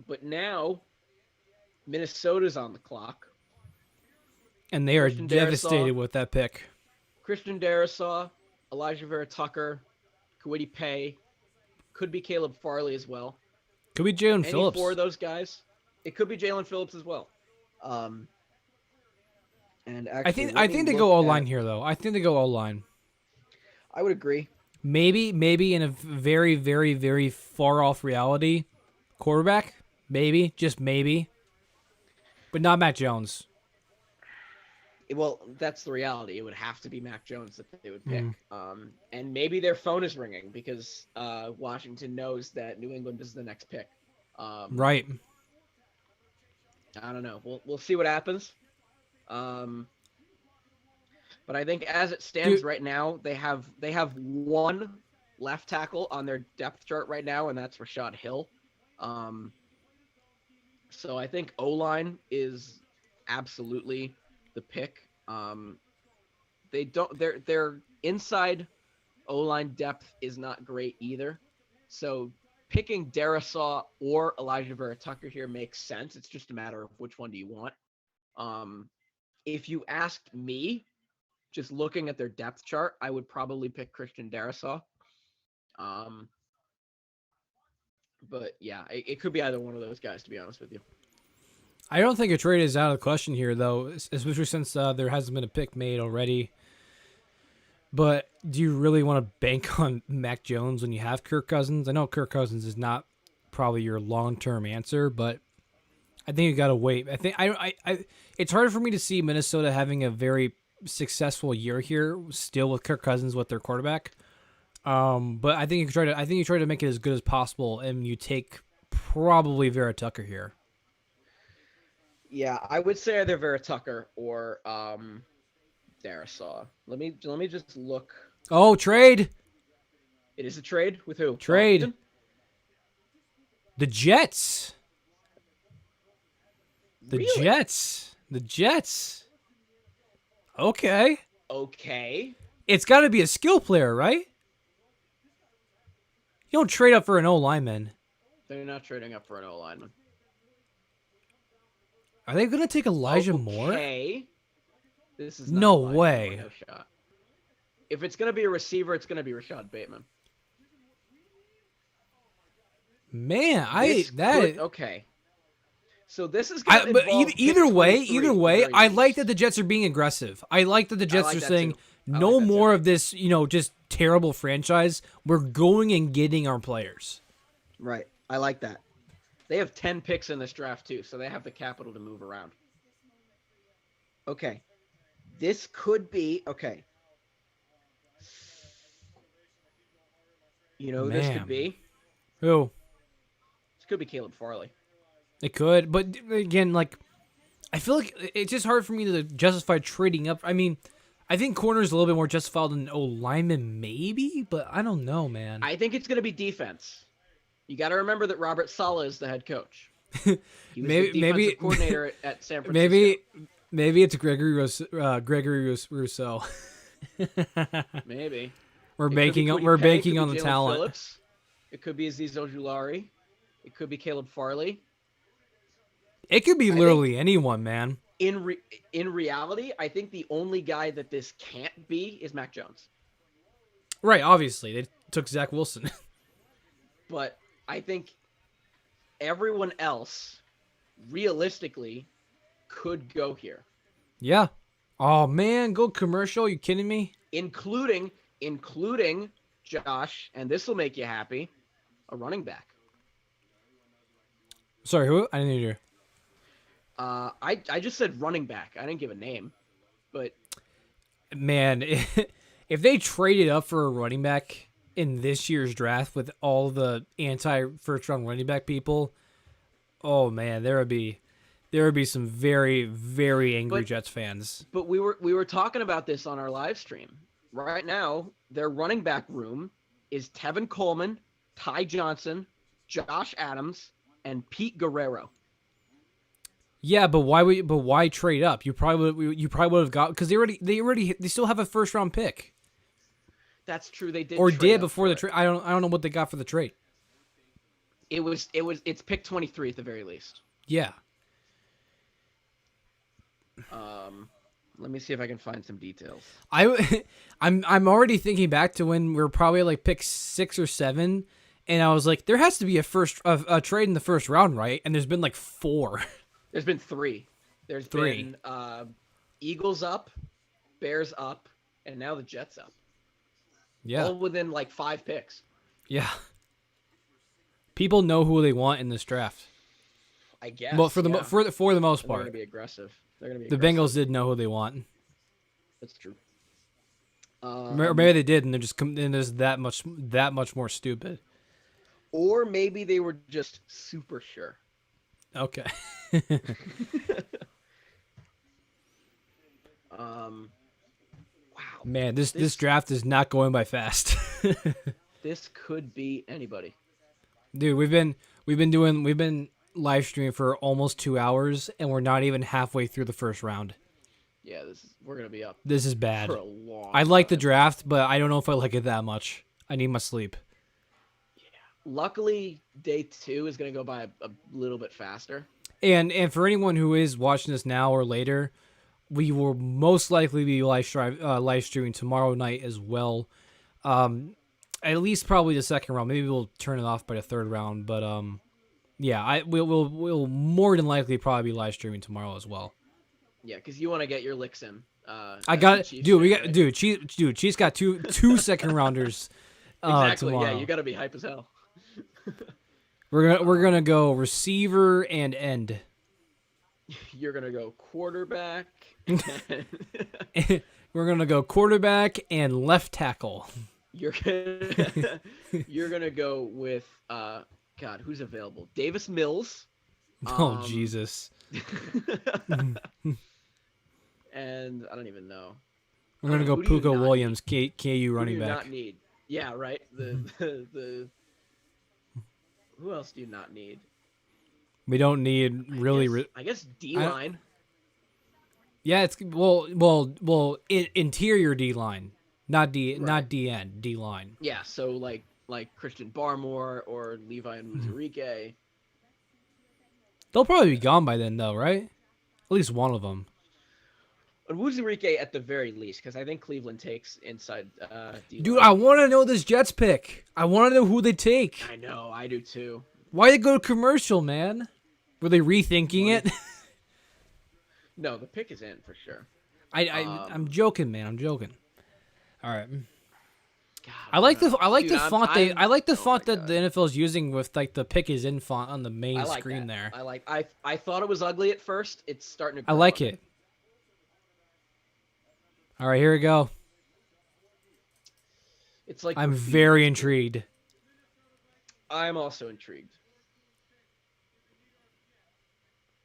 But now Minnesota's on the clock. And they are devastated with that pick. Christian Darrisaw, Elijah Vera Tucker, Kwity Paye, could be Caleb Farley as well. Could be Jalen Phillips. Any 4 of those guys. It could be Jalen Phillips as well. And I actually, think they go all line here though. I think they go all line. I would agree. Maybe in a very, very, very far off reality, quarterback. Maybe, just maybe, but not Mac Jones. Well, that's the reality. It would have to be Mac Jones that they would pick. Mm. And maybe their phone is ringing because Washington knows that New England is the next pick. Right. I don't know. We'll see what happens. But I think as it stands right now, they have one left tackle on their depth chart right now, and that's Rashad Hill. So I think O-line is absolutely the pick. Their inside O-line depth is not great either. So picking Darisaw or Elijah Vera Tucker here makes sense. It's just a matter of which one do you want. If you asked me, just looking at their depth chart, I would probably pick Christian Darisaw. But yeah, it could be either one of those guys, to be honest with you. I don't think a trade is out of the question here, though, especially since there hasn't been a pick made already. But do you really want to bank on Mac Jones when you have Kirk Cousins? I know Kirk Cousins is not probably your long-term answer, but I think you got to wait. I think it's hard for me to see Minnesota having a very successful year here, still with Kirk Cousins with their quarterback. But I think you try to make it as good as possible, and you take probably Vera Tucker here. Yeah, I would say either Vera Tucker or Darisaw. Let me just look. Oh, trade! It is a trade with who? Trade. Washington? The Jets. The Really? Jets. Okay. Okay. It's got to be a skill player, right? You don't trade up for an O lineman. They're not trading up for an O lineman. Are they going to take Elijah Moore? Okay. This is not No Elijah way. Moore, no shot. If it's going to be a receiver, it's going to be Rashad Bateman. Man, okay. So this is going to but involve either way, very I least. like that the Jets are being aggressive. I like that the Jets like are that saying too. I no like that more too. of this, just terrible franchise. We're going and getting our players. Right. I like that. They have 10 picks in this draft too, so they have the capital to move around. Okay. This could be okay. You know who this Man. could be? Who? This could be Caleb Farley. It could, but again, like, I feel like it's just hard for me to justify trading up. I mean, I think corner is a little bit more justified than lineman, maybe, but I don't know, man. I think it's going to be defense. You got to remember that Robert Saleh is the head coach. He was the defensive coordinator at San Francisco. Maybe it's Gregory Rousseau. Maybe. We're It banking could be on Kwity Paye, it could be the Jalen talent. Phillips. It could be Azeez Ojulari. It could be Caleb Farley. It could be literally anyone, man. In reality, I think the only guy that this can't be is Mac Jones. Right, obviously. They took Zach Wilson. But I think everyone else, realistically, could go here. Yeah. Oh, man, go commercial. You kidding me? Including Josh, and this will make you happy, a running back. Sorry, who? I didn't hear. I just said running back. I didn't give a name, but Man, if they traded up for a running back in this year's draft with all the anti-first round running back people, oh man, there would be some very, very angry Jets fans. But we were talking about this on our live stream. Right now, their running back room is Tevin Coleman, Ty Johnson, Josh Adams, and Pete Guerrero. Yeah, but why trade up? You probably would have got, because they still have a first round pick. That's true. They did or trade did up before for the trade. I don't know what they got for the trade. It's pick 23 at the very least. Yeah. Let me see if I can find some details. I'm already thinking back to when we were probably like pick 6 or 7, and I was like, there has to be a trade in the first round, right? And there's been like 4. There's been 3. There's 3. been Eagles up, Bears up, and now the Jets up. Yeah. All within like 5 picks. Yeah. People know who they want in this draft. I guess. Well, for the for the most And they're going part, to be aggressive. They're going to be the aggressive. Bengals did know who they want. That's true. Or maybe they did, and they're just that much more stupid. Or maybe they were just super sure. Okay. Wow. Man, this draft is not going by fast. This could be anybody. Dude, we've been live streaming for almost 2 hours, and we're not even halfway through the first round. Yeah, we're gonna be up This is bad. for a long I like the time. draft, but I don't know if I like it that much. I need my sleep. Luckily, day 2 is gonna go by a little bit faster. And for anyone who is watching this now or later, we will most likely be live streaming tomorrow night as well. At least probably the second round. Maybe we'll turn it off by the third round, but yeah, we'll more than likely probably be live streaming tomorrow as well. Yeah, because you want to get your licks in. I got it, dude. Chiefs got two second rounders. Exactly. Tomorrow. Yeah, you got to be hype as hell. We're gonna go receiver and end. You're gonna go quarterback. We're gonna go quarterback and left tackle. You're gonna go with God, who's available? Davis Mills. Oh Jesus! And I don't even know. We're gonna go Who do you Puka not Williams, KU Who do running you back. not need? Yeah, right. The who else do you not need? We don't need really. I guess D line. Yeah, it's interior D line, not D end, D line. Yeah, so like Christian Barmore or Levi and Muzurike. They'll probably be gone by then, though, right? At least one of them. And Muzurike at the very least, because I think Cleveland takes inside D line. Dude, I want to know this Jets pick. I want to know who they take. I know, I do too. Why they go to commercial, man? Were they rethinking it? No, the pick is in for sure. I'm joking, man. I'm joking. All right. God, I like the font oh that the NFL is using with like the pick is in font on the main I like screen that. there. I thought it was ugly at first. It's starting to. I grow like on me. it. All right, here we go. It's like I'm graffiti. very intrigued. I'm also intrigued.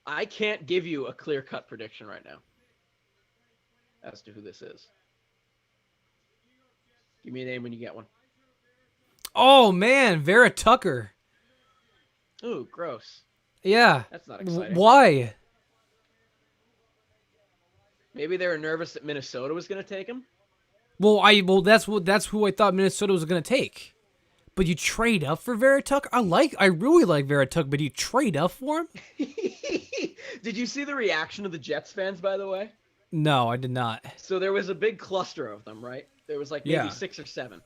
I can't give you a clear-cut prediction right now as to who this is. Give me a name when you get one. Oh man, Vera Tucker. Ooh, gross. Yeah. That's not exciting. Why? Maybe they were nervous that Minnesota was going to take him. Well, that's who I thought Minnesota was going to take. But you trade up for Vera Tucker? I really like Vera Tucker, but you trade up for him? Did you see the reaction of the Jets fans, by the way? No, I did not. So there was a big cluster of them, right? There was like maybe 6 or 7.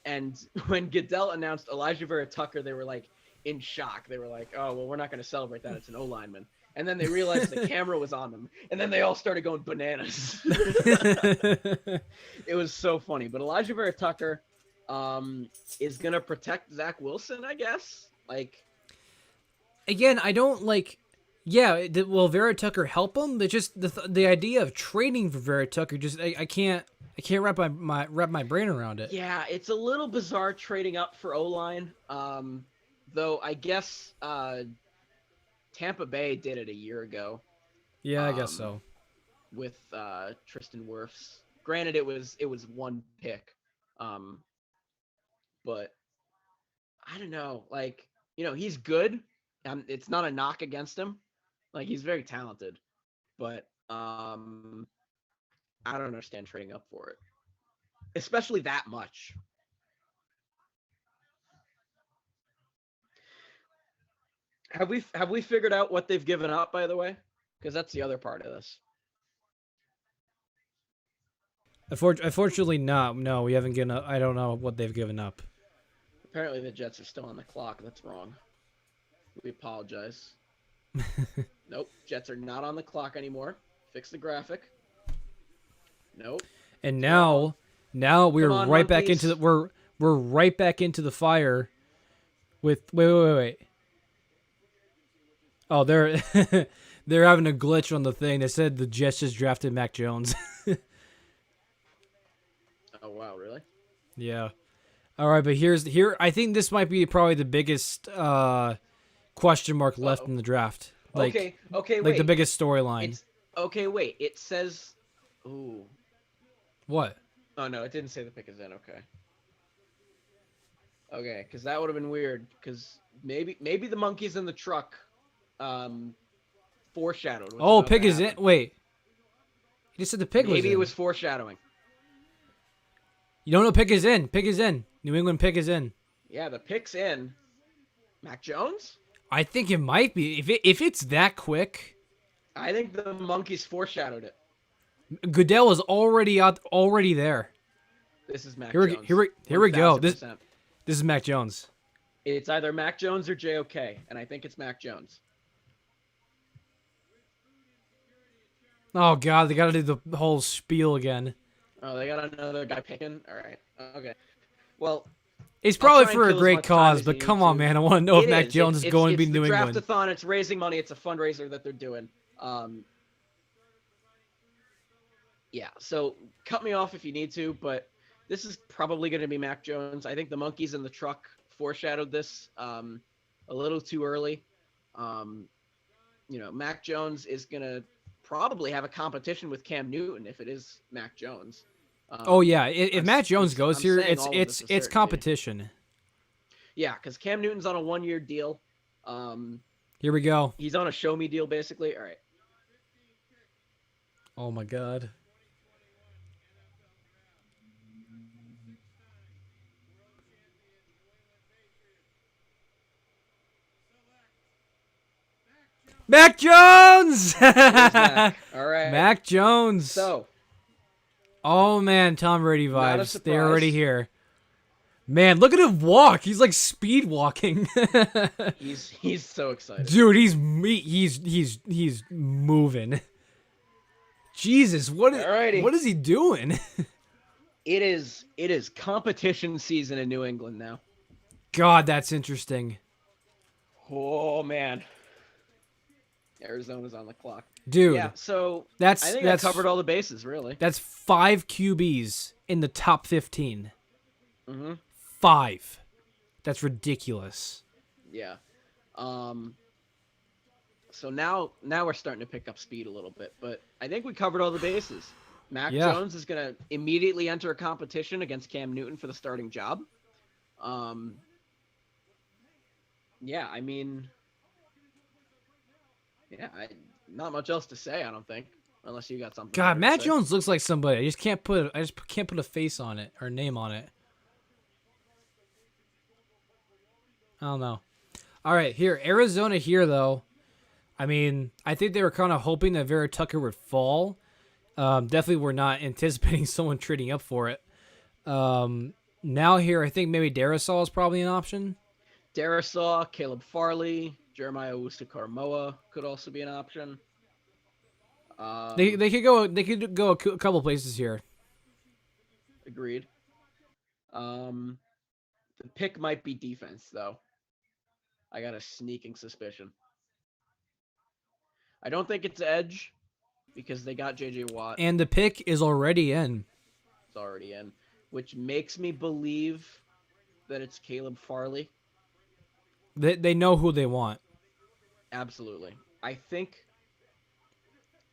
And when Goodell announced Elijah Vera Tucker, they were like in shock. They were like, "Oh, well, we're not going to celebrate that. It's an O-lineman." And then they realized the camera was on them, and then they all started going bananas. It was so funny. But Elijah Vera Tucker is going to protect Zach Wilson, I guess. Like, again, I don't like. Yeah, will Vera Tucker help him? But just the idea of trading for Vera Tucker, just I can't wrap my brain around it. yeah, it's a little bizarre trading up for O-line. Though I guess Tampa Bay did it a year ago. Yeah, I guess so. With Tristan Wirfs. Granted, it was one pick. But I don't know. Like, he's good. It's not a knock against him. Like, he's very talented. But I don't understand trading up for it. Especially that much. Have we figured out what they've given up, by the way? Because that's the other part of this. Unfortunately, not. No, we haven't given up. I don't know what they've given up. Apparently, the Jets are still on the clock. That's wrong. We apologize. Nope, Jets are not on the clock anymore. Fix the graphic. Nope. And Wrong. now we're Come on, right back into monkeys. the we're right back into the fire with wait. Oh, they're they're having a glitch on the thing. They said the Jets just drafted Mac Jones. Oh wow, really? Yeah. All right, but here I think this might be probably the biggest question mark left Uh-oh. in the draft. Okay, Like the wait. biggest storyline. It's okay, wait. It says ooh. What? Oh no, it didn't say the pick is in. Okay. Okay, because that would have been weird. Because maybe the monkeys in the truck, um, foreshadowed what's Oh, about to pick is in. happen. Wait. You just said the pick was Maybe it in. was foreshadowing. You don't know pick is in. Pick is in. New England pick is in. Yeah, the pick's in. Mac Jones? I think it might be. If it's that quick, I think the monkeys foreshadowed it. Goodell is already there. This is Mac Here we Jones. here we go. 1000%. This is Mac Jones. It's either Mac Jones or JOK, and I think it's Mac Jones. Oh God, they got to do the whole spiel again. Oh, they got another guy picking. All right. Okay. Well, It's I'll probably try and for a kill as great much time cause, as but you come need on, to. man, I want to know if It Mac is. Jones is going to be It's New the England. Draftathon. It's raising money. It's a fundraiser that they're doing. Yeah. So cut me off if you need to, but this is probably going to be Mac Jones. I think the monkeys in the truck foreshadowed this a little too early. Mac Jones is going to probably have a competition with Cam Newton if it is Mac Jones. Oh yeah, if Matt Jones goes I'm here, saying all of this with it's certainty. competition. Yeah, because Cam Newton's on a 1-year deal. Here we go. He's on a show me deal, basically. All right. Oh my God. Mac Jones. Mac. All right. Mac Jones. So, oh man, Tom Brady not a vibes. They're already surprise. here. Man, look at him walk. He's like speed walking. he's so excited. Dude, he's moving. Jesus, Alrighty. what is he doing? It is competition season in New England now. God, that's interesting. Oh man. Arizona's on the clock. Dude, Yeah, so that's I think I covered all the bases, really. That's 5 QBs in the top 15. Mm-hmm. 5. That's ridiculous. Yeah. So now we're starting to pick up speed a little bit, but I think we covered all the bases. Mac Jones is going to immediately enter a competition against Cam Newton for the starting job. Yeah, I mean, not much else to say, I don't think, unless you got something. God, Matt say. Jones looks like somebody. I just can't put a face on it or name on it. I don't know. All right, here Arizona here though. I mean, I think they were kind of hoping that Vera Tucker would fall. Definitely were not anticipating someone trading up for it. Now here, I think maybe Darisaw is probably an option. Darisaw, Caleb Farley, Jeremiah Owusu-Koramoah could also be an option. They could go a couple places here. Agreed. The pick might be defense though. I got a sneaking suspicion. I don't think it's edge because they got JJ Watt. And the pick is already in. It's already in, which makes me believe that it's Caleb Farley. They know who they want. Absolutely. I think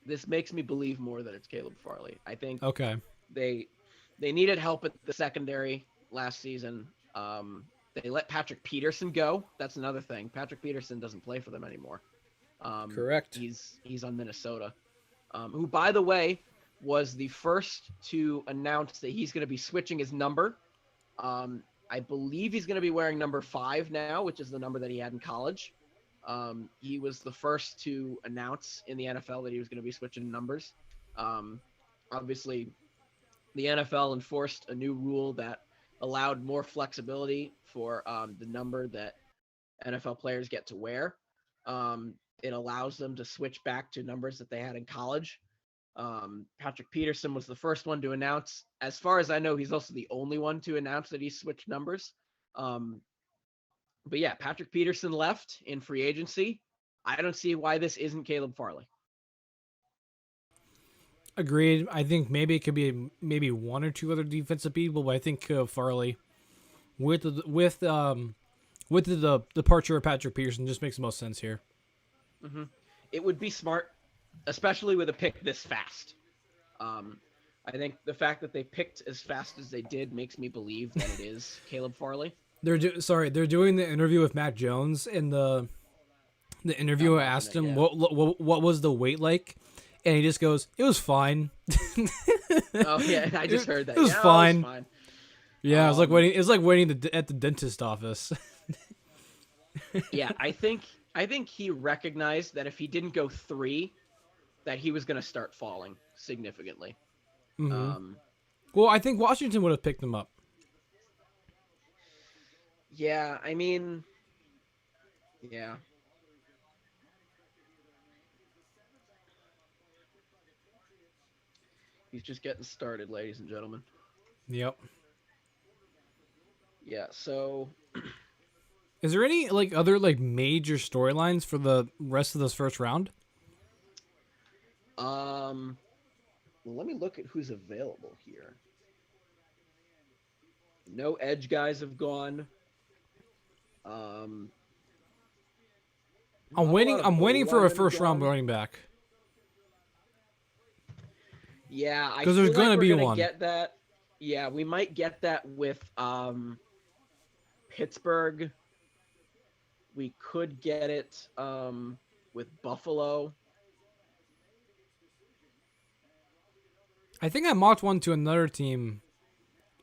this makes me believe more that it's Caleb Farley. I think Okay. they needed help at the secondary last season. They let Patrick Peterson go. That's another thing. Patrick Peterson doesn't play for them anymore. Correct. He's on Minnesota, who, by the way, was the first to announce that he's going to be switching his number. I believe he's going to be wearing number 5 now, which is the number that he had in college. He was the first to announce in the NFL that he was going to be switching numbers. Obviously, the NFL enforced a new rule that allowed more flexibility for the number that NFL players get to wear. It allows them to switch back to numbers that they had in college. Patrick Peterson was the first one to announce. As far as I know, he's also the only one to announce that he switched numbers. But yeah, Patrick Peterson left in free agency. I don't see why this isn't Caleb Farley. Agreed. I think maybe it could be maybe one or two other defensive people, but I think Farley with the departure of Patrick Peterson just makes the most sense here. Mm-hmm. It would be smart, especially with a pick this fast. I think the fact that they picked as fast as they did makes me believe that it is Caleb Farley. They're doing the interview with Mac Jones, and the interviewer asked him what was the wait like, and he just goes, "It was fine." Oh yeah, I just heard that. It was yeah, fine. It was fine. Yeah, it was like waiting. It was like waiting at the dentist office. Yeah, I think he recognized that if he didn't go 3, that he was going to start falling significantly. Mm-hmm. Well, I think Washington would have picked him up. Yeah, I mean, yeah. He's just getting started, ladies and gentlemen. Yep. Yeah, so is there any other major storylines for the rest of this first round? Let me look at who's available here. No edge guys have gone. I'm waiting for a first round running back. Yeah, I because there's gonna be one. Get that. Yeah, we might get that with Pittsburgh. We could get it with Buffalo. I think I mocked one to another team.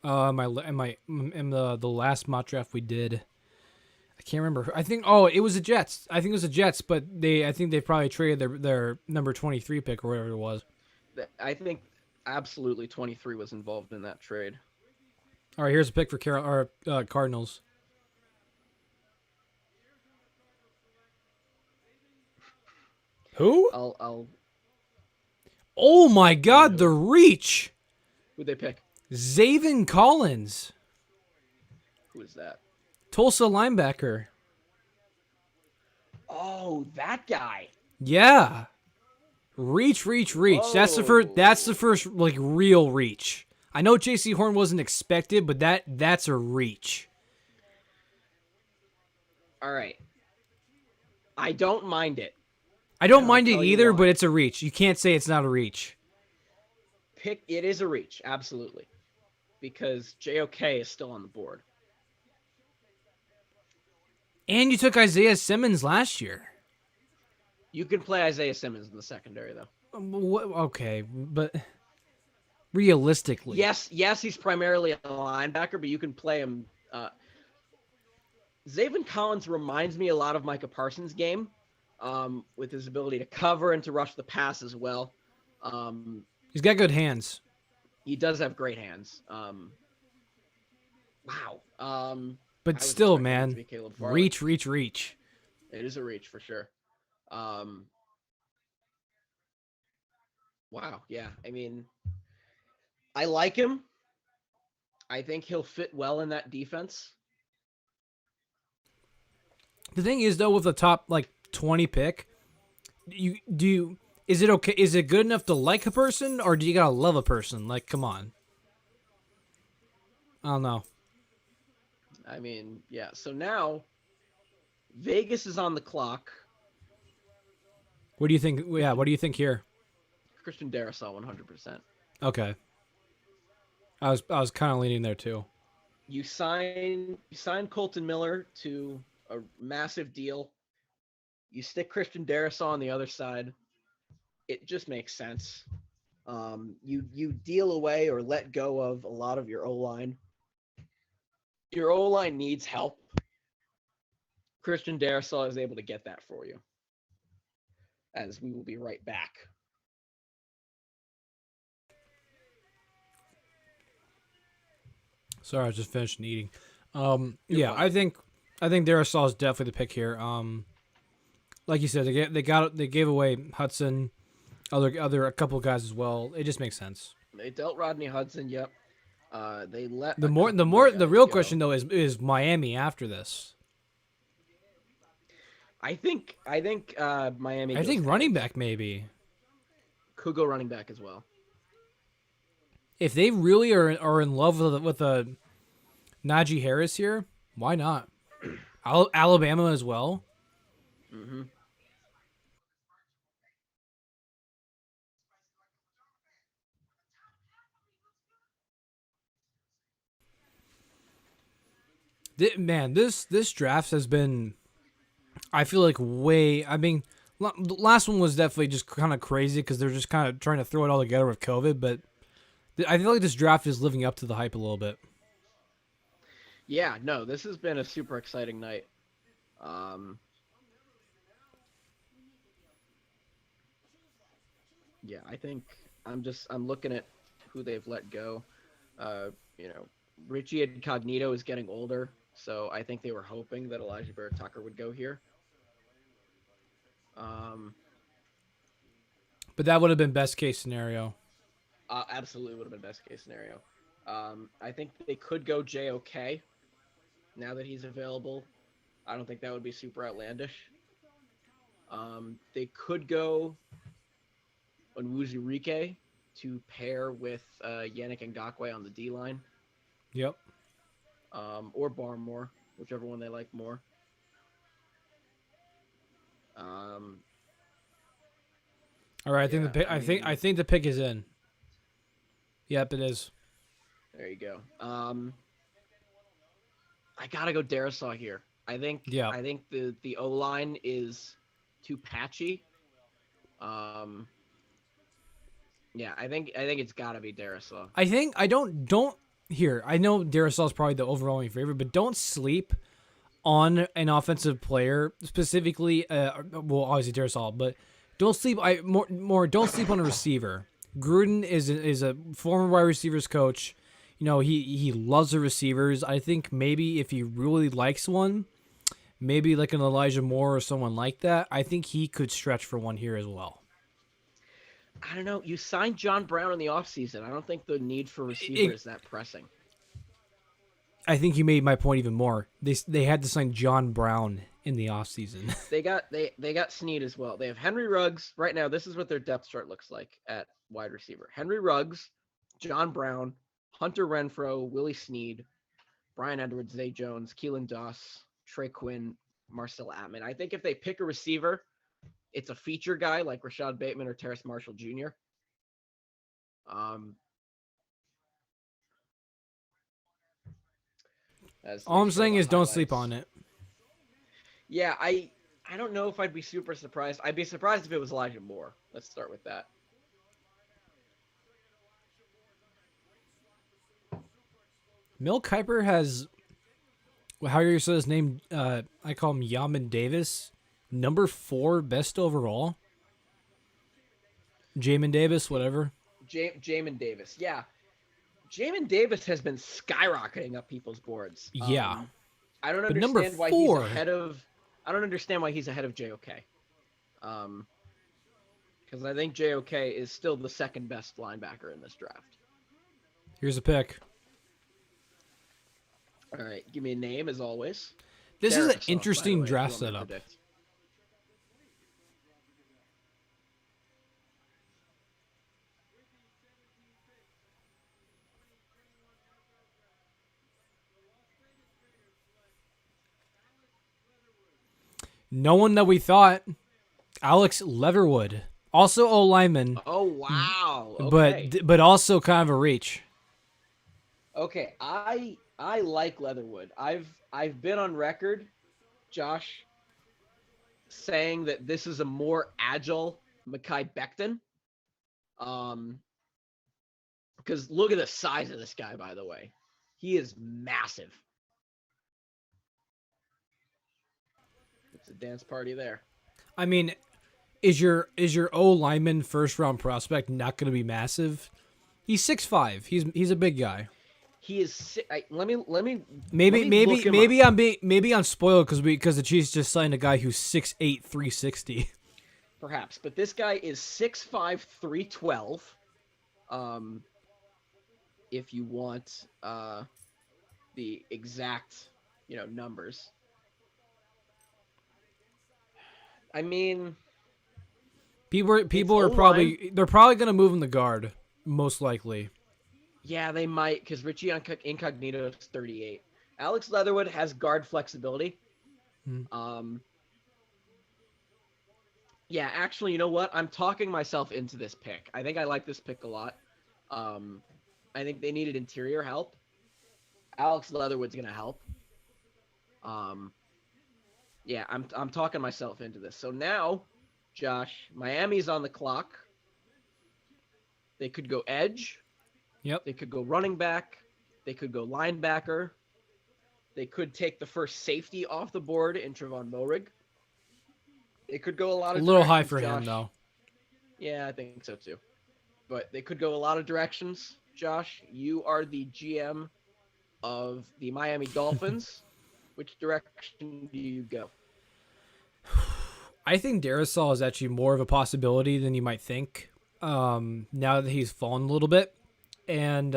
In the last mock draft we did. I can't remember. I think it was the Jets. I think it was the Jets, but I think they probably traded their number 23 pick or whatever it was. I think absolutely 23 was involved in that trade. All right, here's a pick for Cardinals. Who? I'll. Oh my God, the reach! Who'd they pick? Zaven Collins. Who is that? Tulsa linebacker. Oh, that guy. Yeah. Reach. Whoa. That's the first real reach. I know J.C. Horn wasn't expected, but that's a reach. All right. I don't mind it. I don't mind it either, but it's a reach. You can't say it's not a reach. It is a reach, absolutely. Because JOK is still on the board. And you took Isaiah Simmons last year. You can play Isaiah Simmons in the secondary, though. Okay, but realistically. Yes, he's primarily a linebacker, but you can play him. Zaven Collins reminds me a lot of Micah Parsons' game, with his ability to cover and to rush the pass as well. He's got good hands. He does have great hands. Wow. But still, man, reach. It is a reach for sure. Wow. Yeah. I mean, I like him. I think he'll fit well in that defense. The thing is, though, with the top 20 pick, is it okay? Is it good enough to like a person, or do you gotta love a person? Come on. I don't know. I mean, yeah. So now, Vegas is on the clock. What do you think? Yeah, what do you think here? Christian Darrisaw, 100%. Okay. I was kind of leaning there too. You sign Colton Miller to a massive deal. You stick Christian Darrisaw on the other side. It just makes sense. You deal away or let go of a lot of your O-line. Your O-line needs help. Christian Darrisaw is able to get that for you. As we will be right back. Sorry, I was just finished eating. Yeah, I think Darrisaw is definitely the pick here. Like you said, they gave away Hudson. a couple guys as well. It just makes sense. They dealt Rodney Hudson. Yep. They let The real question though is Miami after this. I think Miami. I think running back maybe. Could go running back as well. If they really are in love with a Najee Harris here, why not? Alabama as well. Mm-hmm. This draft has been, I feel like I mean, the last one was definitely just kind of crazy because they're just kind of trying to throw it all together with COVID. But I feel like this draft is living up to the hype a little bit. Yeah, no, this has been a super exciting night. Yeah, I think I'm looking at who they've let go. You know, Richie Incognito is getting older, so I think they were hoping that Elijah Barrett Tucker would go here. But that would have been best case scenario. Absolutely would have been best case scenario. I think they could go JOK now that he's available. I don't think that would be super outlandish. They could go Onwuzurike to pair with Yannick Ngakoue on the D line. Yep. Or Barmore, whichever one they like more. All right, I think the pick is in. Yep, it is. There you go. I gotta go Darisaw here. I think the O line is too patchy. Yeah, I think it's gotta be Darisaw. I don't here. I know Darisaw is probably the overwhelming favorite, but don't sleep on an offensive player specifically. Well, obviously Darisaw, but don't sleep. Don't sleep on a receiver. Gruden is a former wide receivers coach. You know, he loves the receivers. I think maybe if he really likes one, maybe like an Elijah Moore or someone like that, I think he could stretch for one here as well. I don't know. You signed John Brown in the offseason. I don't think the need for receiver is that pressing. I think you made my point even more. They had to sign John Brown in the offseason. They got Snead as well. They have Henry Ruggs. Right now, this is what their depth chart looks like at wide receiver. Henry Ruggs, John Brown, Hunter Renfrow, Willie Snead, Brian Edwards, Zay Jones, Keelan Doss, Trey Quinn, Marcel Atman. I think if they pick a receiver, it's a feature guy like Rashad Bateman or Terrace Marshall Jr. All I'm saying is don't sleep on it. Yeah, I don't know if I'd be super surprised. I'd be surprised if it was Elijah Moore. Let's start with that. Mel Kiper has, how do you say his name? I call him Yamin Davis. Number 4 best overall. Jamin Davis, whatever. Jamin Davis, yeah. Jamin Davis has been skyrocketing up people's boards. Yeah. I don't understand why he's ahead of. I don't understand why he's ahead of JOK. Because I think JOK is still the second best linebacker in this draft. Here's a pick. All right, give me a name as always. This is an interesting draft setup. No one that we thought. Alex Leatherwood, also O lineman. Oh wow! Okay. But also kind of a reach. Okay, I like Leatherwood. I've been on record, Josh, saying that this is a more agile Mekhi Becton. Because look at the size of this guy, by the way. He is massive. It's a dance party there. I mean, is your O lineman first round prospect not going to be massive? He's 6'5". He's a big guy. He is. Let me. Maybe I'm spoiled because the Chiefs just signed a guy who's 6'8", 360. perhaps. But this guy is 6'5", 312. If you want the exact, numbers. I mean, People are O-line. they're probably gonna move him the guard, most likely. Yeah, they might, because Richie Incognito is 38. Alex Leatherwood has guard flexibility. Hmm. Yeah, actually, you know what? I'm talking myself into this pick. I think I like this pick a lot. I think they needed interior help. Alex Leatherwood's gonna help. Yeah, I'm talking myself into this. So now, Josh, Miami's on the clock. They could go edge. Yep. They could go running back. They could go linebacker. They could take the first safety off the board in Trevon Moehrig. It could go a lot A of little high directions, for Josh. him though. Yeah, I think so too. But they could go a lot of directions. Josh, you are the GM of the Miami Dolphins. Which direction do you go? I think Darisaw is actually more of a possibility than you might think. Now that he's fallen a little bit, and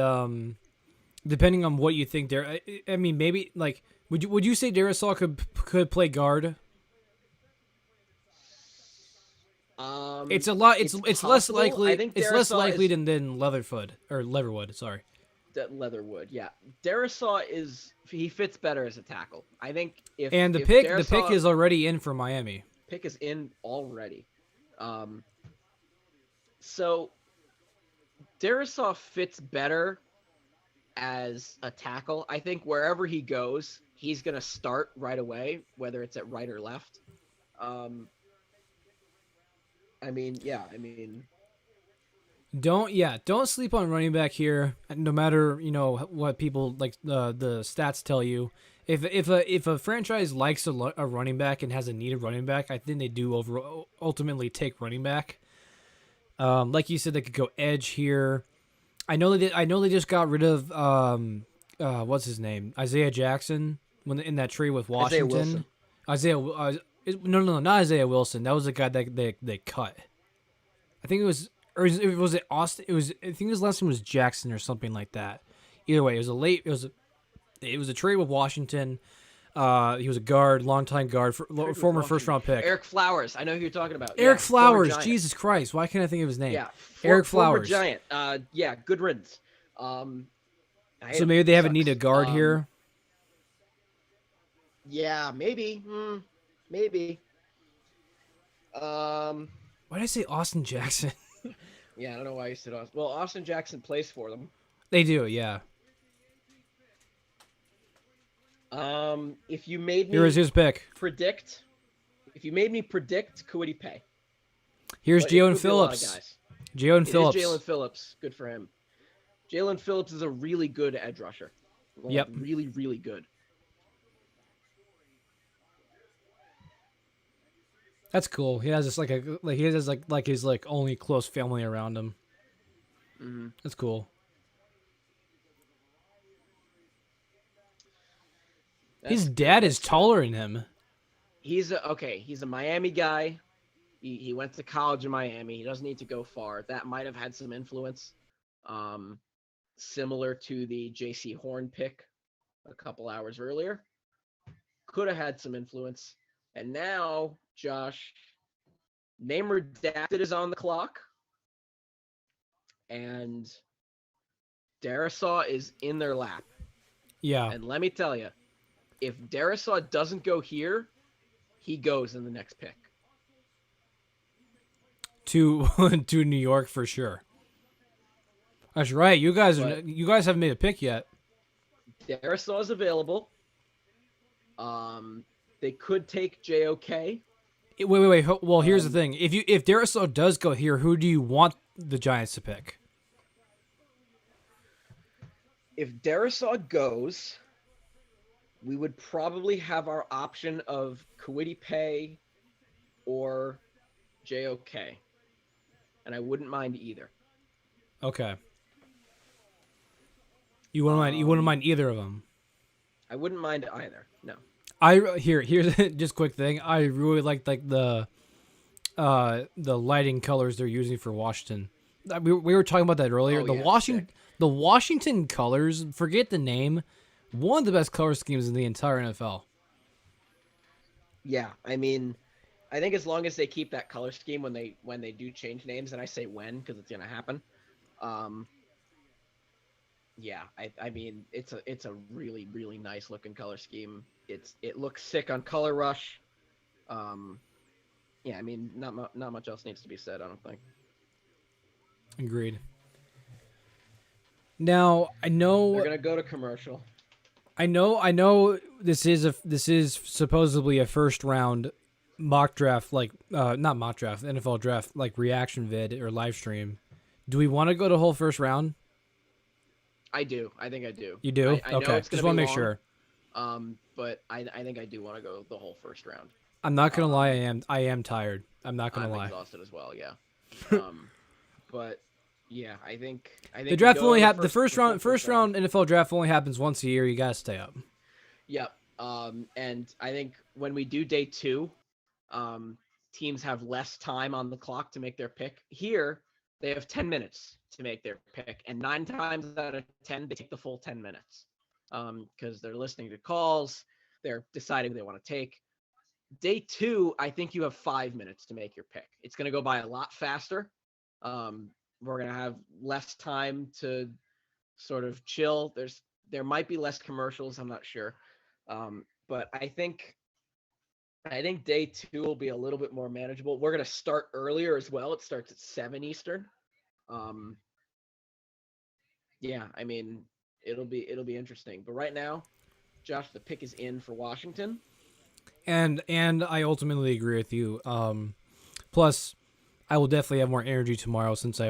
depending on what you think, there. I mean, maybe like would you say Darisaw could play guard? It's a lot. It's less possible. likely. I think It's less Darisaw likely is than Leatherwood. Sorry. Leatherwood. Yeah, Darisaw he fits better as a tackle. I think And the if pick Darisaw, is already in for Miami. pick is in already. So Darisaw fits better as a tackle. I think wherever he goes, he's gonna start right away, whether it's at right or left. I mean, Don't sleep on running back here. No matter what people like the stats tell you. If a franchise likes a running back and has a needed running back, I think they do ultimately take running back. Like you said, they could go edge here. I know they just got rid of what's his name, Isaiah Jackson, when in that tree with Washington. No, not Isaiah Wilson. That was the guy that they cut. I think it was, or was it Austin? I think his last name was Jackson or something like that. Either way, it was a trade with Washington. He was a guard, longtime guard, former first round pick. Eric Flowers. I know who you're talking about. Eric Yeah, Flowers. Jesus Christ, why can't I think of his name? Yeah, Eric former Flowers. Giant. Yeah, good riddance. So maybe they have a need a guard here. Yeah, maybe. Maybe. Why did I say Austin Jackson? Yeah, I don't know why you said Austin. Well, Austin Jackson plays for them. They do, yeah. If you made me Here's his pick. predict, Kwity Paye. Here's But it Jalen could be a lot of Phillips. guys. Jalen It is Phillips. Jalen Phillips. Good for him. Jalen Phillips is a really good edge rusher. Yep. Really, really good. That's cool. He has this he has his only close family around him. Mm-hmm. That's cool. His dad is taller than him. He's a Miami guy. He went to college in Miami. He doesn't need to go far. That might have had some influence. Similar to the J.C. Horn pick a couple hours earlier. Could have had some influence. And now, Josh, name redacted is on the clock. And Darisaw is in their lap. Yeah. And let me tell you, if Darisaw doesn't go here, he goes in the next pick. To New York for sure. That's right. You guys haven't made a pick yet. Darisaw is available. They could take JOK. Wait. Well, here's the thing. If Darisaw does go here, who do you want the Giants to pick? If Darisaw goes, we would probably have our option of Kwity Paye or JOK. And I wouldn't mind either. Okay. You wouldn't mind either of them. I wouldn't mind either. No. Here's just quick thing. I really liked the the lighting colors they're using for Washington. We were talking about that earlier. Oh, yeah, sick. The Washington colors, forget the name, one of the best color schemes in the entire NFL. Yeah, I mean, I think as long as they keep that color scheme when they do change names, and I say when because it's gonna happen. Um, yeah, I mean it's a really really nice looking color scheme. It looks sick on Color Rush. Um, yeah, I mean not much else needs to be said. I don't think. Agreed. Now They're gonna go to commercial. I know. This is supposedly a first round mock draft, like not mock draft, NFL draft, like reaction vid or live stream. Do we want to go to whole first round? I do. I think I do. You do? I know Okay. it's Just gonna want be to make long. sure. But I think I do want to go the whole first round. I'm not gonna lie. Um, I am tired. I'm not gonna I'm lie. exhausted as well. Yeah. Um, but yeah, I think The we draft go only the the first the full round. First round NFL draft only happens once a year. You gotta stay up. Yep. And I think when we do day two, um, teams have less time on the clock to make their pick. Here, they have 10 minutes to make their pick, and 9 times out of 10, they take the full 10 minutes because they're listening to calls, they're deciding who they want to take. Day two, I think you have 5 minutes to make your pick. It's going to go by a lot faster. We're going to have less time to sort of chill. There might be less commercials. I'm not sure, but I think day two will be a little bit more manageable. We're gonna start earlier as well. It starts at 7 Eastern. Um, yeah, I mean it'll be interesting. But right now, Josh, the pick is in for Washington. And I ultimately agree with you. Plus, I will definitely have more energy tomorrow since I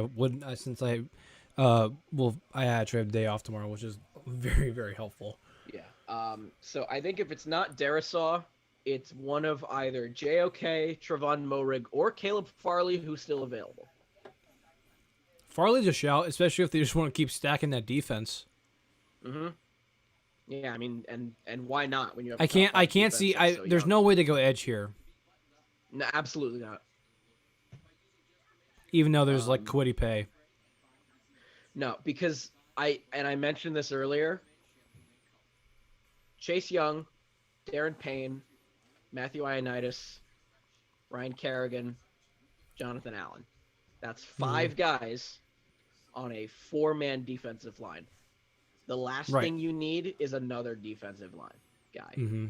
actually have a day off tomorrow, which is very very helpful. Yeah. So I think if it's not Darisaw, it's one of either JOK, Trevon Moehrig, or Caleb Farley, who's still available. Farley's a shout, especially if they just want to keep stacking that defense. Mm-hmm. Yeah, I mean, and why not when you have I a top five can't defense see. that's so There's young? no way to go edge here, No, absolutely not. even though there's like Um, Kwity Pay. No, because I mentioned this earlier. Chase Young, Darren Payne, Matthew Ioannidis, Ryan Kerrigan, Jonathan Allen. That's five guys on a four-man defensive line. The last Right. thing you need is another defensive line guy. Mm-hmm.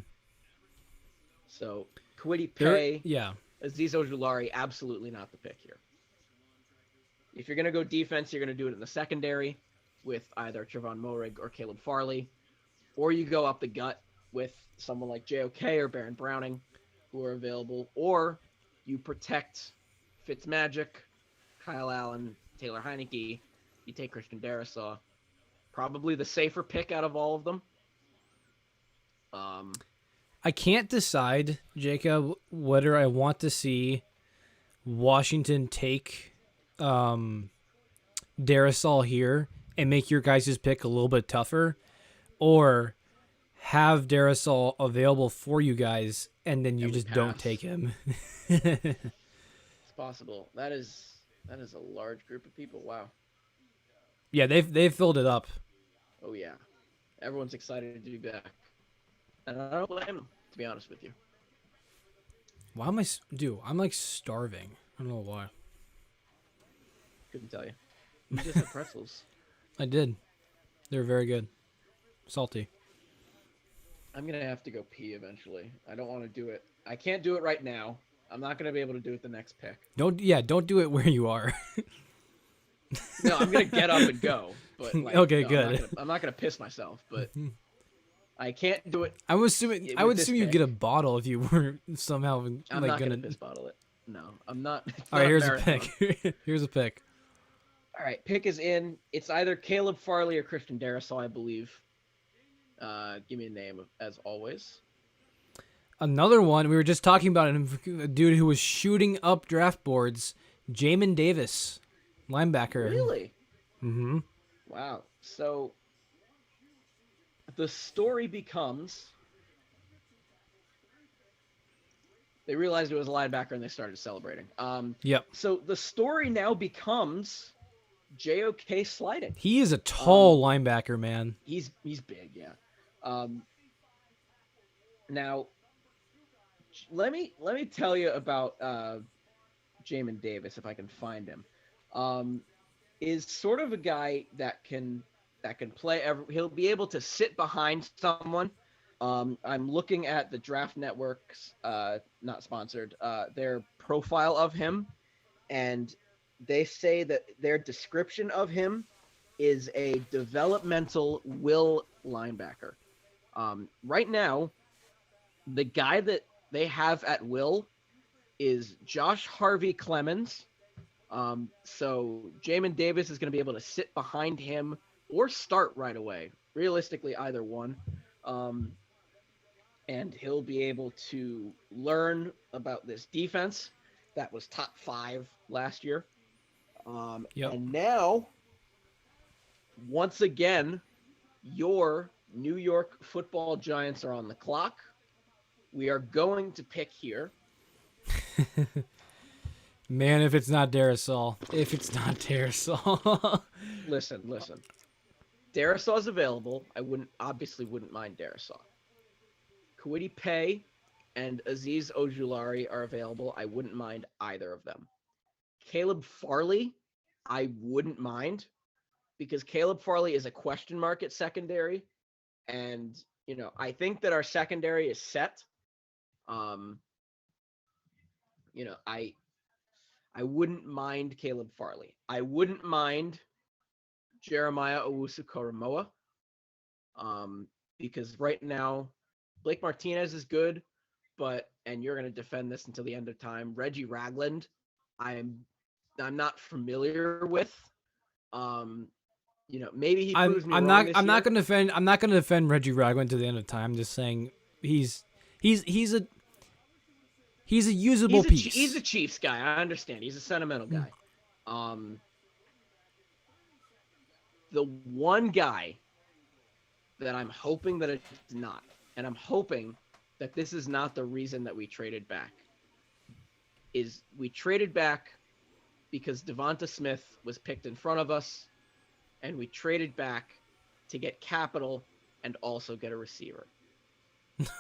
So Kwity Paye, Yeah. Azeez Ojulari, absolutely not the pick here. If you're going to go defense, you're going to do it in the secondary with either Trevon Moehrig or Caleb Farley, or you go up the gut with someone like JOK or Baron Browning, who are available, or you protect Fitzmagic, Kyle Allen, Taylor Heineke. You take Christian Darrisaw, probably the safer pick out of all of them. I can't decide, Jacob, whether I want to see Washington take Darisaw here and make your guys' pick a little bit tougher, or have Darisaw available for you guys and then you And we just don't pass. take him. It's possible. That is a large group of people. Wow. Yeah, they've filled it up. Oh yeah. Everyone's excited to be back. And I don't blame them, to be honest with you. Why am dude? I'm like starving. I don't know why. Couldn't tell you. You just had pretzels. I did. They're very good. Salty. I'm gonna have to go pee eventually. I don't want to do it. I can't do it right now. I'm not gonna be able to do it the next pick. Don't do it where you are. No, I'm gonna get up and go. But like, Okay, no, good. I'm not gonna piss myself, but I can't do it. I was assuming Yeah, I with would this assume you'd pick. get a bottle if you were somehow I'm like not gonna. gonna piss bottle it. No, I'm not. It's All not right, here's a marathon. pick. Here's a pick. All right, pick is in. It's either Caleb Farley or Christian Darrisaw, I believe. Give me a name as always. Another one we were just talking about a dude who was shooting up draft boards. Jamin Davis, linebacker. Really? Mm-hmm. Wow. So the story becomes They realized it was a linebacker and they started celebrating. Yep. So the story now becomes JOK sliding. He is a tall linebacker, man. He's big, yeah. Now, let me tell you about Jamin Davis, if I can find him. Is sort of a guy that can play. He'll be able to sit behind someone. I'm looking at the Draft Network's not sponsored their profile of him, and they say that their description of him is a developmental will linebacker. Right now, the guy that they have at will is Josh Harvey Clemens. So Jamin Davis is going to be able to sit behind him or start right away. Realistically, either one. And he'll be able to learn about this defense that was top 5 last year. Yep. And now, once again, your New York Football Giants are on the clock. We are going to pick here. Man, if it's not Darisaw. Listen. Darisaw is available. I obviously wouldn't mind Darisaw. Kwity Paye and Azeez Ojulari are available. I wouldn't mind either of them. Caleb Farley, I wouldn't mind, because Caleb Farley is a question mark at secondary. And, I think that our secondary is set. I wouldn't mind Caleb Farley. I wouldn't mind Jeremiah Owusu-Koramoah, because right now Blake Martinez is good, and you're going to defend this until the end of time. Reggie Ragland, I'm not familiar with. Maybe he proves me wrong this year. I'm not going to defend Reggie Ragland to the end of time. I'm just saying he's a usable piece. He's a Chiefs guy. I understand. He's a sentimental guy. The one guy that I'm hoping that it's not, and I'm hoping that this is not the reason that we traded back, is we traded back because Devonta Smith was picked in front of us, and we traded back to get capital and also get a receiver.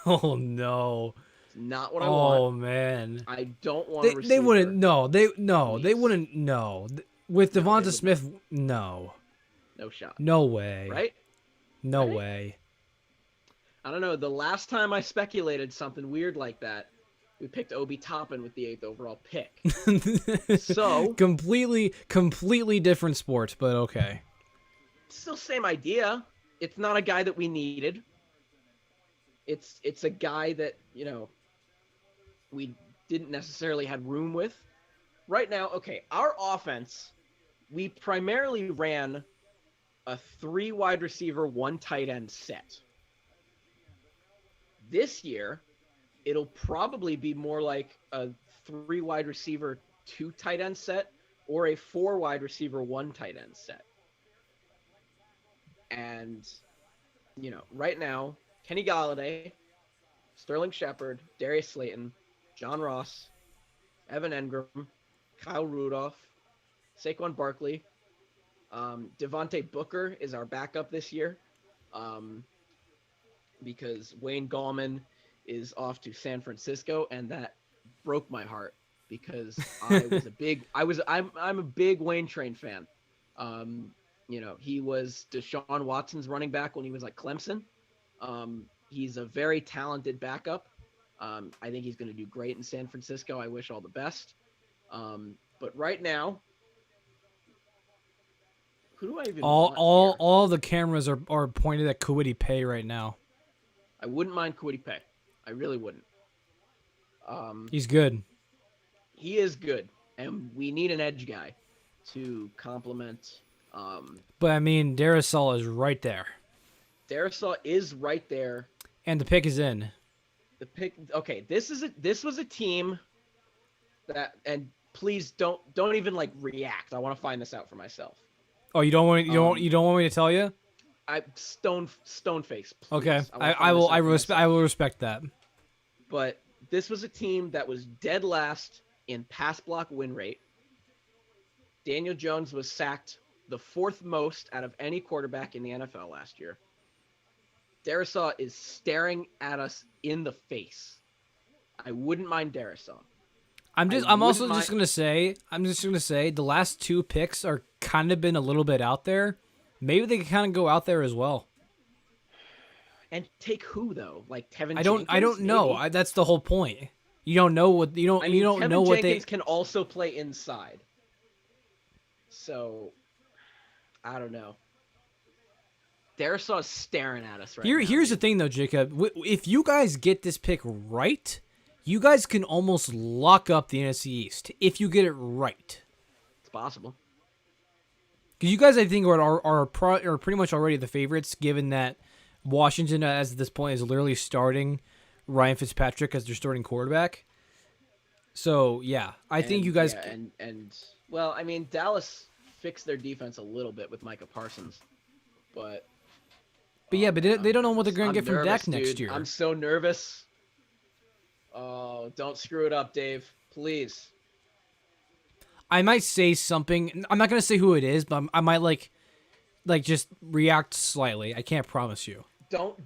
Oh, no. Not what I want. Oh, man. I don't want a receiver. They wouldn't. No, they wouldn't. No, with Devonta Smith, no. No shot. No way. Right? No way. I don't know. The last time I speculated something weird like that, we picked Obi Toppin with the 8th overall pick. So completely different sport, but okay. Still same idea. It's not a guy that we needed. It's a guy that, we didn't necessarily have room with. Right now, okay, our offense, we primarily ran a 3 wide receiver, 1 tight end set. This year, it'll probably be more like a 3 wide receiver, 2 tight end set, or a 4 wide receiver, 1 tight end set. And, right now, Kenny Golladay, Sterling Shepard, Darius Slayton, John Ross, Evan Engram, Kyle Rudolph, Saquon Barkley, Devontae Booker is our backup this year, because Wayne Gallman is off to San Francisco, and that broke my heart because I'm a big Wayne Train fan. He was Deshaun Watson's running back when he was at Clemson. He's a very talented backup. I think he's going to do great in San Francisco. I wish all the best. But right now, who do I even want here? All the cameras are pointed at Kwity Paye right now. I wouldn't mind Kwity Paye. I really wouldn't. He's good. He is good, and we need an edge guy to complement. But I mean, Darisaw is right there. Darisaw is right there, and the pick is in. The pick. Okay, this was a team that, and please don't even react. I want to find this out for myself. Oh, you don't want me to tell you? I stone face. Please. Okay, I will respect that. But this was a team that was dead last in pass block win rate. Daniel Jones was sacked the 4th most out of any quarterback in the NFL last year. Darrisaw is staring at us in the face. I wouldn't mind Darrisaw. I'm just gonna say the last 2 picks are kind of been a little bit out there. Maybe they can kind of go out there as well. And take who though? Like Tevin. I don't know. That's the whole point. You don't know what you don't. I mean, you don't Tevin know what Jenkins they can also play inside. So, I don't know. Darrisaw is staring at us right now. Here's the thing though, Jacob. If you guys get this pick right, you guys can almost lock up the NFC East if you get it right. It's possible. Because you guys, I think, are pretty much already the favorites, given that Washington, as at this point, is literally starting Ryan Fitzpatrick as their starting quarterback. So yeah, I think you guys. Yeah, and well, I mean, Dallas fixed their defense a little bit with Micah Parsons, but they don't know what they're going to get from Dak next year. I'm so nervous. Oh, don't screw it up, Dave. Please. I might say something. I'm not going to say who it is, but I might like just react slightly. I can't promise you. Don't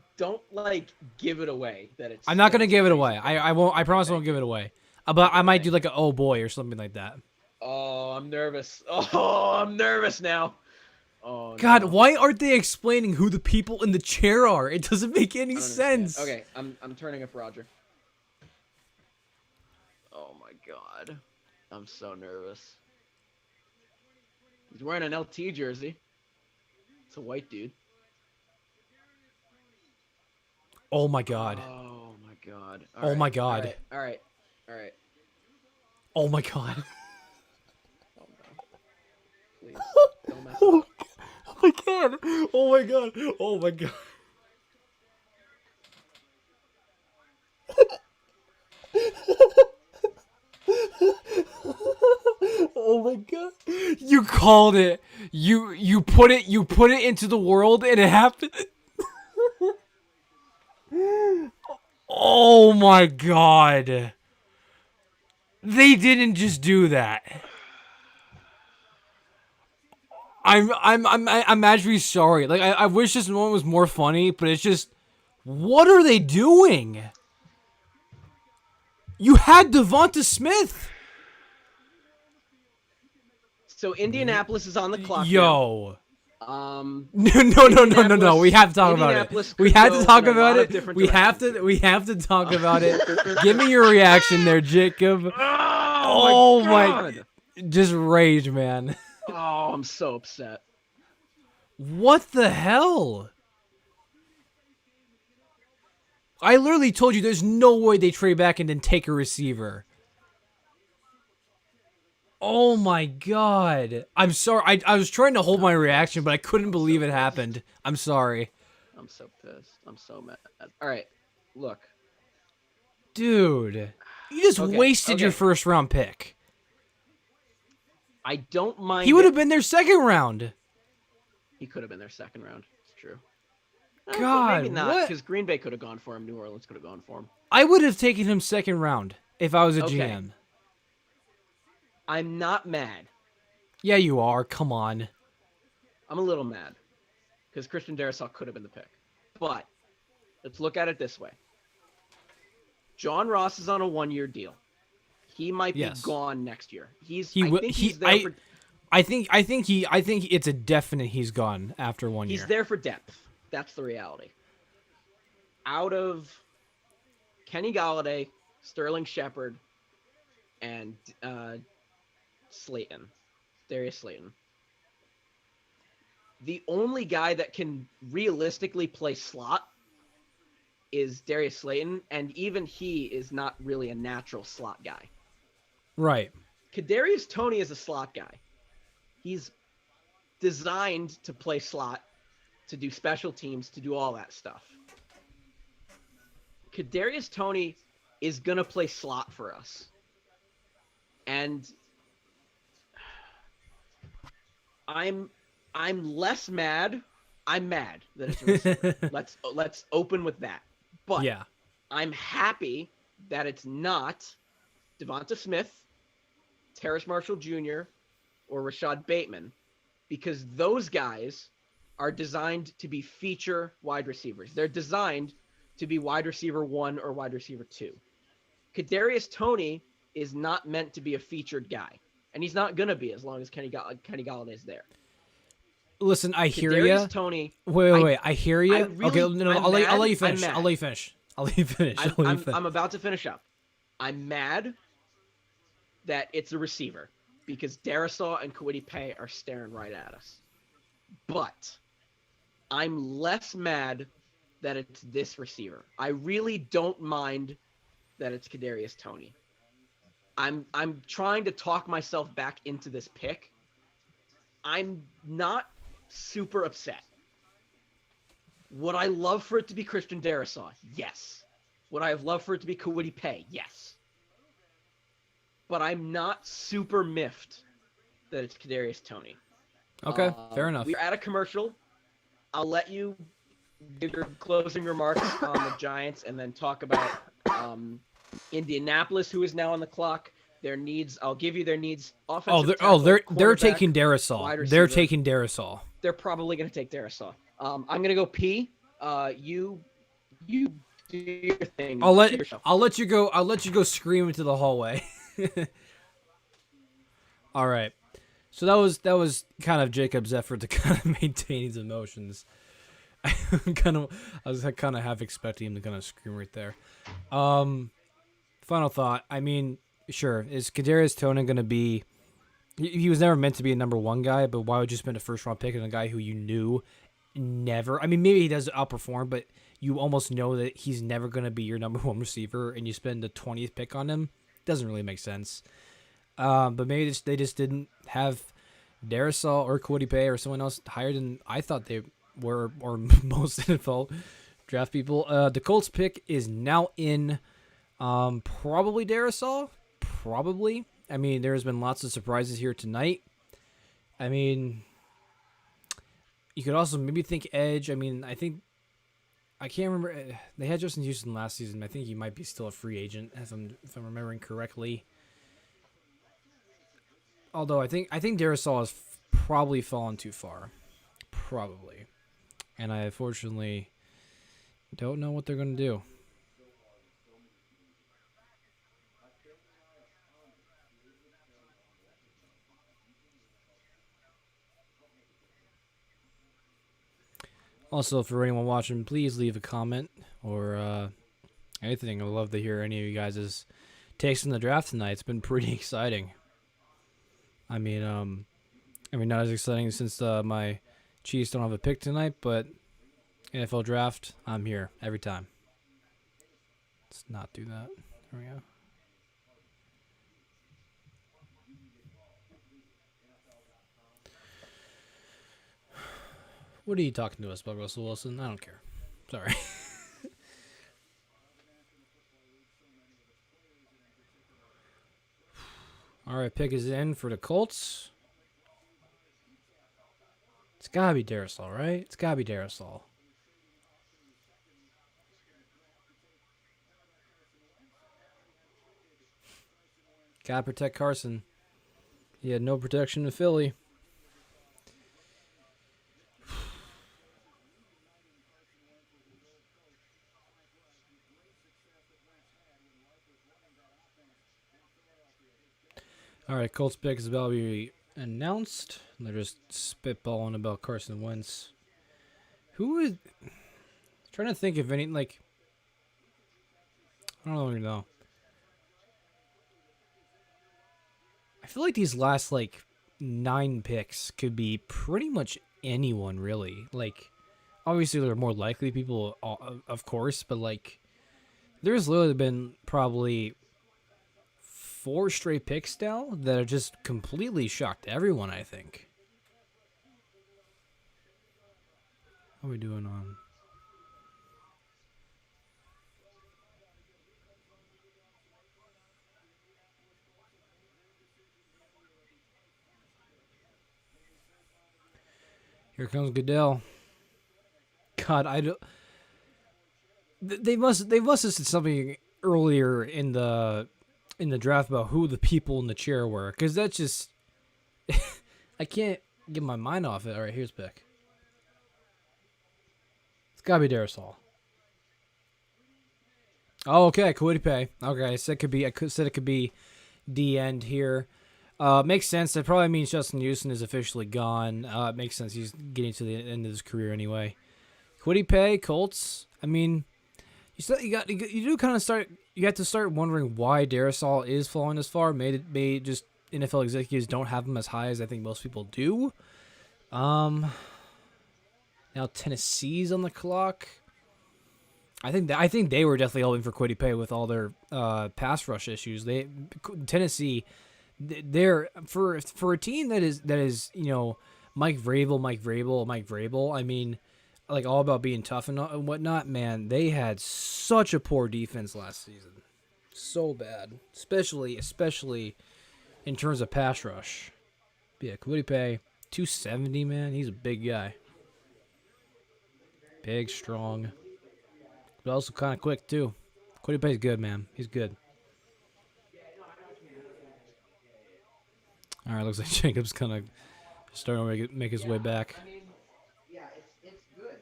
give it away that it's. I'm not going to give it away. I won't. I promise I won't give it away. But I might do like a oh boy or something like that. Oh, I'm nervous. Oh, I'm nervous now. Oh, God, no. why aren't they explaining who the people in the chair are? It doesn't make any sense. Okay, I'm turning up Roger. Oh my God, I'm so nervous. He's wearing an LT jersey. It's a white dude. Oh my God. Oh my God. Oh my God. All right. Oh my God. Oh no. Please don't mess it up. Oh my God. Oh my God. Oh my God. Oh my God. You called it. You put it into the world and it happened. Oh my God. They didn't just do that. I'm actually sorry. Like I wish this moment was more funny, but it's just, what are they doing? You had Devonta Smith. So Indianapolis is on the clock. Yo. Now. No. We have to talk about it. We have to talk about it. We have to talk about it. Give me your reaction there, Jacob. Oh my God. Just rage, man. Oh, I'm so upset. What the hell? I literally told you there's no way they trade back and then take a receiver. Oh my God. I'm sorry. I was trying to hold my reaction, but I couldn't believe it happened. I'm sorry. I'm so pissed. I'm so mad. All right. Look. Dude. You just wasted your first round pick. I don't mind. He would have been their second round. He could have been their second round. It's true. God, maybe not, what? because Green Bay could have gone for him. New Orleans could have gone for him. I would have taken him second round if I was a GM. I'm not mad. Yeah, you are. Come on. I'm a little mad because Christian Darrisaw could have been the pick. But let's look at it this way. John Ross is on a 1-year deal. He might be gone next year. I think it's a definite he's gone after 1 year. He's there for depth. That's the reality. Out of Kenny Golladay, Sterling Shepard, and Darius Slayton. The only guy that can realistically play slot is Darius Slayton, and even he is not really a natural slot guy. Right. Kadarius Toney is a slot guy. He's designed to play slot, to do special teams, to do all that stuff. Kadarius Toney is gonna play slot for us, and I'm less mad. I'm mad that it's a receiver. Let's open with that. But yeah, I'm happy that it's not Devonta Smith, Terrace Marshall Jr., or Rashad Bateman, because those guys are designed to be feature wide receivers. They're designed to be wide receiver 1 or wide receiver 2. Kadarius Toney is not meant to be a featured guy, and he's not gonna be as long as Kenny Golladay is there. Listen, I hear Kadarius you. Toney. Wait. I hear you. Really, okay, no, I'm I'll let you mad. finish. I'm I'll let you finish. I'll let you finish. I'm about to finish up. I'm mad that it's a receiver because Darisaw and Kwity Paye are staring right at us. But I'm less mad that it's this receiver. I really don't mind that it's Kadarius Toney. I'm trying to talk myself back into this pick. I'm not super upset. Would I love for it to be Christian Darisaw? Yes. Would I have loved for it to be Kwity Paye? Yes. But I'm not super miffed that it's Kadarius Toney. Okay, fair enough. We're at a commercial. I'll let you give your closing remarks on the Giants and then talk about Indianapolis, who is now on the clock. Their needs. I'll give you their needs. Offensive tackle, They're taking wide Darisaul. receiver. They're taking Darisaul. They're probably going to take Darisaw. I'm going to go P. You do your thing. I'll let you go scream into the hallway. All right. So that was kind of Jacob's effort to kind of maintain his emotions. I was kind of half expecting him to kind of scream right there. Final thought. I mean, sure, is Kadarius Toney going to be? He was never meant to be a number 1 guy, but why would you spend a first round pick on a guy who you knew never? I mean, maybe he does outperform, but you almost know that he's never going to be your number 1 receiver, and you spend the 20th pick on him. Doesn't really make sense. But maybe they just didn't have Darisaw or Kwity Paye or someone else higher than I thought they were, or most NFL draft people. The Colts pick is now in. Probably Darisaw. Probably. I mean, there's been lots of surprises here tonight. I mean, you could also maybe think edge. I mean, I can't remember. They had Justin Houston last season. I think he might be still a free agent, if I'm remembering correctly. Although I think Darisaw has probably fallen too far, probably, and I unfortunately don't know what they're gonna do. Also, for anyone watching, please leave a comment or anything. I'd love to hear any of you guys' takes on the draft tonight. It's been pretty exciting. I mean, not as exciting since my Chiefs don't have a pick tonight, but NFL draft, I'm here every time. Let's not do that. There we go. What are you talking to us about, Russell Wilson? I don't care. Sorry. All right, pick is in for the Colts. It's gotta be Darisaul, right? It's gotta be Darisaul. Gotta protect Carson. He had no protection in Philly. All right, Colts pick is about to be announced. They're just spitballing about Carson Wentz. Who is? Trying to think of any like. I don't know. I feel like these last like 9 picks could be pretty much anyone really. Like, obviously there are more likely people, of course, but like, there's literally been probably 4 straight picks now that have just completely shocked everyone, I think. How are we doing on? Here comes Goodell. God, I don't. They must have said something earlier in the draft about who the people in the chair were, because that's just I can't get my mind off it. All right, here's pick. It's gotta be Darasol. Oh, okay, Kwity Paye. Okay, I said it could be the end here. Makes sense. That probably means Justin Houston is officially gone. It makes sense. He's getting to the end of his career anyway. Kwity Paye, Colts. I mean, you do kind of start. You have to start wondering why Darasol is falling this far. May just NFL executives don't have him as high as I think most people do. Now Tennessee's on the clock. I think they were definitely hoping for Kwity Paye with all their pass rush issues. Tennessee, they're for a team that is Mike Vrabel. I mean, like all about being tough and whatnot. Man, they had such a poor defense last season, so bad, especially in terms of pass rush. But yeah, Kwity Paye, 270, man. He's a big guy, big, strong. But also kind of quick, too. Kwity Paye's good, man. He's good. All right, looks like Jacob's kind of starting to make his way back. I mean, yeah, it's good.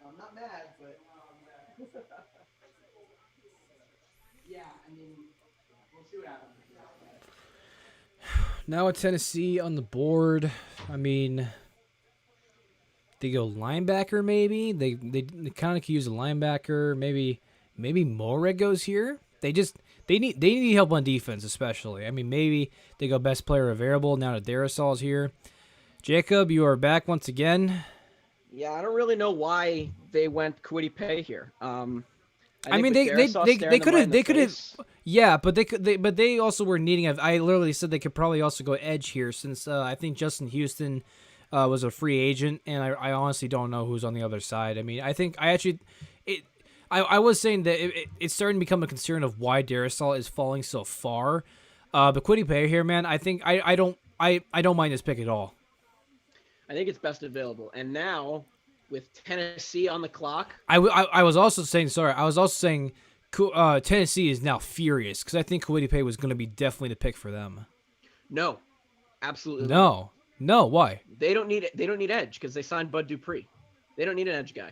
I'm not mad, but yeah, I mean, we'll see what happens. Now at Tennessee on the board, I mean, they go linebacker maybe. They kind of could use a linebacker. Maybe Moreg goes here. They need help on defense, especially. I mean, maybe they go best player available now that Darasol's here. Jacob, you are back once again. Yeah, I don't really know why they went Kwity Paye here. I mean, they could have. Yeah, but they also were needing. I literally said they could probably also go edge here, since I think Justin Houston was a free agent, and I honestly don't know who's on the other side. I mean, I was saying that it's starting to become a concern of why Darasol is falling so far. But Kwity Paye here, man, I think I don't mind this pick at all. I think it's best available, and now with Tennessee on the clock, I was also saying Tennessee is now furious because I think Kwity Paye was going to be definitely the pick for them. No, absolutely no. No, why? They don't need edge because they signed Bud Dupree. They don't need an edge guy.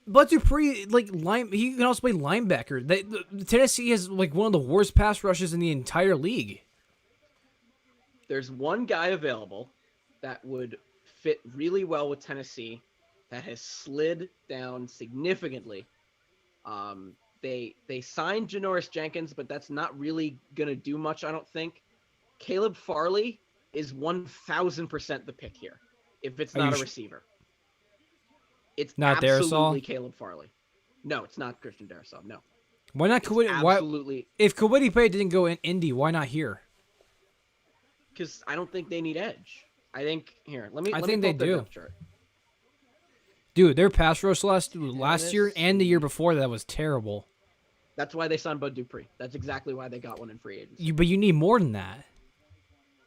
Bud Dupree, he can also play linebacker. Tennessee has like one of the worst pass rushes in the entire league. There's one guy available that would fit really well with Tennessee that has slid down significantly. They signed Janoris Jenkins, but that's not really gonna do much, I don't think. Caleb Farley is 1,000% the pick here. If it's not a receiver, it's not absolutely Darasol? Caleb Farley. No, it's not Christian Darasol. No. Why not Kwity? Absolutely. If Kwity Paye didn't go in Indy, why not here? Because I don't think they need edge. I think here. Let me. I let think me they pull up their do. depth chart. Dude, their pass rush last year and the year before that was terrible. That's why they signed Bud Dupree. That's exactly why they got one in free agency. But you need more than that.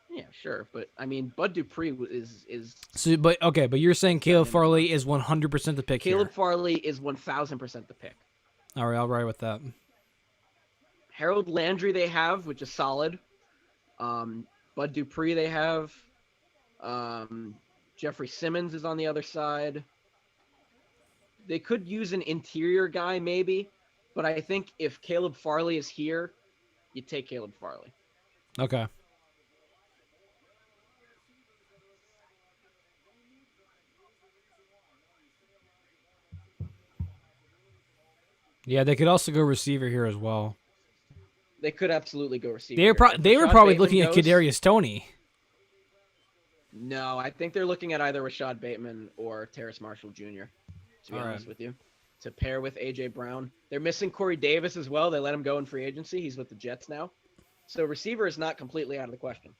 Yeah, sure, but I mean, Bud Dupree is. So, but you're saying Caleb Farley is 100% the pick Caleb here. Farley is 1,000% the pick. All right, I'll ride with that. Harold Landry they have, which is solid. Bud Dupree they have. Jeffrey Simmons is on the other side. They could use an interior guy maybe, but I think if Caleb Farley is here, you take Caleb Farley. Okay. Yeah, they could also go receiver here as well. They could absolutely go receiver. They were Rashad probably Bateman looking at goes- Kadarius Toney. No, I think they're looking at either Rashad Bateman or Terrace Marshall Jr., to be All honest right. with you, to pair with A.J. Brown. They're missing Corey Davis as well. They let him go in free agency. He's with the Jets now. So receiver is not completely out of the question.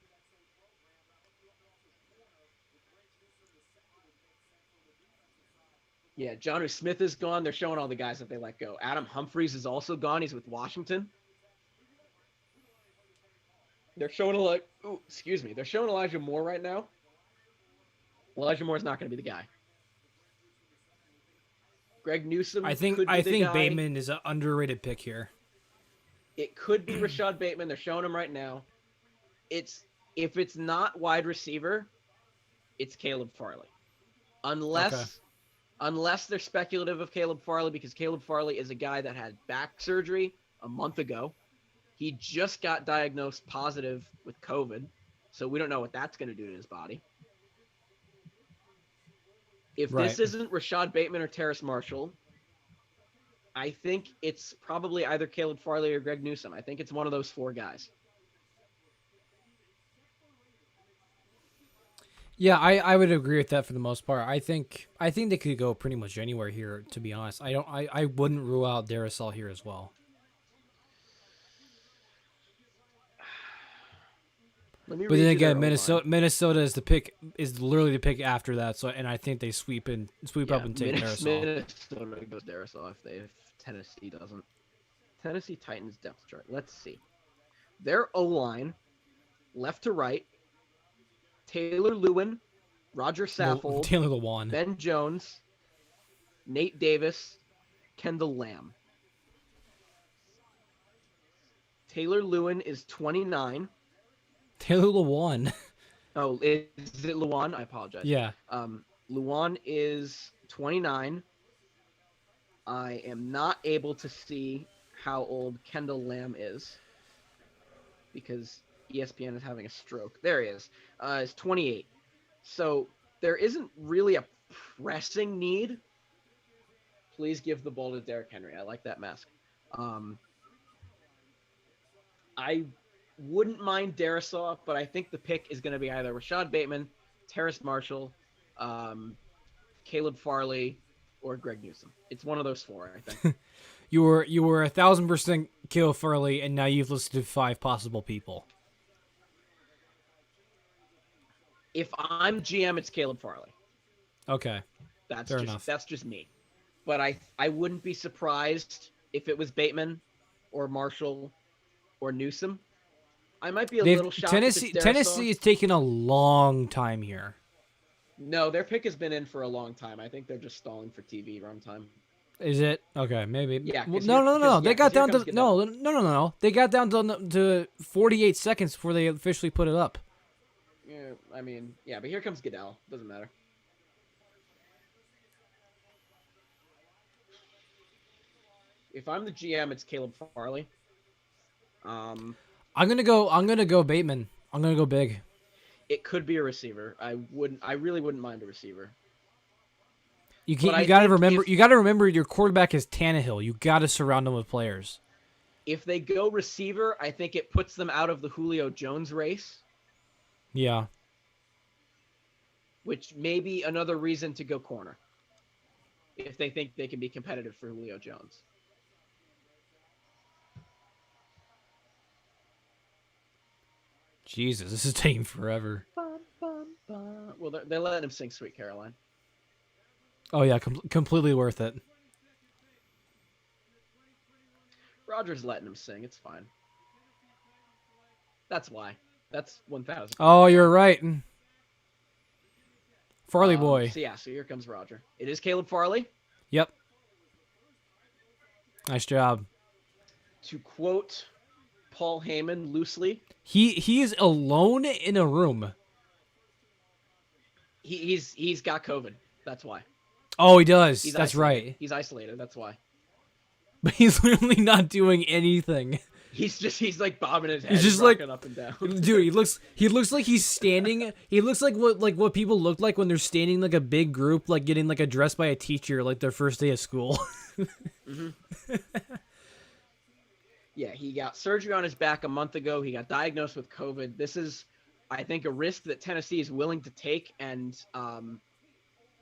Yeah, Jonnu Smith is gone. They're showing all the guys that they let go. Adam Humphries is also gone. He's with Washington. They're showing They're showing Elijah Moore right now. Elijah Moore's not going to be the guy. Greg Newsom. I think could be the guy. Bateman is an underrated pick here. It could be Rashad Bateman. They're showing him right now. If it's not wide receiver, it's Caleb Farley. Unless they're speculative of Caleb Farley, because Caleb Farley is a guy that had back surgery a month ago. He just got diagnosed positive with COVID, so we don't know what that's going to do to his body. If this isn't Rashad Bateman or Terrace Marshall, I think it's probably either Caleb Farley or Greg Newsom. I think it's one of those four guys. Yeah, I would agree with that for the most part. I think they could go pretty much anywhere here, to be honest. I wouldn't rule out Darrisaw here as well. Let me But read then you their again, O-line. Minnesota is literally the pick after that. So, and I think they sweep up and take Darrisaw. Minnesota goes Darrisaw if Tennessee doesn't. Tennessee Titans depth chart. Let's see. Their O-line, left to right, Taylor Lewin, Roger Saffold, Taylor Lewan. Ben Jones, Nate Davis, Kendall Lamb. Taylor Lewin is 29. Taylor Lewan. Oh, is it Luan? I apologize. Yeah. Luan is 29. I am not able to see how old Kendall Lamb is because ESPN is having a stroke. There he is. Is 28. So there isn't really a pressing need. Please give the ball to Derrick Henry. I like that mask. I wouldn't mind Darrisaw, but I think the pick is going to be either Rashad Bateman, Terrace Marshall, Caleb Farley, or Greg Newsom. It's one of those four, I think. You were 1,000% Caleb Farley, and now you've listed 5 possible people. If I'm GM, it's Caleb Farley. Okay. Fair That's enough. just me. But I wouldn't be surprised if it was Bateman or Marshall or Newsom. I might be a little shocked. Tennessee if it's Darrisaw. is taking a long time here. No, their pick has been in for a long time. I think they're just stalling for TV runtime. Is it? Okay, maybe. Yeah, Well, 'cause no. They got down to Goodell. no. They got down to 48 seconds before they officially put it up. Yeah, I mean, yeah, but here comes Goodell. Doesn't matter. If I'm the GM, it's Caleb Farley. I'm gonna go Bateman. I'm gonna go big. It could be a receiver. I really wouldn't mind a receiver. You But I gotta think remember. if- You gotta remember your quarterback is Tannehill. You gotta surround him with players. If they go receiver, I think it puts them out of the Julio Jones race, Yeah. which may be another reason to go corner. If they think they can be competitive for Julio Jones. Jesus, this is taking forever. Well, they're letting him sing Sweet Caroline. Oh yeah, completely worth it. Roger's letting him sing. It's fine. That's why. That's 1,000. Oh, you're right. Farley boy. So here comes Roger. It is Caleb Farley. Yep. Nice job. To quote Paul Heyman loosely, He is alone in a room. he's got COVID. That's why. Oh, he does. He's That's isolated. right. He's isolated. That's why. But he's literally not doing anything. He's like bobbing his head. He's just rocking like- up and down. Dude, he looks like he's standing. He looks like what people look like when they're standing like a big group, like getting like addressed by a teacher, like their first day of school. Yeah, he got surgery on his back a month ago. He got diagnosed with COVID. This is, I think, a risk that Tennessee is willing to take, and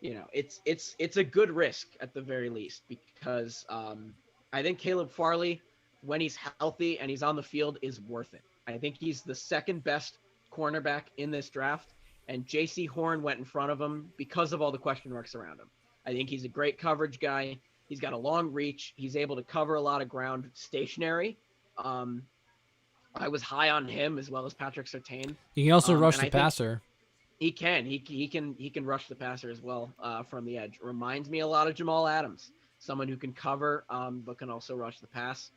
it's a good risk at the very least because I think Caleb Farley, when he's healthy and he's on the field, is worth it. I think he's the second best cornerback in this draft, and J.C. Horn went in front of him because of all the question marks around him. I think he's a great coverage guy. He's got a long reach. He's able to cover a lot of ground stationary. I was high on him as well as Patrick Surtain. You can also rush and the I think passer. He can rush the passer as well from the edge. Reminds me a lot of Jamal Adams. someone who can cover, but can also rush the pass.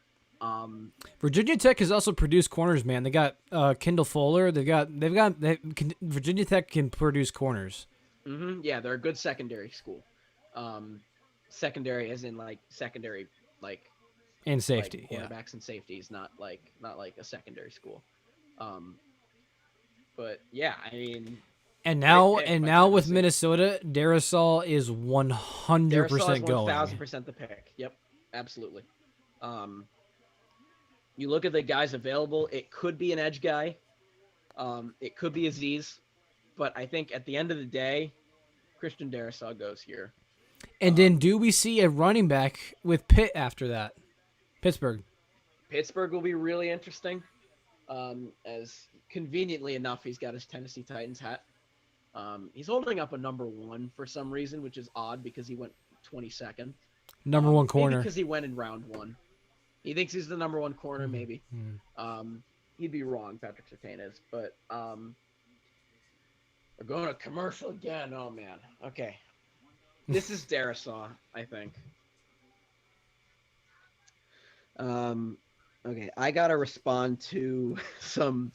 Virginia Tech has also produced corners, man. They got Kendall Fuller. Virginia Tech can produce corners. Yeah, they're a good secondary school. Secondary as in like secondary like And safety, like cornerbacks and safeties, not like a secondary school. But yeah, I mean, And now great pick and by now with Tennessee. Minnesota, Darrisaw is 100% Darrisaw is going. 1,000% the pick. Yep, absolutely. You look at the guys available. It could be an edge guy. It could be Aziz, but I think at the end of the day, Christian Darrisaw goes here. And then do we see a running back with Pitt after that? Pittsburgh. Pittsburgh will be really interesting. As conveniently enough, he's got his Tennessee Titans hat. He's holding up a number 1 for some reason, which is odd because he went 22nd. Number 1 Maybe corner. because he went in round 1. He thinks he's the number 1 corner, maybe. He'd be wrong, Patrick Surtain is. But we're going to commercial again. Oh, man. Okay. This is Darrisaw, I think. Okay, I got to respond to some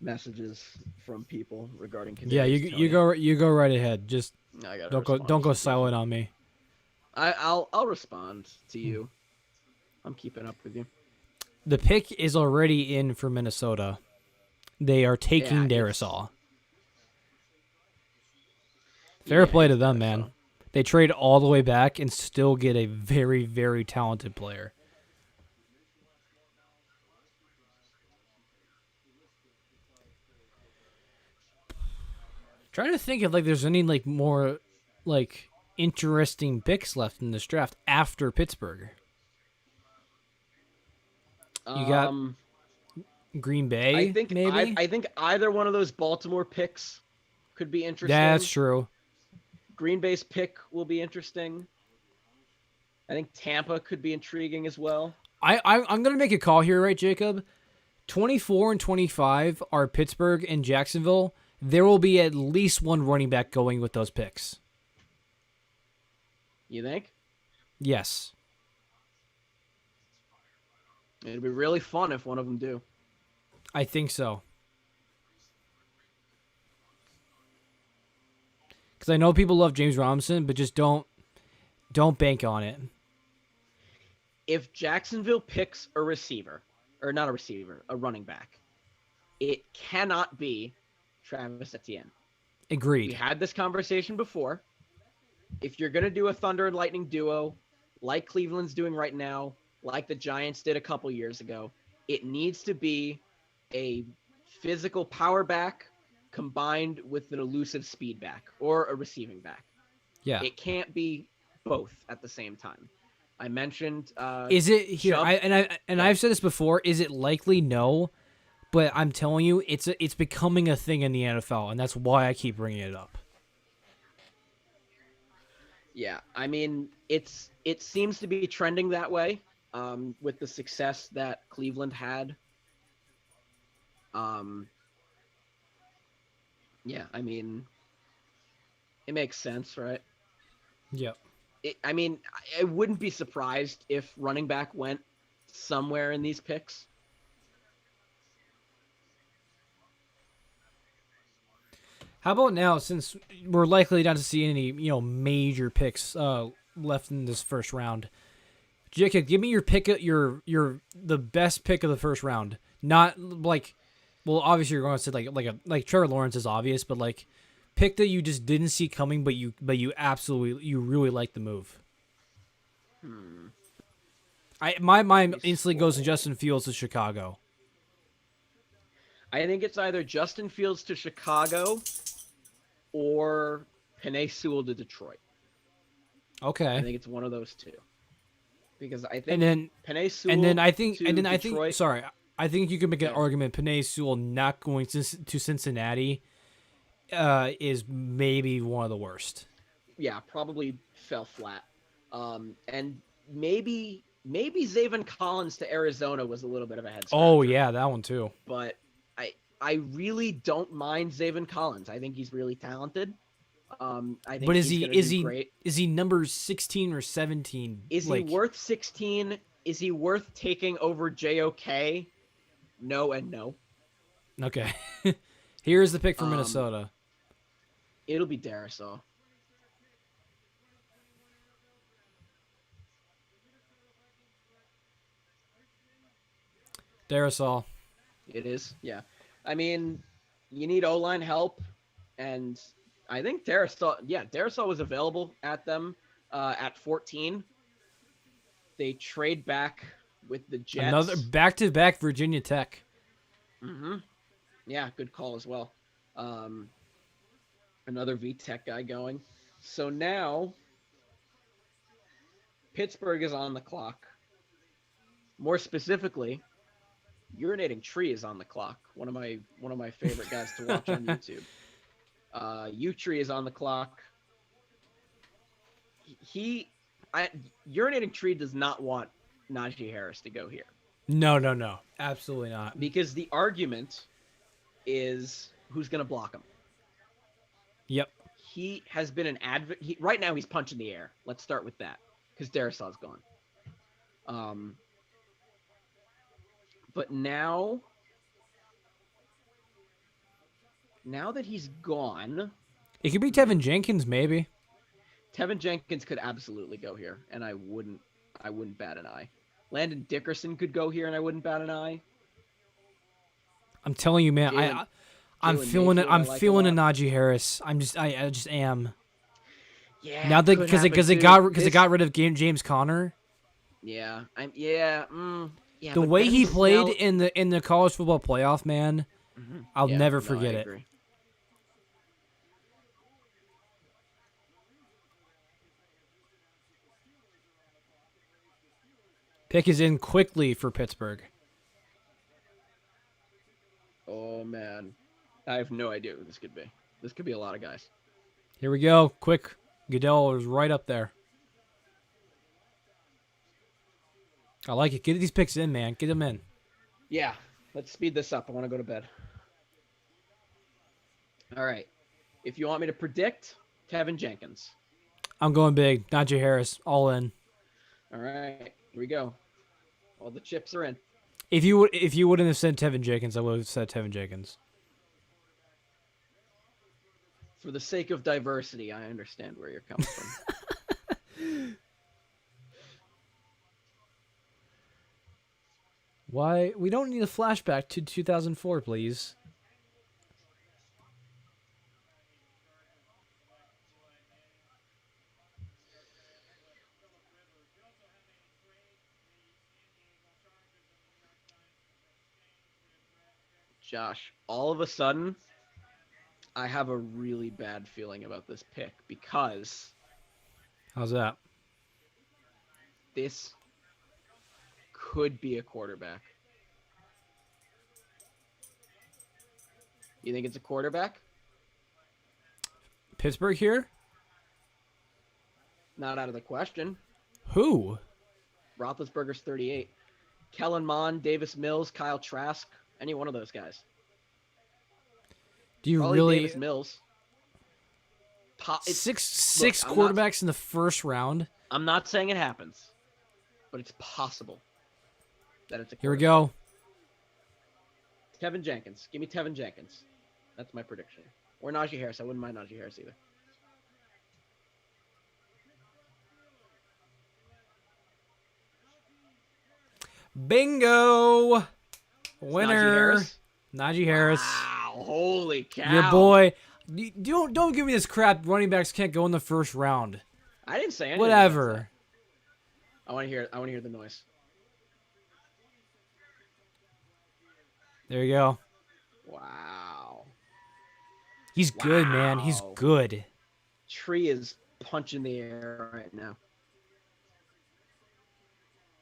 messages from people regarding Yeah, you go right ahead. Just I gotta don't respond go to silent on me. I'll respond to you. I'm keeping up with you. The pick is already in for Minnesota. They are taking Yeah, Darrisaw. Fair play to it's them, Darrisaw. man. They trade all the way back and still get a very, very talented player. Trying to think if there's any more interesting picks left in this draft after Pittsburgh. You got Green Bay, I think maybe? I think either one of those Baltimore picks could be interesting. That's true. Green Bay's pick will be interesting. I think Tampa could be intriguing as well. I'm going to make a call here, right, Jacob? 24 and 25 are Pittsburgh and Jacksonville. There will be at least one running back going with those picks. You think? Yes. It'd be really fun if one of them do. I think so. Because I know people love James Robinson, but just don't bank on it. If Jacksonville picks a receiver, or not a receiver, a running back, it cannot be Travis Etienne. We Agreed. had this conversation before. If you're going to do a Thunder and Lightning duo, like Cleveland's doing right now, like the Giants did a couple years ago, it needs to be a physical power back combined with an elusive speed back or a receiving back. Yeah. It can't be both at the same time. I mentioned Is it here? Chubb- I've said this before. Is it likely? No, but I'm telling you, it's becoming a thing in the NFL, and that's why I keep bringing it up. Yeah, I mean, it seems to be trending that way with the success that Cleveland had. Yeah, I mean, it makes sense, right? Yep. I mean, I wouldn't be surprised if running back went somewhere in these picks. How about now, since we're likely not to see any major picks left in this first round? Jacob, give me your pick. The best pick of the first round. Not well, obviously you're going to say like Trevor Lawrence is obvious, but pick that you just didn't see coming, but you really like the move. My mind instantly goes to Justin Fields to Chicago. I think it's either Justin Fields to Chicago or Penei Sewell to Detroit. Okay. I think it's one of those two. Because I think And then Penei Sewell and then I think to and then I Detroit, think sorry, I think you can make an Yeah. argument Penei Sewell not going to Cincinnati is maybe one of the worst. yeah, probably fell flat. And maybe Zaven Collins to Arizona was a little bit of a head scratcher. Oh yeah, that one too. But I really don't mind Zaven Collins. I think he's really talented. I think But is he's he gonna is do he great. is he number 16 or 17? Is he worth 16? Is he worth taking over JOK? No and no. Okay. Here's the pick for Um, Minnesota. It'll be Darisaw. Darasol. It is, yeah. I mean, you need O-line help, and I think Darisaw was available at them at 14. They trade back with the Another Jets. back-to-back Virginia Tech. Mm-hmm. Yeah, good call as well. Another VTech guy going. So now Pittsburgh is on the clock. More specifically, Urinating Tree is on the clock. One of my favorite guys to watch on YouTube. U-Tree is on the clock. Urinating Tree does not want Najee Harris to go here No. Absolutely not. because the argument is who's going to block him. Yep. He has been an advocate. Right now, he's punching the air. Let's start with that because Darisaw's gone. But now that he's gone, It could be Tevin Jenkins, maybe. Tevin Jenkins could absolutely go here, and I wouldn't bat an eye. Landon Dickerson could go here, and I wouldn't bat an eye. I'm telling you, man. I'm Jalen feeling it. Mayfield I I'm like a feeling a lot. Najee Harris. I just am. Yeah, Now that could because happen it too. got rid of James Conner. Yeah, yeah. The but way he Benny played Snell- in the college football playoff, man, I'll Yeah, never no, forget I it. agree. Pick is in quickly for Pittsburgh. Oh man, I have no idea who this could be. This could be a lot of guys. Here we go. Quick. Goodell is right up there. I like it. Get these picks in, man. Get them in. Yeah, let's speed this up. I want to go to bed. All right. If you want me to predict, Tevin Jenkins. I'm going big. Najee Harris, all in. All right, here we go. All the chips are in. If you wouldn't have said Tevin Jenkins, I would have said Tevin Jenkins. For the sake of diversity, I understand where you're coming from. Why? We don't need a flashback to 2004, please. Josh, all of a sudden, I have a really bad feeling about this pick because How's that? this could be a quarterback. You think it's a quarterback? Pittsburgh here? Not out of the question. Who? Roethlisberger's 38. Kellen Mond, Davis Mills, Kyle Trask, any one of those guys. Do you Probably really Davis Mills. six I'm not- quarterbacks in the first round? I'm not saying it happens, but it's possible that it's a Here we quarterback. go. Tevin Jenkins. Give me Tevin Jenkins. That's my prediction. Or Najee Harris. I wouldn't mind Najee Harris either. Bingo! Najee Winner. Harris. Najee Harris. Wow! Holy cow! Your boy. Don't give me this crap. Running backs can't go in the first round. I didn't say anything. Whatever. I want to hear. I want to hear the noise. There you go. Wow! He's good, man. He's Wow. good. Tree is punching the air right now.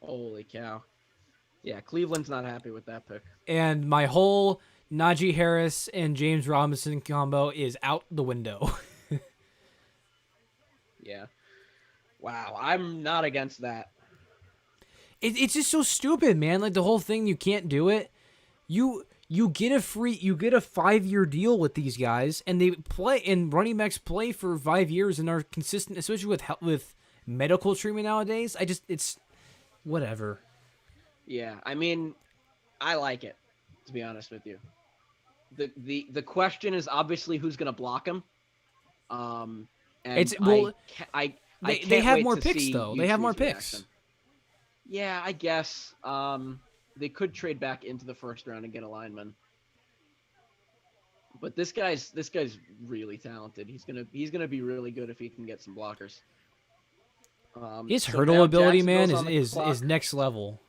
Holy cow! Yeah, Cleveland's not happy with that pick. And my whole Najee Harris and James Robinson combo is out the window. Yeah. Wow, I'm not against that. It's just so stupid, man. Like the whole thing, you can't do it. You you get a 5-year deal with these guys, and they play, and running backs play for 5 years and are consistent, especially with medical treatment nowadays. It's whatever. Yeah, I mean, I like it, to be honest with you. The question is obviously who's going to block him. And they have more picks though. They have more picks. Yeah, I guess. They could trade back into the first round and get a lineman. But this guy's really talented. He's gonna be really good if he can get some blockers. His so hurdle now ability, man, Jacksonville's on the is clock. next level.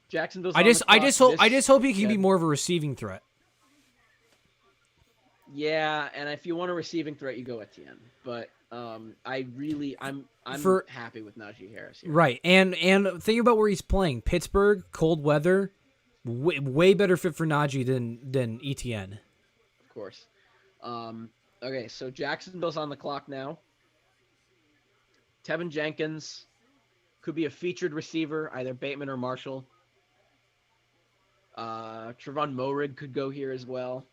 Jacksonville's I on the just clock. hope he can be Yeah. more of a receiving threat. Yeah, and if you want a receiving threat, you go Etienne. But I'm happy with Najee Harris here. Right, and think about where he's playing. Pittsburgh, cold weather, way better fit for Najee than ETN. Of course. Okay, so Jacksonville's on the clock now. Tevin Jenkins could be a featured receiver, either Bateman or Marshall. Trevon Moehrig could go here as well.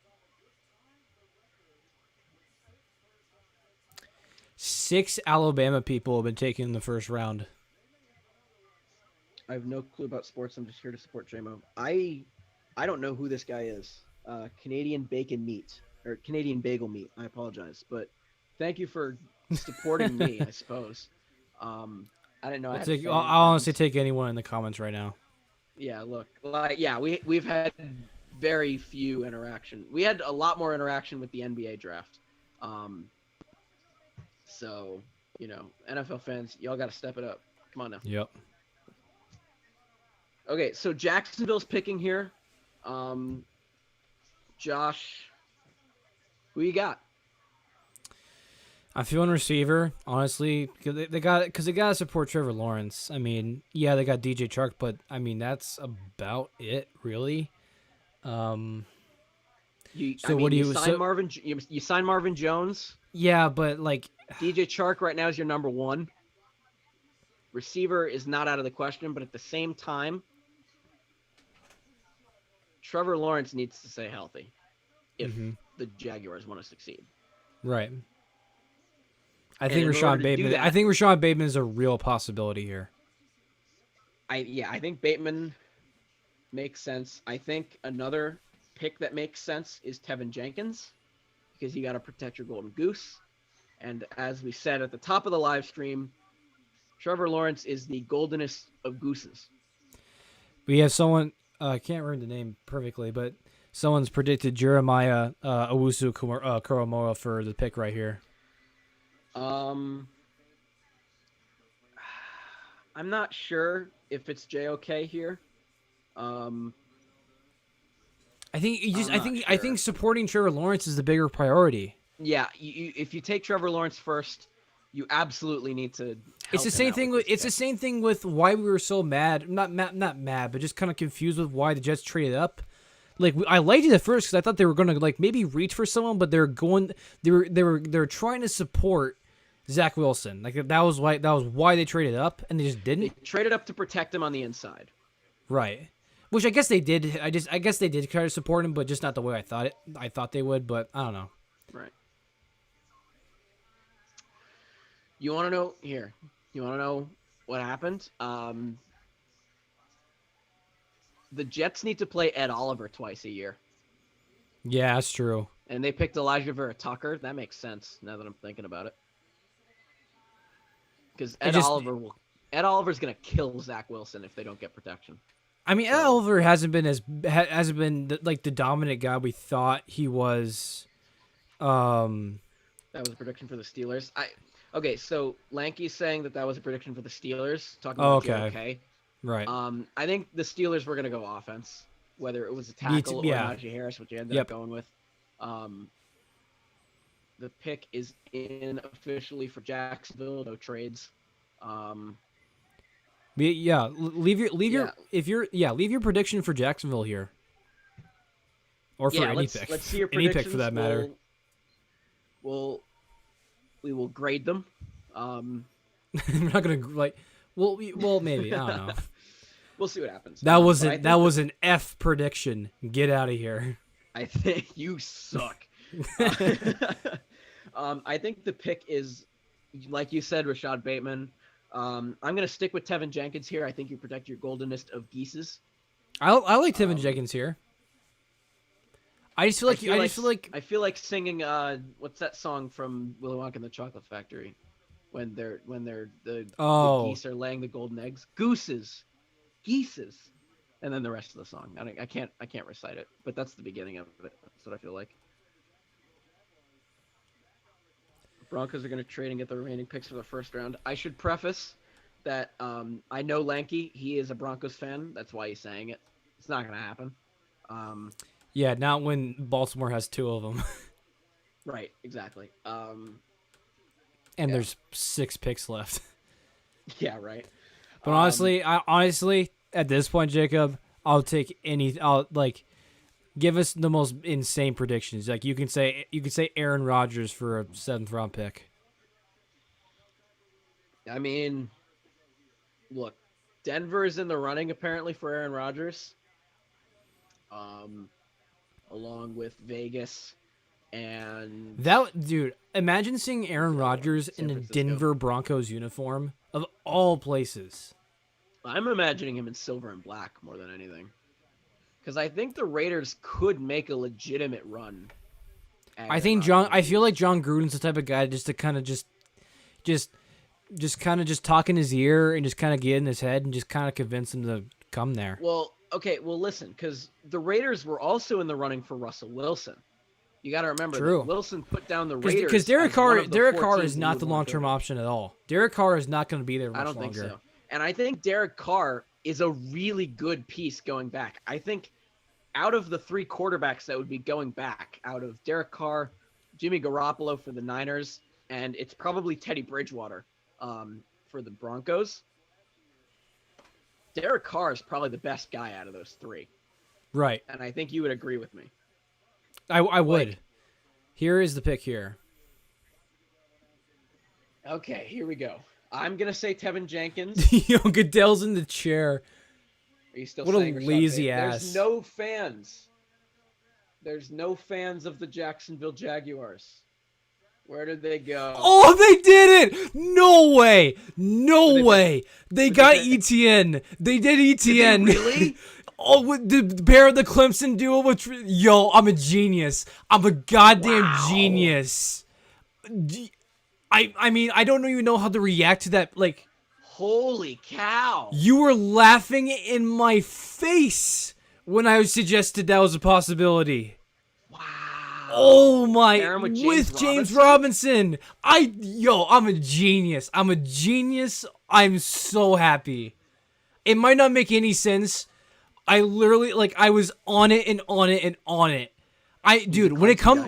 6 Alabama people have been taken in the first round. I have no clue about sports. I'm just here to support JMO. I don't know who this guy is. Canadian bacon meat or Canadian bagel meat. I apologize, but thank you for supporting me. I suppose. I didn't know. I'll honestly take anyone in the comments right now. Yeah, look, we've had very few interaction. We had a lot more interaction with the NBA draft. So, NFL fans, y'all got to step it up. Come on now. Yep. Okay, so Jacksonville's picking here. Josh, who you got? I'm feeling receiver, honestly, because they got to support Trevor Lawrence. I mean, yeah, they got DJ Chark, but I mean that's about it, really. You sign Marvin Jones. Yeah, but like DJ Chark right now is your number one. Receiver is not out of the question, but at the same time, Trevor Lawrence needs to stay healthy if the Jaguars want to succeed. Right. I think Rashad Bateman is a real possibility here. I think Bateman makes sense. I think another pick that makes sense is Tevin Jenkins, because you got to protect your golden goose. And as we said at the top of the live stream, Trevor Lawrence is the goldenest of gooses. We have someone, I can't remember the name perfectly, but someone's predicted Jeremiah Owusu Koromoa for the pick right here. I'm not sure if it's JOK here. I think supporting Trevor Lawrence is the bigger priority. Yeah, if you take Trevor Lawrence first, you absolutely need to. It's the same thing. It's the same thing with why we were so mad. Not mad, but just kind of confused with why the Jets traded up. Like I liked it at first because I thought they were going to like maybe reach for someone, but they were trying to support Zach Wilson. Like that was why they traded up, and they just didn't. They traded up to protect him on the inside. Right. Which I guess they did. I guess they did try to support him, but just not the way I thought they would. But I don't know. Right. You want to know here? You want to know what happened? The Jets need to play Ed Oliver twice a year. Yeah, that's true. And they picked Elijah Vera Tucker. That makes sense now that I'm thinking about it. Because Ed Oliver's gonna kill Zach Wilson if they don't get protection. I mean, Ed Oliver hasn't been the dominant guy we thought he was. That was a prediction for the Steelers. Okay, so Lanky's saying that was a prediction for the Steelers. Talking about JOK. Right. I think the Steelers were gonna go offense, whether it was a tackle or Najee Harris, which you ended up going with. The pick is in officially for Jacksonville. No trades. Leave your prediction for Jacksonville here, or for any pick. Let's see your any predictions. pick for that matter. We will grade them. We're not gonna like. Well, maybe I don't know. we'll see what happens. That was But I an think that was an F prediction. Get out of here. I think you suck. I think the pick is, like you said, Rashad Bateman. I'm gonna stick with Tevin Jenkins here. I think you protect your goldenest of geeses. I like Tevin Jenkins here. I just feel like I feel like singing what's that song from Willy Wonka and the Chocolate Factory, when the geese are laying the golden eggs, geeses, and then the rest of the song. I can't recite it, but that's the beginning of it. That's what I feel like. Broncos are going to trade and get the remaining picks for the first round. I should preface that I know Lanky. He is a Broncos fan. That's why he's saying it. It's not going to happen. yeah, not when Baltimore has 2 of them. Right, exactly. And Yeah. there's 6 picks left. Yeah, right. But honestly, at this point, Jacob, I'll take any. I'll like give us the most insane predictions. Like you can say Aaron Rodgers for a 7th round pick. I mean, look, Denver is in the running apparently for Aaron Rodgers, along with Vegas and That dude, imagine seeing Aaron Rodgers in San a Francisco. Denver Broncos uniform of all places. I'm imagining him in silver and black more than anything, because I think the Raiders could make a legitimate run. at I think Aaron I feel Rodgers. like John Gruden's the type of guy just to kind of just talk in his ear and just kind of get in his head and just kind of convince him to come there. Well, okay, well listen, because the Raiders were also in the running for Russell Wilson. You got to remember True. that Wilson put down the Raiders Because Derek as one Carr, of the Derek 4 Carr teams is he not would the want long-term to- option at all. Derek Carr is not going to be there much I don't longer. think so. And I think Derek Carr is a really good piece going back. I think out of the 3 quarterbacks that would be going back, out of Derek Carr, Jimmy Garoppolo for the Niners, and it's probably Teddy Bridgewater for the Broncos, Derek Carr is probably the best guy out of those 3. Right. And I think you would agree with me. I would. Like- Here is the pick here. Okay, here we go. I'm going to say Tevin Jenkins. Yo, Goodell's in the chair. Are you still What a saying Rashad lazy Bateman? ass. There's no fans. There's no fans of the Jacksonville Jaguars. Where did they go? Oh, they did it! No way! No Did they- way! They did got they- ETN. They did ETN. really? Oh, with the Bear of the Clemson duo. Yo, I'm a genius. I'm a goddamn Wow. genius. I mean, I don't even know how to react to that. Like, Holy cow. you were laughing in my face when I suggested that was a possibility. Wow. Oh my! Aaron with With James James Robinson, I'm a genius. I'm a genius. I'm so happy. It might not make any sense. I literally I was on it and on it and on it. Dude, when it comes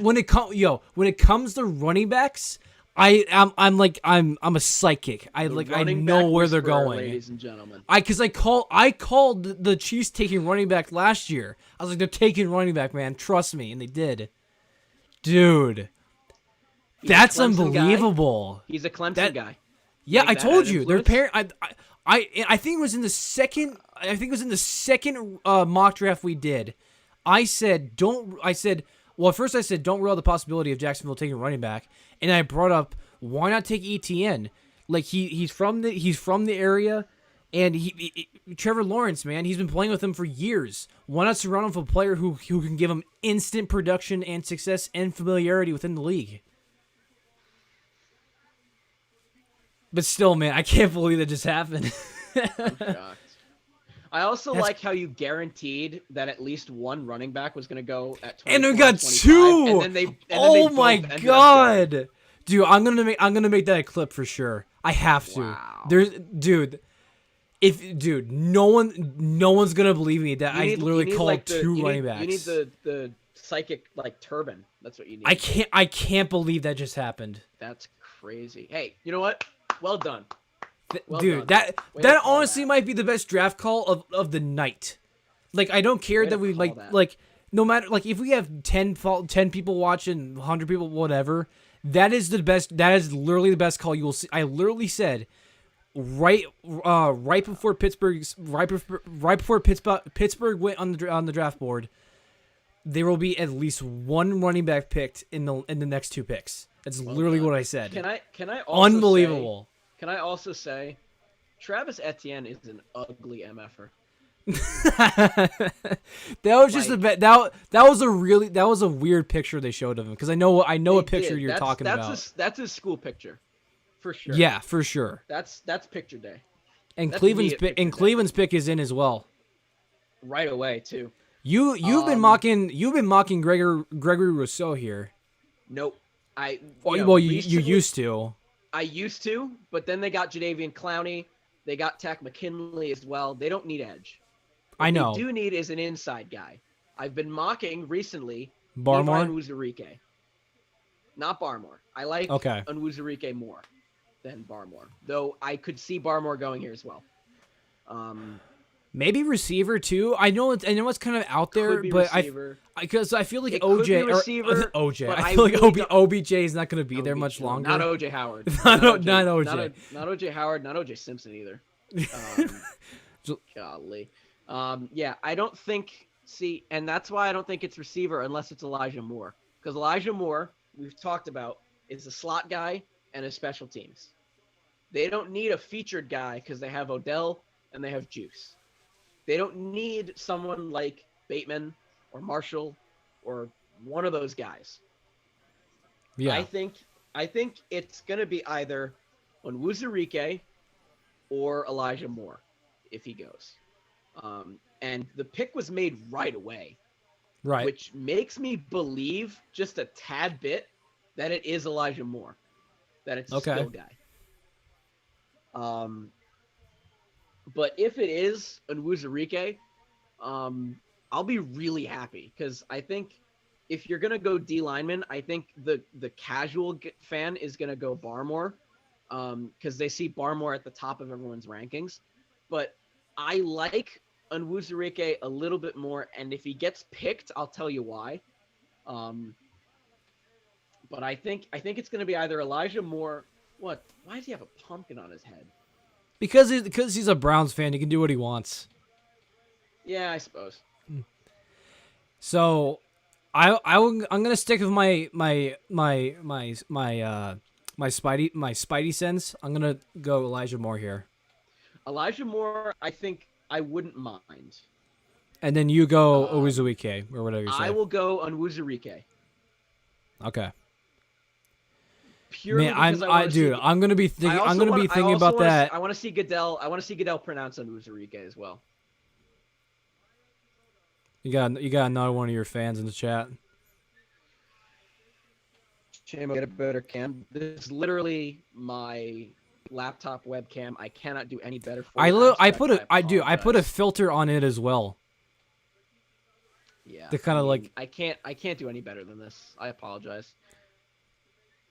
to running backs, I'm a psychic. I The know running back where they're whisperer, going. ladies and gentlemen. I called the Chiefs taking running back last year. I was like, they're taking running back, man. Trust me, and they did. Dude, He's a that's Clemson guy. unbelievable. He's a Clemson That- guy. Yeah, Think I that told had you. Their influence? parent. I think it was in the second. I think it was in the second mock draft we did. I said don't. I said well. At first I said don't rule out the possibility of Jacksonville taking a running back, and I brought up why not take ETN? Like he's from the area, and Trevor Lawrence, man, he's been playing with him for years. Why not surround him with a player who can give him instant production and success and familiarity within the league? But still, man, I can't believe that just happened. I'm shocked. I also That's- like how you guaranteed that at least one running back was going to go at 24 And we got 25, 2. And then they Oh both my ended up going. god, dude! I'm gonna make that a clip for sure. I have to. Wow. No one's gonna believe me that You I need- literally you need, called like, the- 2 you running need, backs. You need the psychic turban. That's what you need. I can't believe that just happened. That's crazy. Hey, you know what? Well done. Well Dude, done. Way to that call honestly that. might be the best draft call of the night. Like, I don't care Way that to we call that. like no matter if we have 10 people watching, 100 people, whatever. That is the best. That is literally the best call you will see. I literally said, right before Pittsburgh went on the draft board, there will be at least one running back picked in the next 2 picks. That's literally what I said. Can I also Unbelievable. Can I also say, Travis Etienne is an ugly MFer. That was just that was a weird picture they showed of him, because I know a picture you're talking about. That's his school picture, for sure. Yeah, for sure. That's picture day. And That's Cleveland's pick is in as well. Right away too. You've been mocking Gregory Rousseau here. Nope. You used to. I used to, but then they got Jadeveon Clowney. They got Takk McKinley as well. They don't need edge. What I know. they do need is an inside guy. I've been mocking recently Barmore? Onwuzurike. Not Barmore. I like Onwuzurike more than Barmore, though I could see Barmore going here as well. Maybe receiver too. I know it's kind of out there, but because I feel like OJ I feel like OBJ is not going to be there much longer. Not OJ Howard. not OJ. Not OJ Howard. Not OJ Simpson either. Golly. Yeah, I don't think. See, and that's why I don't think it's receiver unless it's Elijah Moore, because Elijah Moore, we've talked about, is a slot guy and a special teams. They don't need a featured guy because they have Odell and they have Juice. They don't need someone like Bateman or Marshall or one of those guys. Yeah. I think it's going to be either Onwuzurike or Elijah Moore if he goes. And the pick was made right away. Right. Which makes me believe just a tad bit that it is Elijah Moore. That it's a skill guy. But if it is Onwuzurike, I'll be really happy, because I think if you're going to go D lineman, I think the casual fan is going to go Barmore, because they see Barmore at the top of everyone's rankings. But I like Onwuzurike a little bit more, and if he gets picked, I'll tell you why. But I think it's going to be either Elijah Moore. What? Why does he have a pumpkin on his head? Because he's a Browns fan, he can do what he wants. Yeah, I suppose. So, I'm gonna stick with my Spidey sense. I'm gonna go Elijah Moore here. Elijah Moore, I think I wouldn't mind. And then you go Onwuzurike or whatever you say. I will go Onwuzurike. Okay. Purely Man, I'm gonna be thinking about that. I want to see Goodell. I want to see Goodell pronounce Onwuzurike as well. You got another one of your fans in the chat. Shame, get a better cam. This is literally my laptop webcam. I cannot do any better for you. I put a filter on it as well. Yeah. To kind of like I can't do any better than this. I apologize.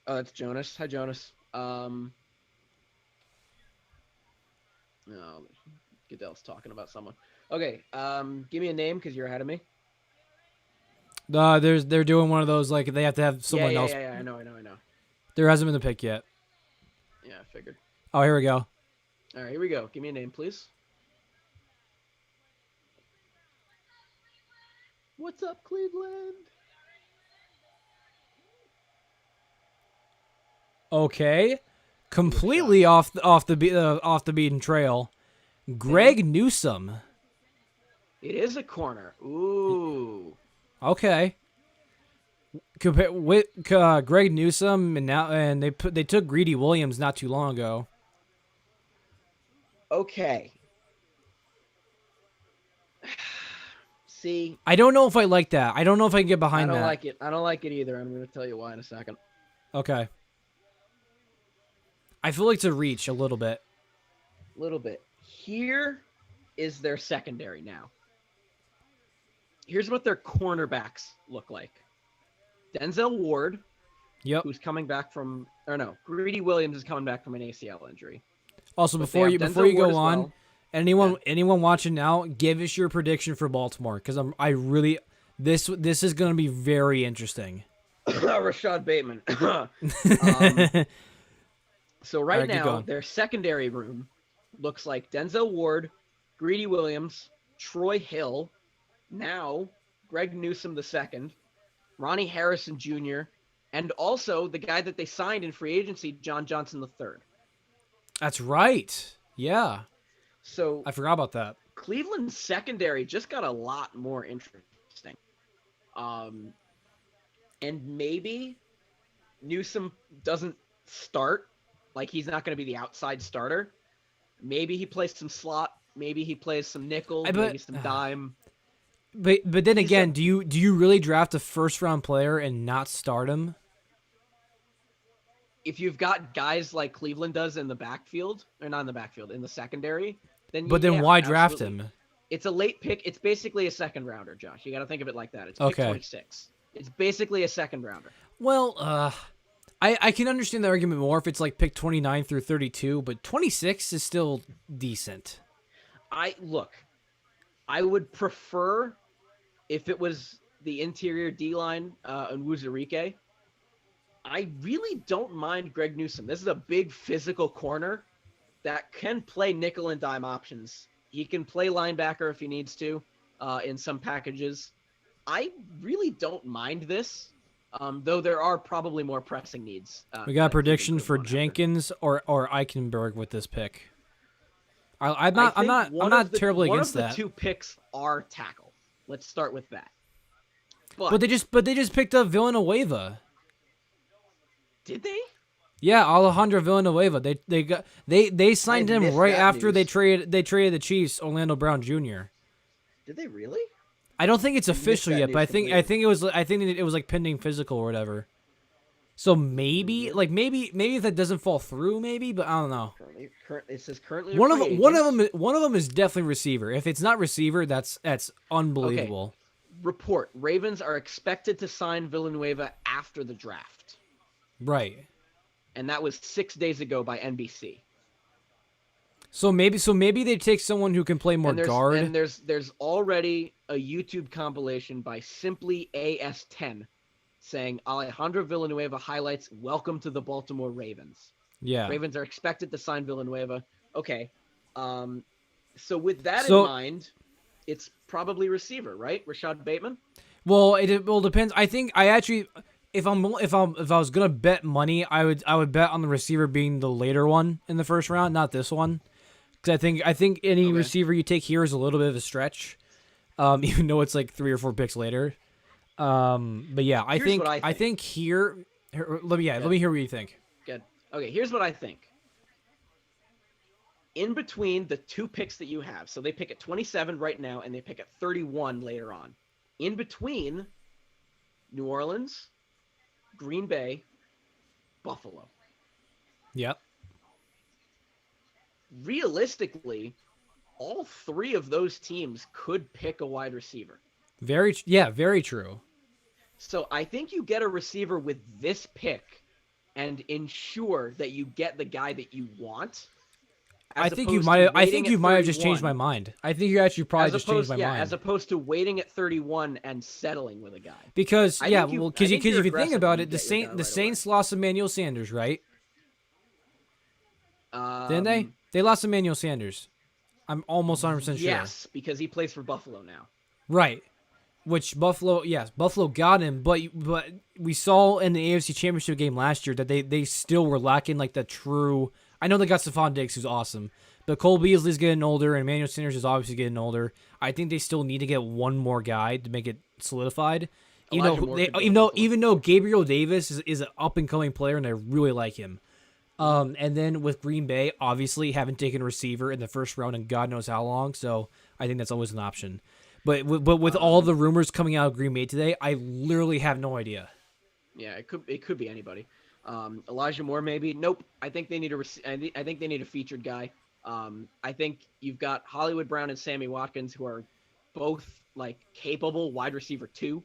Oh, that's Jonas. Hi, Jonas. No, Goodell's talking about someone. Okay, give me a name because you're ahead of me. They're doing one of those, like, they have to have someone else. Yeah, I know. There hasn't been the pick yet. Yeah, I figured. Oh, here we go. All right, here we go. Give me a name, please. What's up, Cleveland? Okay, completely off the beaten trail. Greg Newsome. It is a corner. Ooh. Okay. Compare with Greg Newsome, and they took Greedy Williams not too long ago. Okay. See, I don't know if I like that. I don't know if I can get behind that. I don't like it. I don't like it either. I'm going to tell you why in a second. Okay. I feel like it's a reach a little bit. Little bit. Here is their secondary now. Here's what their cornerbacks look like. Denzel Ward, who's coming back from, or no, Greedy Williams is coming back from an ACL injury. Also, before you go on, anyone watching now, give us your prediction for Baltimore, because this is going to be very interesting. Rashad Bateman. So right All right, keep now, going. their secondary room looks like Denzel Ward, Greedy Williams, Troy Hill, now Greg Newsome II, Ronnie Harrison Jr., and also the guy that they signed in free agency, John Johnson III. That's right. Yeah, So I forgot about that. Cleveland's secondary just got a lot more interesting. And maybe Newsome doesn't start, like he's not going to be the outside starter. Maybe he plays some slot. Maybe he plays some nickel. Maybe some dime. But then He's again, do you really draft a first round player and not start him? If you've got guys like Cleveland does in the backfield, or not in the backfield, in the secondary, then But then yeah, why draft absolutely. him? It's a late pick. It's basically a second rounder, Josh. You got to think of it like that. It's pick Okay. 26. It's basically a second rounder. Well, I can understand the argument more if it's like pick 29 through 32, but 26 is still decent. I would prefer if it was the interior D line and Wuzurike. I really don't mind Greg Newsome. This is a big physical corner that can play nickel and dime options. He can play linebacker if he needs to in some packages. I really don't mind this, though there are probably more pressing needs. We got a that prediction Cleveland for could go after. Jenkins or Eichenberg with this pick. I'm I not think one of the- terribly one against of the that. two picks are tackle. Let's start with that. But they just picked up Villanueva. Did they? Yeah, Alejandro Villanueva. They signed I him missed right that after they news. traded the Chiefs Orlando Brown Jr. Did they really? I don't think it's missed official that yet, news but I completely. think it was like pending physical or whatever. So maybe if that doesn't fall through, maybe, but I don't know. It says currently. One of them is definitely receiver. If it's not receiver, that's unbelievable. Report: Ravens are expected to sign Villanueva after the draft, Right. and that was 6 days ago by NBC. So maybe they take someone who can play more guard. And there's already a YouTube compilation by Simply AS10 saying Alejandro Villanueva highlights welcome to the Baltimore Ravens. Yeah. Ravens are expected to sign Villanueva. Okay. So with that So- in mind, it's probably receiver, right? Rashad Bateman? Well, it depends. I think I actually, if I was gonna bet money, I would bet on the receiver being the later one in the first round, not this one, because I think any Okay. receiver you take here is a little bit of a stretch, even though it's like 3 or 4 picks later. But yeah, I Here's think what I think. let me hear what you think. Good. Okay, here's what I think. In between the two picks that you have, so they pick at 27 right now and they pick at 31 later on. In between New Orleans, Green Bay, Buffalo. Yep. Realistically, all three of those teams could pick a wide receiver. Very true. So I think you get a receiver with this pick and ensure that you get the guy that you want. I think you might have just changed my mind. I think you actually probably just changed my mind. As opposed to waiting at 31 and settling with a guy. Because I think you- because I if think you're you think about aggressive it, the when you get your guy the right Saints lost Emmanuel Sanders, right? Didn't they? Um, They lost Emmanuel Sanders. I'm almost 100% sure. Yes, because he plays for Buffalo now. Right. Which Buffalo got him, but we saw in the AFC Championship game last year that they still were lacking like the true. I know they got Stephon Diggs, who's awesome, but Cole Beasley's getting older, and Emmanuel Sanders is obviously getting older. I think they still need to get one more guy to make it solidified. Elijah Moore could go to Even Buffalo. though Gabriel Davis is an up and coming player, and I really like him. And then with Green Bay, obviously haven't taken a receiver in the first round in God knows how long, so I think that's always an option. But with all the rumors coming out of Green Bay today, I literally have no idea. Yeah, it could be anybody. Elijah Moore maybe. Nope. I think they need I think they need a featured guy. I think you've got Hollywood Brown and Sammy Watkins, who are both like capable wide receiver 2.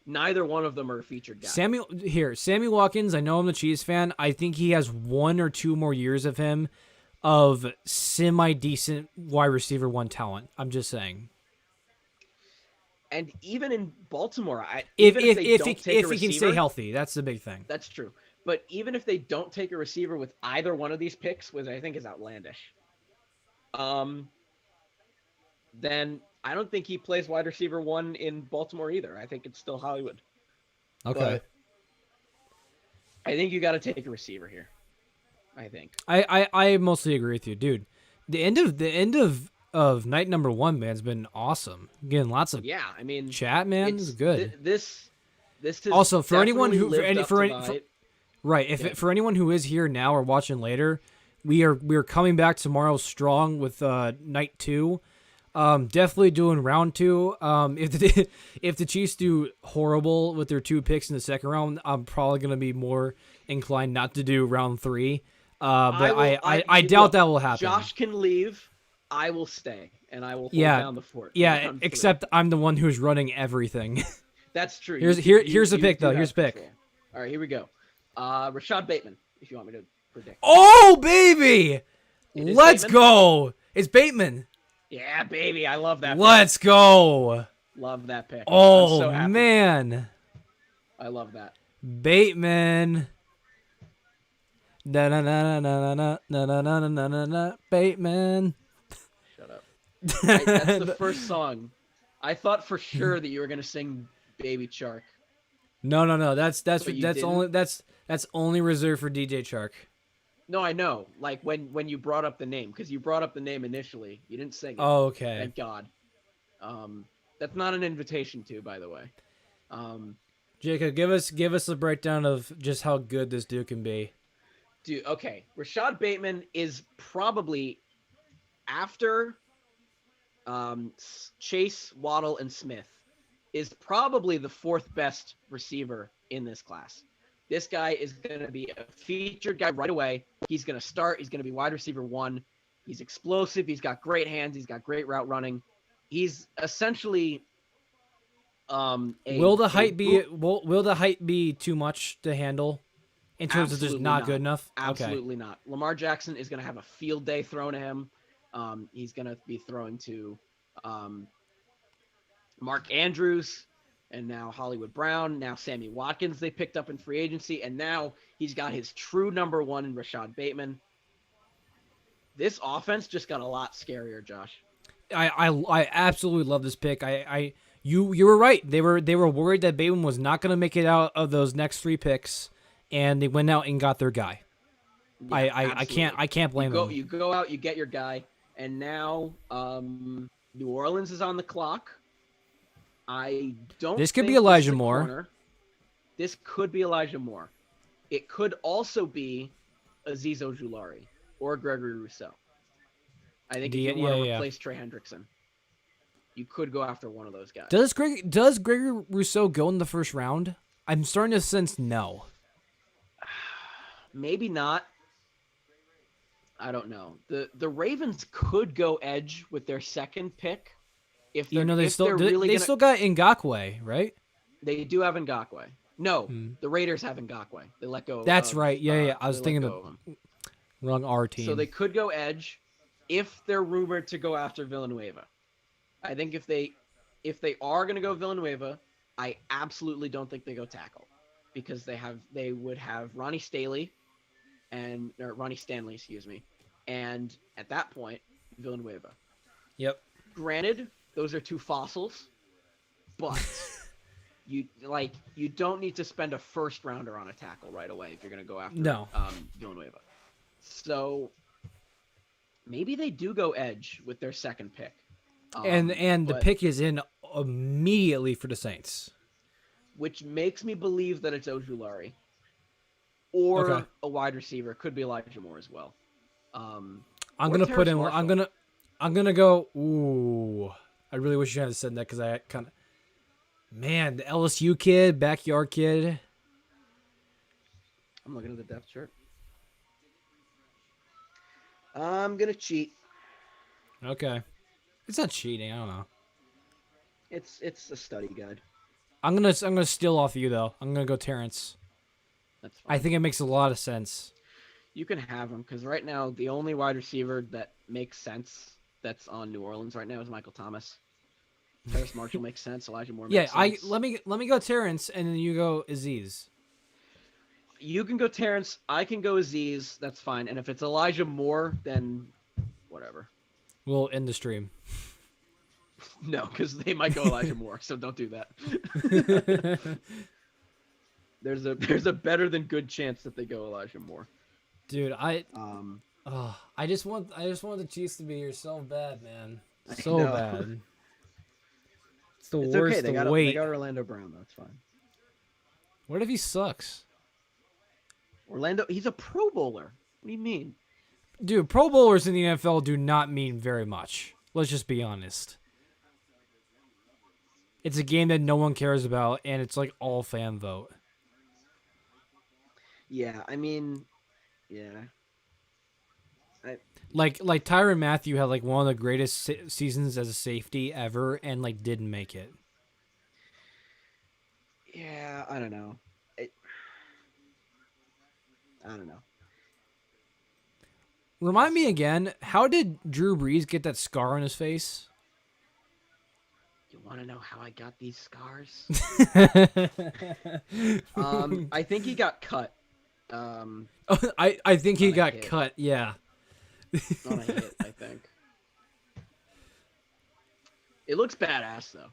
Neither one of them are a featured guy. Sammy Watkins, I know I'm the Chiefs fan. I think he has 1 or 2 more years of him of semi-decent wide receiver 1 talent. I'm just saying. And even in Baltimore, If they he don't take a can stay receiver, healthy, that's the big thing. That's true. But even if they don't take a receiver with either one of these picks, which I think is outlandish, then I don't think he plays wide receiver 1 in Baltimore either. I think it's still Hollywood. Okay. But I think you got to take a receiver here. I think. I mostly agree with you, dude. The end of night number 1, man, has been awesome. Getting lots of Yeah, I mean, chat, man. It's good. This is Also, for anyone who right, for anyone who is here now or watching later, we are coming back tomorrow strong with night 2. Definitely doing round 2. If the Chiefs do horrible with their 2 picks in the second round, I'm probably gonna be more inclined not to do round 3. But I doubt that will happen. Josh can leave. I will stay, and I will hold down the fort. Yeah, except I'm the one who's running everything. That's true. Here's the pick, though. Here's the pick. Control. All right, here we go. Rashad Bateman, if you want me to predict. Oh, baby! Let's Bateman? go! It's Bateman. Yeah, baby, I love that. Let's go! Love that pick. Oh, I'm so happy. man. I love that. Bateman. Na na na na na na na na na na na Bateman. Shut up. That's the first song. I thought for sure that you were gonna sing "Baby Shark." No. That's didn't? only reserved for DJ Chark. No, I know. Like when you brought up the name, because you brought up the name initially, you didn't sing it. Oh, okay. Thank God. That's not an invitation to, by the way. Jacob, give us a breakdown of just how good this dude can be. Dude, okay. Rashad Bateman is probably after Chase, Waddle, and Smith is probably the 4th best receiver in this class. This guy is going to be a featured guy right away. He's going to start. He's going to be wide receiver 1. He's explosive. He's got great hands. He's got great route running. He's essentially will the height be too much to handle in terms of just not good enough? Absolutely not. Lamar Jackson is going to have a field day thrown to him. He's going to be throwing to Mark Andrews, and now Hollywood Brown, now Sammy Watkins they picked up in free agency, and now he's got his true number 1 in Rashad Bateman. This offense just got a lot scarier, Josh. I absolutely love this pick. You were right. They were worried that Bateman was not going to make it out of those next 3 picks, and they went out and got their guy. Yeah, I can't blame them. You go out, you get your guy, and now New Orleans is on the clock. I don't. This could think be Elijah this is a Moore. corner. This could be Elijah Moore. It could also be Azeez Ojulari or Gregory Rousseau. I think if you want to replace Trey Hendrickson, you could go after one of those guys. Does Gregory Rousseau go in the first round? I'm starting to sense no. Maybe not. I don't know. The Ravens could go edge with their 2nd pick. If they're, they still got Ngakoue, right? They do have Ngakoue. No, the Raiders have Ngakoue. They let go. That's right. Yeah. I was thinking of wrong R team. So they could go edge if they're rumored to go after Villanueva. I think if they are going to go Villanueva, I absolutely don't think they go tackle, because they would have Ronnie Stanley, and at that point Villanueva. Yep. Granted, those are 2 fossils, but you don't need to spend a 1st rounder on a tackle right away if you're going to go after Villanueva. So maybe they do go edge with their 2nd pick. And the pick is in immediately for the Saints, which makes me believe that it's Ojulari or a wide receiver. Could be Elijah Moore as well. I'm gonna go. Ooh, I really wish you hadn't said that, because I kind of, man, the LSU kid, backyard kid. I'm looking at the depth chart. I'm gonna cheat. Okay, it's not cheating. I don't know. It's a study guide. I'm gonna steal off you though. I'm gonna go Terrence. That's fine. I think it makes a lot of sense. You can have him, because right now the only wide receiver that makes sense that's on New Orleans right now is Michael Thomas. Terrace Marshall makes sense. Elijah Moore makes sense. Let me go Terrence, and then you go Azeez. You can go Terrence. I can go Aziz. That's fine. And if it's Elijah Moore, then whatever. We'll end the stream. No, because they might go Elijah Moore. So don't do that. There's a better than good chance that they go Elijah Moore. Dude, Um, I just want the Chiefs to be here so bad, man. I So know. bad. It's the it's worst okay. They to got wait. Orlando Brown. That's fine. What if he sucks? Orlando, he's a Pro Bowler. What do you mean? Dude, Pro Bowlers in the NFL do not mean very much. Let's just be honest. It's a game that no one cares about, and it's like all fan vote. Yeah, I mean, yeah. Like Tyrann Mathieu had like one of the greatest seasons as a safety ever, and like didn't make it. Yeah, I don't know. I don't know. Remind me again, how did Drew Brees get that scar on his face? You want to know how I got these scars? I think he got cut. I think he On a got hit. cut. Yeah. On a hit, I think. It looks badass though.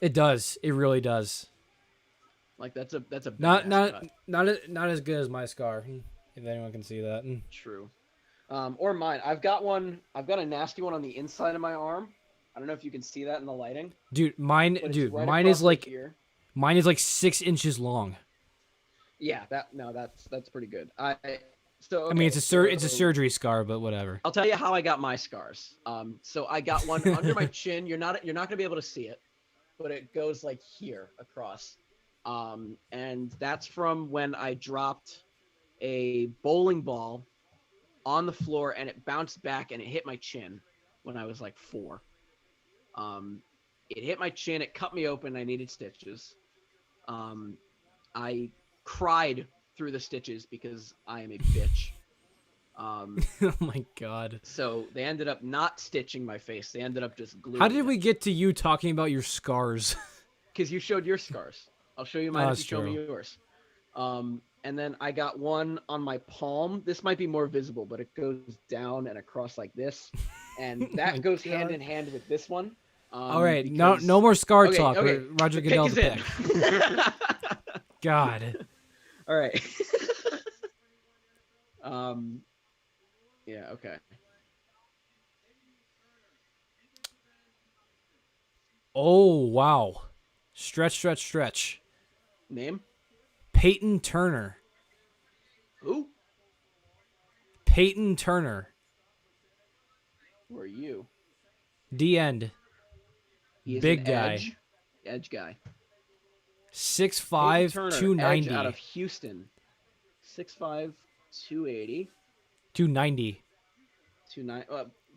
It does. It really does. Like that's a Not badass cut. not as good as my scar, if anyone can see that. True. Or mine. I've got a nasty one on the inside of my arm. I don't know if you can see that in the lighting. Dude, But it's right mine across is like here. 6 inches long. Yeah, that's pretty good. I mean, okay, it's a surgery scar, but whatever. I'll tell you how I got my scars. So I got one under my chin. You're not gonna be able to see it, but it goes like here across. And that's from when I dropped a bowling ball on the floor and it bounced back and it hit my chin when I was like 4. It hit my chin. It cut me open. I needed stitches. I cried through the stitches because I am a bitch. Oh my god. So they ended up not stitching my face. They ended up just gluing. How did we get to you talking about your scars? Because you showed your scars. I'll show you mine if That's you show me true. yours. And then I got one on my palm. This might be more visible, but it goes down and across like this, and that my goes God. hand in hand with this one. All right, because- no more scar Okay, talk. okay. Roger The Goodell's a pick pick. is in. God. All right. Yeah. Okay. Oh wow. Stretch. Name? Peyton Turner. Who? Peyton Turner. Who are you? The end. He is Big an guy. Edge guy. 6'5", Peyton Turner, 290. edge out of Houston. 6'5", 280. 290. 29.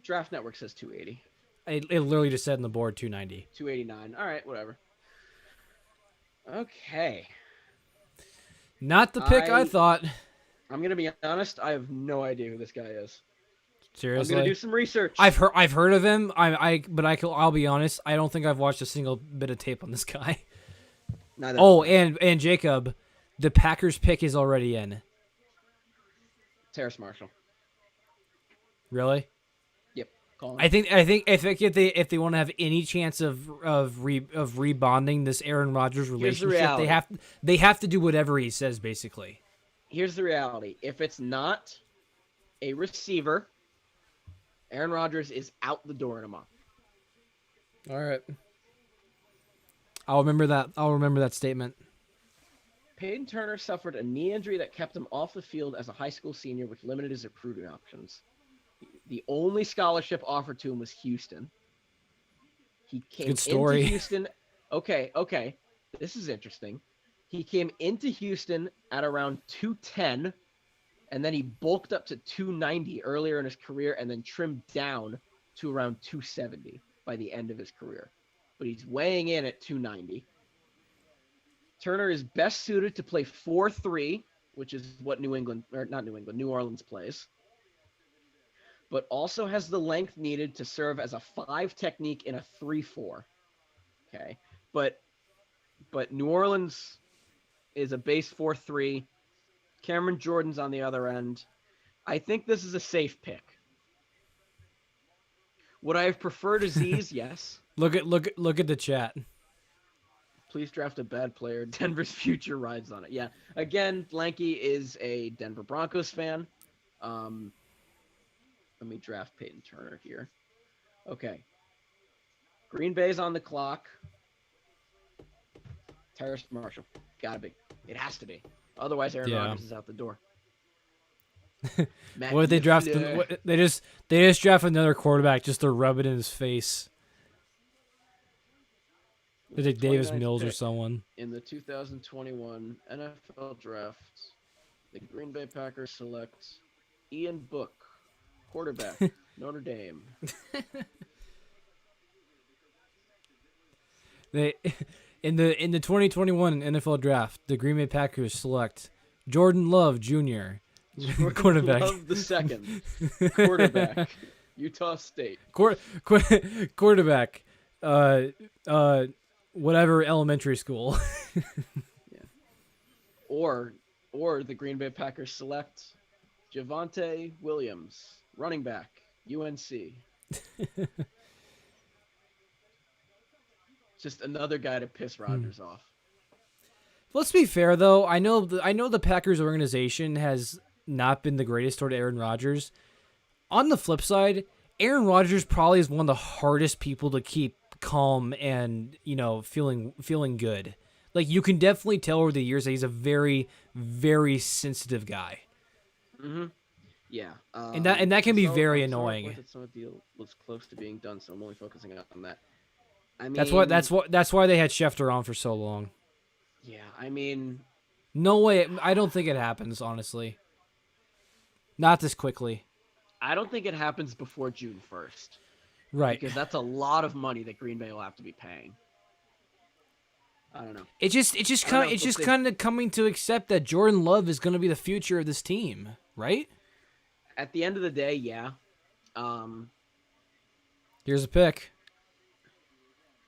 Draft Network says 280. It literally just said on the board 290. 289. All right, whatever. Okay. Not the pick I thought. I'm gonna be honest. I have no idea who this guy is. I'm Seriously. gonna do some research. I've heard of him. I'll be honest. I don't think I've watched a single bit of tape on this guy. Neither. Oh, and Jacob, the Packers pick is already in. Terrace Marshall. Really? Yep. Call him. I think if they want to have any chance of rebonding this Aaron Rodgers relationship, reality. they have to do whatever he says basically. Here's the reality. If it's not a receiver, Aaron Rodgers is out the door in a month. All right. I'll remember that statement. Peyton Turner suffered a knee injury that kept him off the field as a high school senior, which limited his recruiting options. The only scholarship offered to him was Houston. He came Good story. into Houston. Okay. This is interesting. He came into Houston at around 210, and then he bulked up to 290 earlier in his career and then trimmed down to around 270 by the end of his career. But he's weighing in at 290. Turner is best suited to play 4-3, which is what New Orleans plays, but also has the length needed to serve as a 5 technique in a 3-4. Okay. But New Orleans is a base 4-3, Cameron Jordan's on the other end. I think this is a safe pick. Would I have preferred Aziz? Yes. Look at the chat. Please draft a bad player. Denver's future rides on it. Yeah. Again, Blanky is a Denver Broncos fan. Let me draft Peyton Turner here. Okay. Green Bay's on the clock. Terrace Marshall. Gotta be. It has to be. Otherwise, Aaron Rodgers is out the door. What if they draft? They just draft another quarterback just to rub it in his face. They take Davis Mills or someone. In the 2021 NFL Draft, the Green Bay Packers select Ian Book, quarterback, Notre Dame. They in the 2021 NFL Draft, the Green Bay Packers select Jordan Love Jr. quarterback. Love the second quarterback, Utah State. Quarterback. Whatever elementary school. Yeah. Or the Green Bay Packers select Javonte Williams, running back, UNC. Just another guy to piss Rodgers off. Let's be fair though. I know the Packers organization has not been the greatest toward Aaron Rodgers. On the flip side, Aaron Rodgers probably is one of the hardest people to keep calm and, feeling good. Like, you can definitely tell over the years that he's a very, very sensitive guy. Mm-hmm. Yeah. And that can be very annoying. Some of the deal was close to being done, so I'm only focusing on that. I mean, that's why they had Schefter on for so long. Yeah, I mean, no way. I don't think it happens, honestly. Not this quickly. I don't think it happens before June 1st. Right. Because that's a lot of money that Green Bay will have to be paying. I don't know. It's just kind of coming to accept that Jordan Love is going to be the future of this team, right? At the end of the day, yeah. Here's a pick.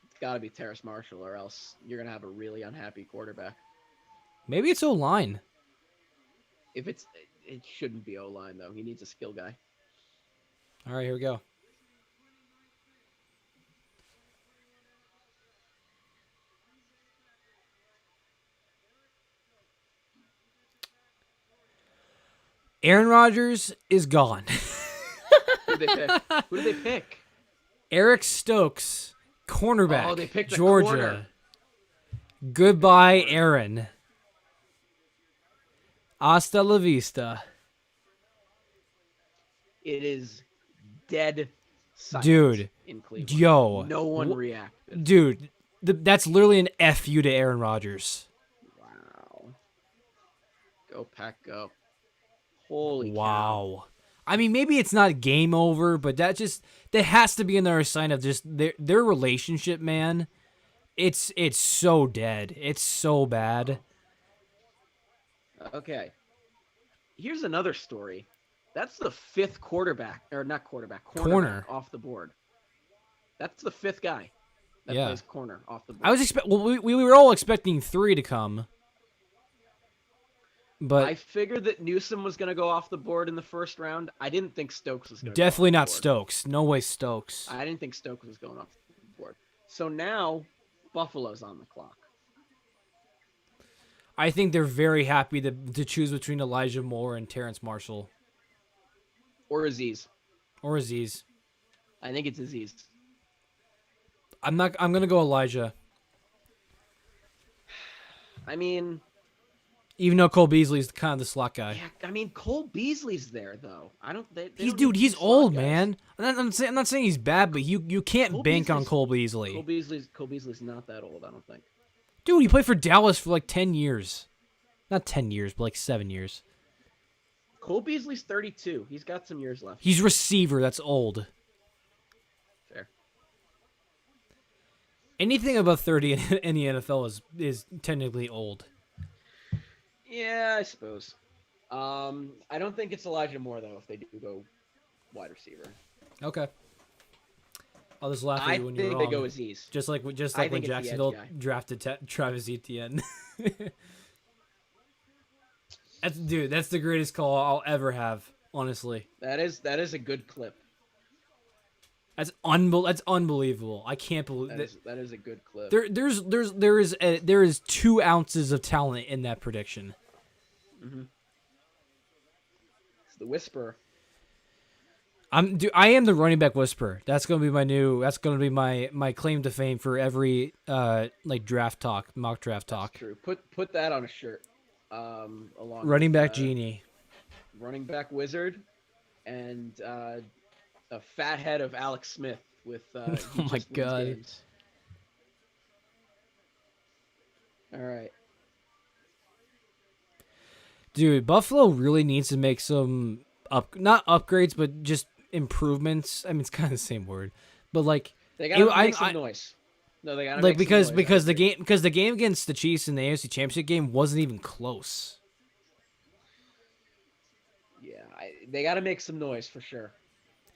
It's got to be Terrace Marshall, or else you're going to have a really unhappy quarterback. Maybe it's O-line. It shouldn't be O-line, though. He needs a skill guy. All right, here we go. Aaron Rodgers is gone. Who did they pick? Eric Stokes, cornerback, Oh, they picked Georgia. Corner. Goodbye, Aaron. Hasta la vista. It is dead silent Dude. in Cleveland. Yo. No one reacted. Dude, that's literally an F you to Aaron Rodgers. Wow. Go Pack, go. Holy cow. Wow. I mean, maybe it's not game over, but that has to be another sign of just their relationship, man. It's so dead. It's so bad. Okay. Here's another story. That's the fifth corner off the board. That's the fifth guy that plays corner off the board. We were all expecting 3 to come. But I figured that Newsom was going to go off the board in the first round. I didn't think Stokes was going to go definitely off the not board. Stokes. No way Stokes. I didn't think Stokes was going off the board. So now Buffalo's on the clock. I think they're very happy to choose between Elijah Moore and Terrace Marshall. Or Aziz. I think it's Aziz. I'm going to go Elijah. I mean, even though Cole Beasley's kind of the slot guy. Yeah, I mean, Cole Beasley's there though. I don't. He's old, man. I'm not saying he's bad, but you can't bank on Cole Beasley. Cole Beasley's not that old, I don't think. Dude, he played for Dallas for like 10 years. Not 10 years, but like 7 years. Cole Beasley's 32. He's got some years left. He's receiver. That's old. Fair. Anything above 30 in the NFL is technically old. Yeah, I suppose. I don't think it's Elijah Moore though. If they do go wide receiver. Okay. I'll just laugh at you when you're wrong. I think they go Aziz. Just like when Jacksonville drafted Travis Etienne. That's the greatest call I'll ever have. Honestly, That is a good clip. That's unbelievable. I can't believe that. That is a good clip. There is 2 ounces of talent in that prediction. It's the whisper. I am the running back whisperer. That's gonna be my new. That's gonna be my claim to fame for every like draft talk, mock draft talk. True. Put that on a shirt. Along Running with, back genie. running back wizard, and a fat head of Alex Smith with. Oh he my just wins God. games. All right. Dude, Buffalo really needs to make some not upgrades, but just improvements. I mean, it's kind of the same word, but like They gotta I- make some I- noise. No, they gotta like make some noise. because the game against the Chiefs in the AFC Championship game wasn't even close. Yeah, they gotta make some noise for sure.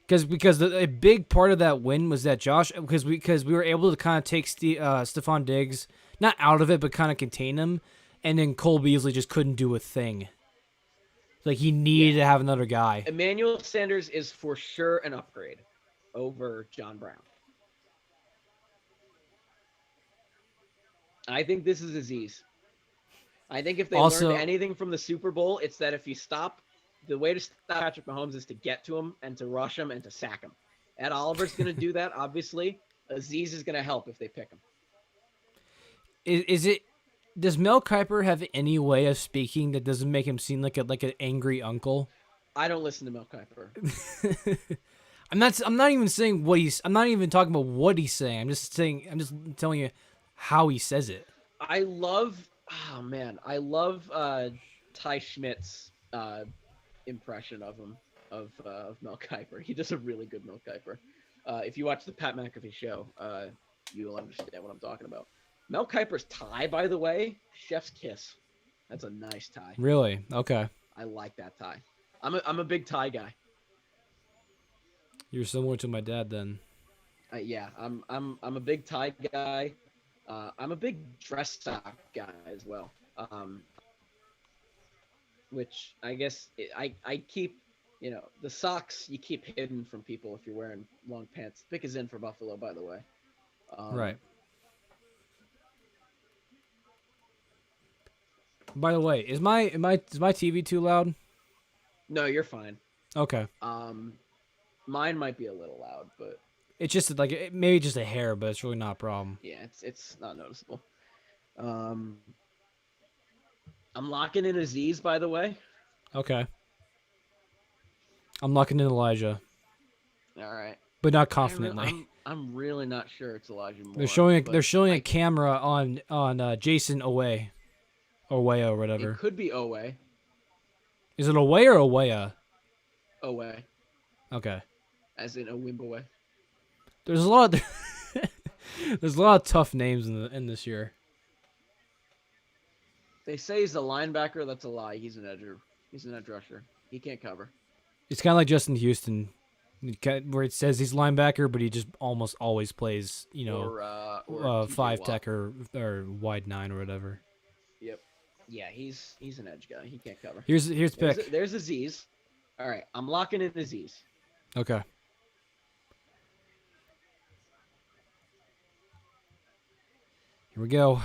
Because a big part of that win was that Josh because we were able to kind of take Stephon Diggs not out of it but kind of contain him, and then Cole Beasley just couldn't do a thing. Like he needed to have another guy. Emmanuel Sanders is for sure an upgrade over John Brown. I think this is Aziz. I think if they Also- learned anything from the Super Bowl, it's that if you stop, the way to stop Patrick Mahomes is to get to him and to rush him and to sack him. Ed Oliver's going to do that, obviously. Aziz is going to help if they pick him. Is it? Does Mel Kiper have any way of speaking that doesn't make him seem like an angry uncle? I don't listen to Mel Kiper. I'm not even saying what he's. I'm not even talking about what he's saying. I'm just saying. I'm just telling you how he says it. I love Ty Schmidt's impression of him of Mel Kiper. He does a really good Mel Kiper. If you watch the Pat McAfee show, you will understand what I'm talking about. Mel Kiper's tie, by the way, chef's kiss. That's a nice tie. Really? Okay. I like that tie. I'm a big tie guy. You're similar to my dad then. Yeah, I'm a big tie guy. I'm a big dress sock guy as well. Which I guess I keep, the socks you keep hidden from people if you're wearing long pants. Pick is in for Buffalo, by the way. Right. By the way, is my TV too loud? No, you're fine. Okay. Mine might be a little loud, but It's just like maybe just a hair, but it's really not a problem. yeah, it's not noticeable. I'm locking in Aziz, by the way. Okay. I'm locking in Elijah, All right. but not confidently. I'm really not sure it's Elijah Moore. They're showing but a camera on Jason Owe, or whatever. It could be Owe. Is it Owe or Owea? Owe, Okay. as in Owimbawe. There's a lot. There's a lot of tough names in this year. They say he's a linebacker. That's a lie. He's an edger. He's an edge rusher. He can't cover. It's kind of like Justin Houston, where it says he's linebacker, but he just almost always plays, Or TJ 5 Watt. tech or wide 9 or whatever. Yep. Yeah, he's an edge guy. He can't cover. Here's pick. There's Aziz. All right, I'm locking in Aziz. Okay. Here we go.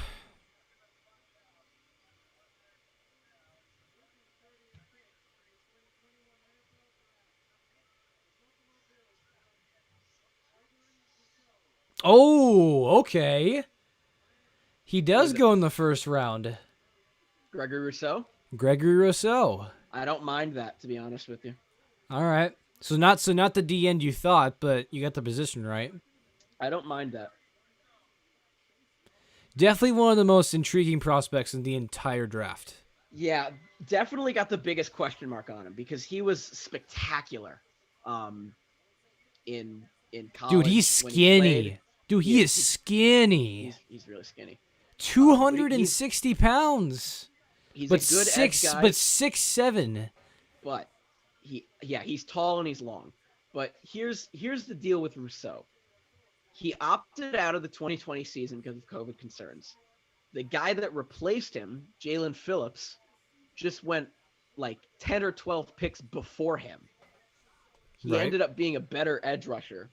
Oh, okay. He does go in the first round. Gregory Rousseau. Gregory Rousseau. I don't mind that, to be honest with you. All right. So not the D end you thought, but you got the position right. I don't mind that. Definitely one of the most intriguing prospects in the entire draft. Yeah, definitely got the biggest question mark on him because he was spectacular. In college. Dude, he's when he skinny. played. Dude, he is skinny. He's really skinny. 260 pounds. He's But a good edge guy. 6'7". But he's tall and he's long. But here's the deal with Rousseau. He opted out of the 2020 season because of COVID concerns. The guy that replaced him, Jalen Phillips, just went like 10 or 12 picks before him. He Right. ended up being a better edge rusher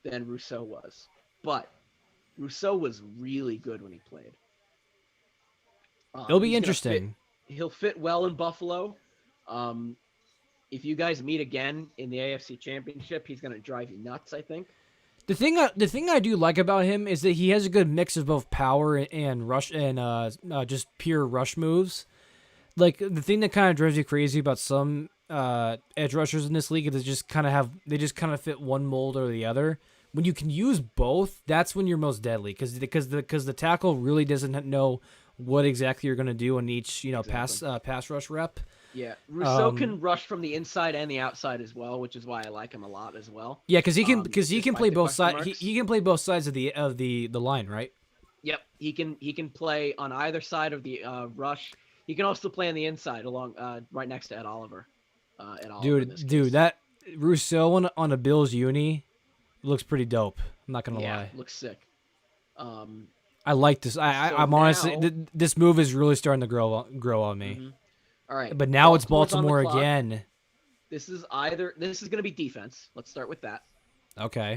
than Rousseau was. But Rousseau was really good when he played. It'll be He's gonna interesting. He'll fit well in Buffalo. Um, if you guys meet again in the AFC Championship, he's going to drive you nuts, I think. The thing I do like about him is that he has a good mix of both power and rush and just pure rush moves. Like the thing that kind of drives you crazy about some edge rushers in this league is they just kind of fit one mold or the other. When you can use both, that's when you're most deadly because the tackle really doesn't know what exactly you're going to do in each pass rush rep. Yeah, Rousseau can rush from the inside and the outside as well, which is why I like him a lot as well. Yeah, because he can play despite the both question sides. marks. He can play both sides of the line, right? Yep, he can play on either side of the rush. He can also play on the inside along right next to Ed Oliver. Dude, that Rousseau on a Bills uni looks pretty dope. I'm not gonna lie. Looks sick. I like this. I'm honestly this move is really starting to grow on me. Mm-hmm. All right, But now it's Baltimore's on the Baltimore clock. again. This is going to be defense. Let's start with that. Okay.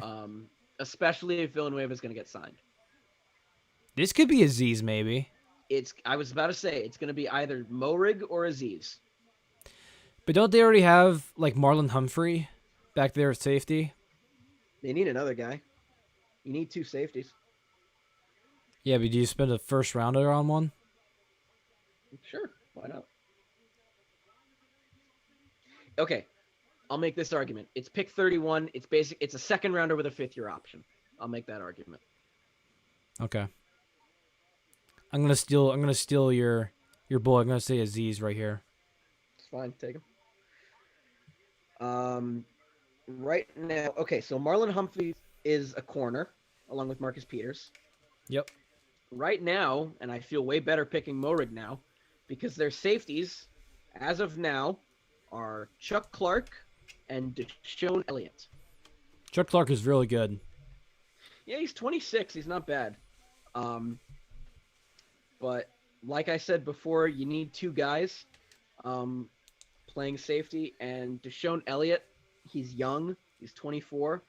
Especially if Villanueva is going to get signed. This could be Aziz maybe. I was about to say it's going to be either Morig or Aziz. But don't they already have like Marlon Humphrey back there at safety? They need another guy. You need two safeties. Yeah, but do you spend a first rounder on one? Sure, why not? Okay, I'll make this argument. It's pick 31. It's a second rounder with a fifth-year option. I'll make that argument. Okay. I'm gonna steal your boy. I'm gonna say Aziz right here. It's fine. Take him. Right now, okay. So Marlon Humphrey is a corner along with Marcus Peters. Yep. Right now, and I feel way better picking Morig now, because their safeties, as of now, are Chuck Clark and Deshaun Elliott. Chuck Clark is really good. Yeah, he's 26. He's not bad. But like I said before, you need two guys playing safety. And Deshaun Elliott, he's young. He's 24.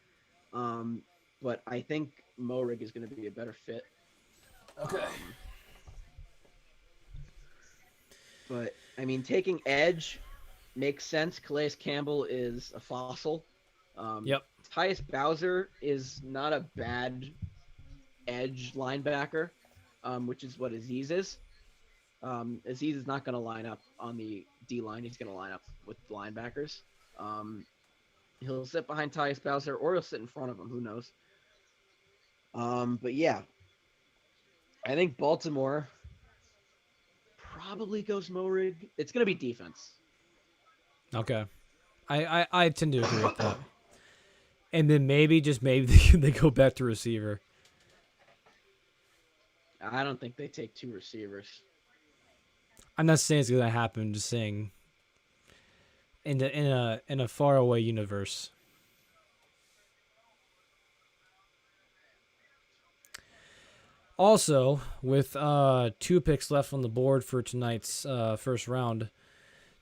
But I think Morig is going to be a better fit. Okay. But, I mean, taking edge makes sense. Calais Campbell is a fossil. Yep. Tyus Bowser is not a bad edge linebacker, which is what Aziz is. Aziz is not going to line up on the D-line. He's going to line up with linebackers. He'll sit behind Tyus Bowser, or he'll sit in front of him. Who knows? But, yeah. I think Baltimore probably goes Morig. It's going to be defense. Okay. I tend to agree with that. And then maybe, just maybe, they go back to receiver. I don't think they take two receivers. I'm not saying it's gonna happen. I'm just saying in a faraway universe. Also, with 2 picks left on the board for tonight's first round,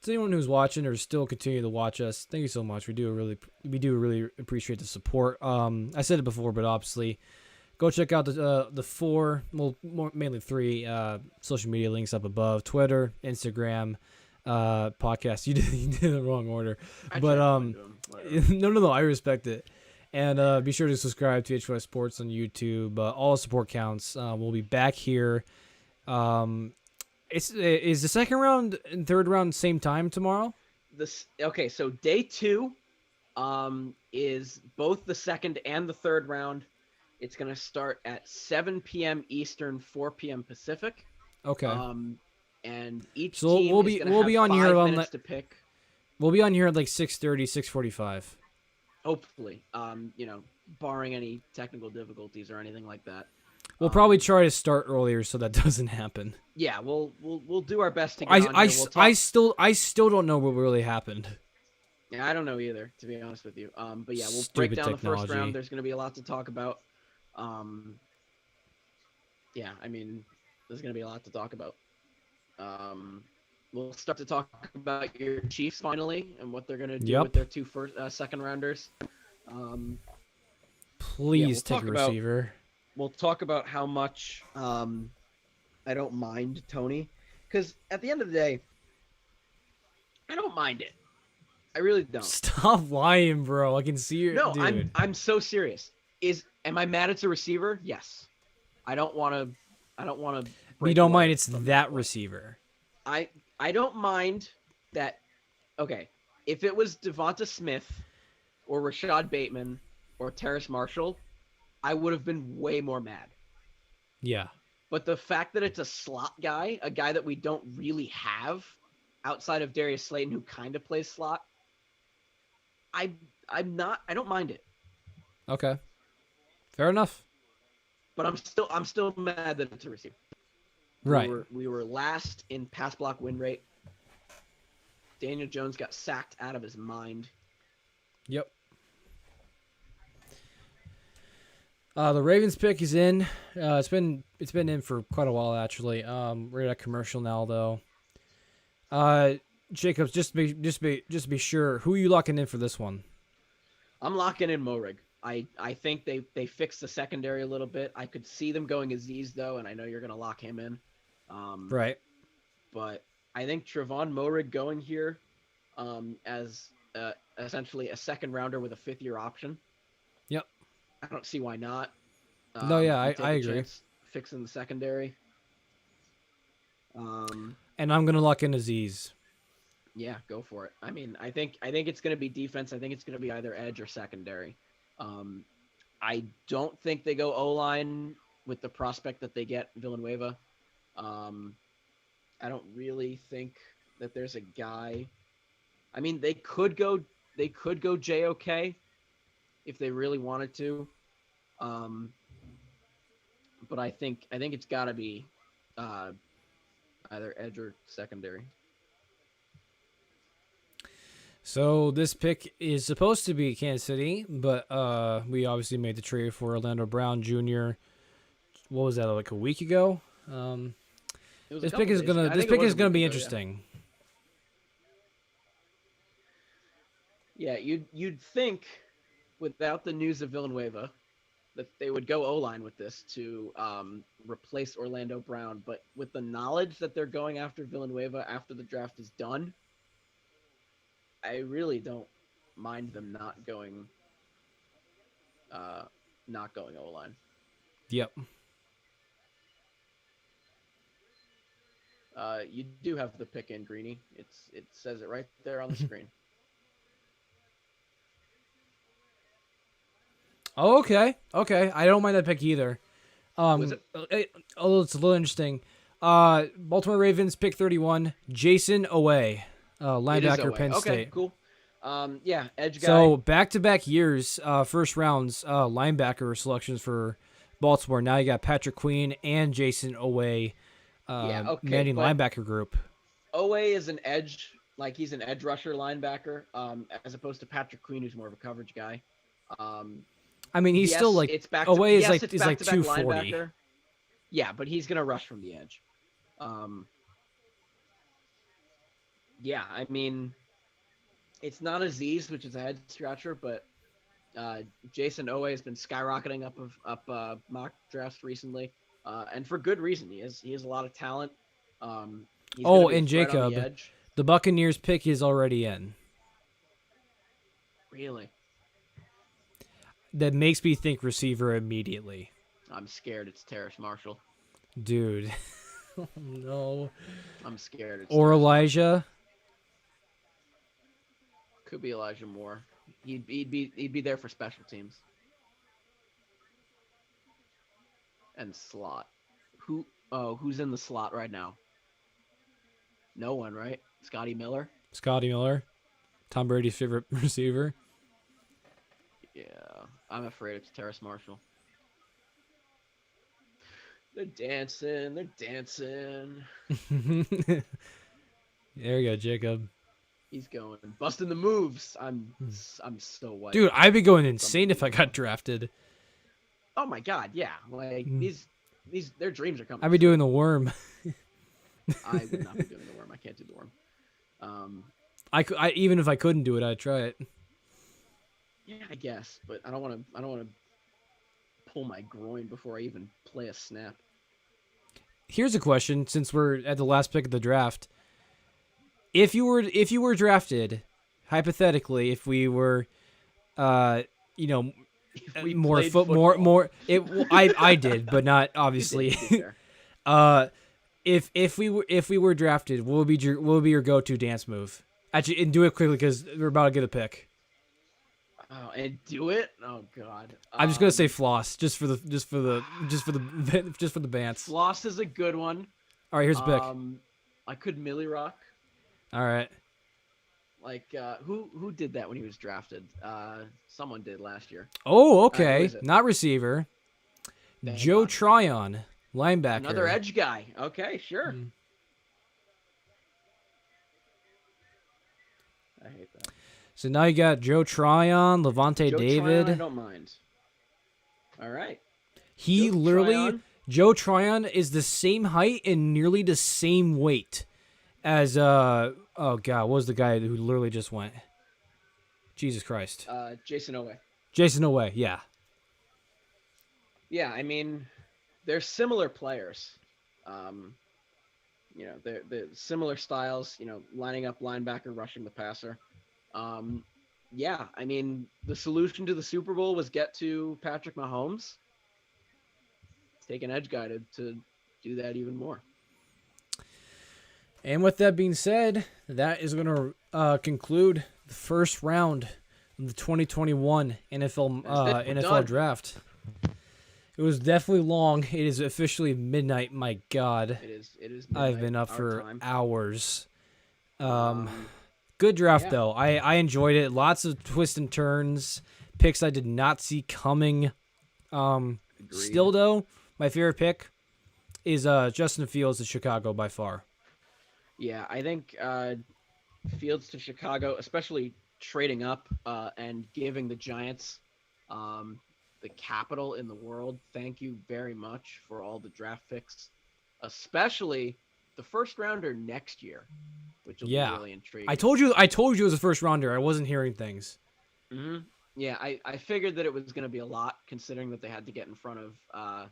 to anyone who's watching or still continue to watch us, thank you so much. We do really appreciate the support. I said it before, but obviously, go check out the 4, well, mainly 3 social media links up above: Twitter, Instagram, podcast. You did the wrong order, but no, I respect it. And be sure to subscribe to HY Sports on YouTube. All support counts. We'll be back here. Is the second round and third round same time tomorrow? So day 2 is both the second and the third round. It's going to start at 7 p.m. Eastern, 4 p.m. Pacific. Okay. And each so team we'll be on here to pick. We'll be on here at like 6:30, 6:45. Hopefully, barring any technical difficulties or anything like that. We'll probably try to start earlier so that doesn't happen. Yeah, we'll do our best to get on here. I still don't know what really happened. Yeah, I don't know either, to be honest with you. But yeah, we'll Stupid break down technology. the first round. There's going to be a lot to talk about. Yeah, I mean, there's going to be a lot to talk about. we'll start to talk about your Chiefs finally and what they're gonna do Yep. with their two second rounders. Um, Please we'll take talk a about- receiver. we'll talk about how much I don't mind Tony, because at the end of the day, I don't mind it. I really don't. Stop lying, bro. I can see your No, dude. I'm so serious. Am I mad it's a receiver? Yes. I don't want to. You don't mind it's that receiver. I don't mind that. Okay, if it was Devonta Smith or Rashad Bateman or Terrace Marshall, I would have been way more mad. Yeah. But the fact that it's a slot guy, a guy that we don't really have outside of Darius Slayton, who kind of plays slot, I don't mind it. Okay. Fair enough. But I'm still mad that it's a receiver. Right. We were last in pass block win rate. Daniel Jones got sacked out of his mind. Yep. The Ravens pick is in. It's been in for quite a while actually. We're at a commercial now though. Jacobs, just be sure, who are you locking in for this one? I'm locking in Morig. I think they fixed the secondary a little bit. I could see them going Aziz though, and I know you're gonna lock him in. Right. But I think Trevon Morig going here, as essentially a second rounder with a 5th-year option. Yep. I don't see why not. No, yeah, You take I a agree. chance fixing the secondary. And I'm gonna lock in Aziz. Yeah, go for it. I mean, I think it's going to be defense. I think it's going to be either edge or secondary. I don't think they go O-line with the prospect that they get Villanueva. I don't really think that there's a guy. I mean, they could go JOK if they really wanted to. But I think it's got to be either edge or secondary. So this pick is supposed to be Kansas City, but we obviously made the trade for Orlando Brown Jr. What was that, like a week ago? It was a This couple pick is days ago. gonna I this think it pick was is a gonna week be ago, yeah. interesting. Yeah, you'd think without the news of Villanueva that they would go O-line with this to replace Orlando Brown, but with the knowledge that they're going after Villanueva after the draft is done, I really don't mind them not going O-line. Yep. You do have the pick in, Greeny. It says it right there on the screen. Oh, okay. Okay. I don't mind that pick either. Was it? Although it's a little interesting. Baltimore Ravens pick 31, Jason Away, It is linebacker, away. Penn Okay, State. cool. Yeah, edge guy. So back-to-back years, first rounds, linebacker selections for Baltimore. Now you got Patrick Queen and Jason Away, Yeah, okay, manning but- linebacker group. Owe is an edge, like he's an edge rusher linebacker, as opposed to Patrick Queen, who's more of a coverage guy. I mean, he's Yes, still like it's back Away is yes, like it's is like back-to-back 240. linebacker. Yeah, but he's gonna rush from the edge. Yeah, I mean, it's not Aziz, which is a head scratcher, but Jason Owe has been skyrocketing up mock drafts recently, and for good reason. He has a lot of talent. He's gonna be a And threat on the Jacob, edge. the Buccaneers pick is already in. Really, That makes me think receiver immediately. I'm scared. It's Terrace Marshall. Dude. Oh, no. I'm scared. It's Or Terrace. Elijah. Could be Elijah Moore. He'd be there for special teams. And slot. Who's in the slot right now? No one, right? Scotty Miller? Scotty Miller. Tom Brady's favorite receiver. Yeah. I'm afraid it's Terrace Marshall. They're dancing. There you go, Jacob. He's going. Busting the moves. I'm so white. Dude, I'd be going insane if I got drafted. Oh my god, yeah. Like these their dreams are coming. I'd be doing the worm. I would not be doing the worm. I can't do the worm. I even if I couldn't do it, I'd try it. Yeah, I guess, but I don't want to pull my groin before I even play a snap. Here's a question: since we're at the last pick of the draft, if you were drafted, hypothetically, if we were, you know, If we more played more football. more. I did, but not obviously. To be fair. If we were drafted, what would be your go-to dance move? Actually, and do it quickly because we're about to get a pick. Oh, and do it? Oh God. I'm just gonna say floss, just for the bants. Floss is a good one. All right, here's a pick. I could Millie Rock. All right. Like who did that when he was drafted? Someone did last year. Oh, who okay. is it? Not receiver. Thank Joe God. Tryon, linebacker. Another edge guy. Okay, sure. Mm. I hate that. So now you got Joe Tryon, Levante Joe David. Tryon, I don't mind. All right. He Joe literally, Tryon? Joe Tryon is the same height and nearly the same weight as oh god, what was the guy who literally just went? Jesus Christ. Jason Owe. Jason Owe, yeah. Yeah, I mean, they're similar players. They're similar styles. Lining up linebacker, rushing the passer. Yeah, I mean, the solution to the Super Bowl was get to Patrick Mahomes. Take an edge guy to do that even more. And with that being said, that is going to conclude the first round of the 2021 NFL That's it. We're NFL done. draft. It was definitely long. It is officially midnight. My God, It is. I've midnight, been up our for time. hours. Good draft yeah. though. I enjoyed it. Lots of twists and turns. Picks I did not see coming. Agreed. Still though, my favorite pick is Justin Fields to Chicago by far. Yeah, I think Fields to Chicago, especially trading up and giving the Giants the capital in the world. Thank you very much for all the draft picks, especially the first rounder next year, which will be really intriguing. I told you it was a first rounder. I wasn't hearing things. Mm-hmm. Yeah, I figured that it was going to be a lot, considering that they had to get in front of the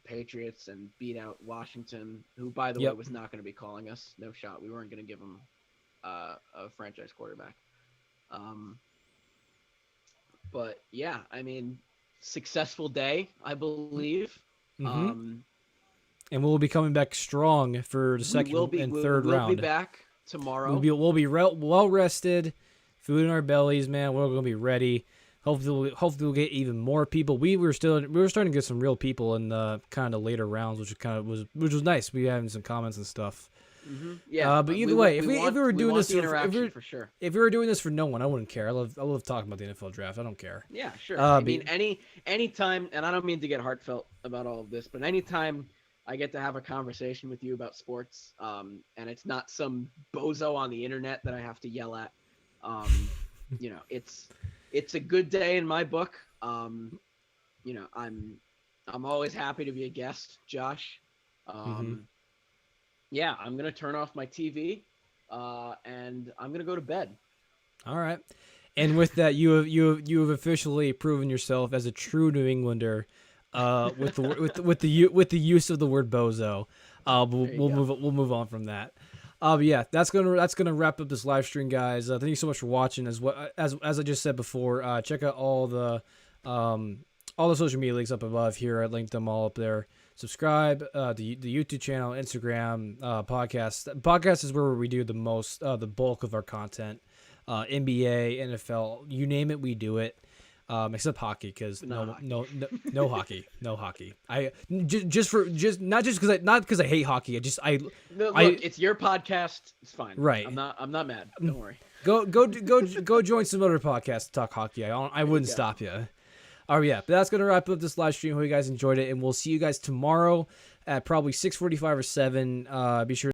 Patriots and beat out Washington, who, by the way, was not going to be calling us. No shot. We weren't going to give them a franchise quarterback. But yeah, I mean, successful day, I believe. Mm-hmm. And we'll be coming back strong for the second and third round. We'll be back tomorrow. We'll be well rested, food in our bellies, man. We're gonna be ready. Hopefully we'll get even more people. We were starting to get some real people in the kind of later rounds, which was nice. We having some comments and stuff. Mm-hmm. Yeah, but either way, if we were doing this for sure. If we were doing this for no one, I wouldn't care. I love talking about the NFL draft. I don't care. Yeah, sure. I mean, any time, and I don't mean to get heartfelt about all of this, but anytime I get to have a conversation with you about sports, and it's not some bozo on the internet that I have to yell at, it's a good day in my book. I'm always happy to be a guest, Josh. Yeah, I'm gonna turn off my TV, and I'm gonna go to bed. All right. And with that, you have officially proven yourself as a true New Englander, with the use of the word bozo. We'll move on from that. But yeah, that's gonna wrap up this live stream, guys. Thank you so much for watching. As I just said before, check out all the social media links up above here. I linked them all up there. Subscribe the YouTube channel, Instagram, podcast. Podcast is where we do the most, the bulk of our content. NBA, NFL, you name it, we do it. Except hockey, because no hockey, no hockey. Not because I hate hockey. It's your podcast. It's fine. Right. I'm not mad. Don't worry. Go join some other podcasts to talk hockey. I wouldn't stop you. Oh yeah, but that's gonna wrap up this live stream. Hope you guys enjoyed it, and we'll see you guys tomorrow at probably 6:45 or 7. Be sure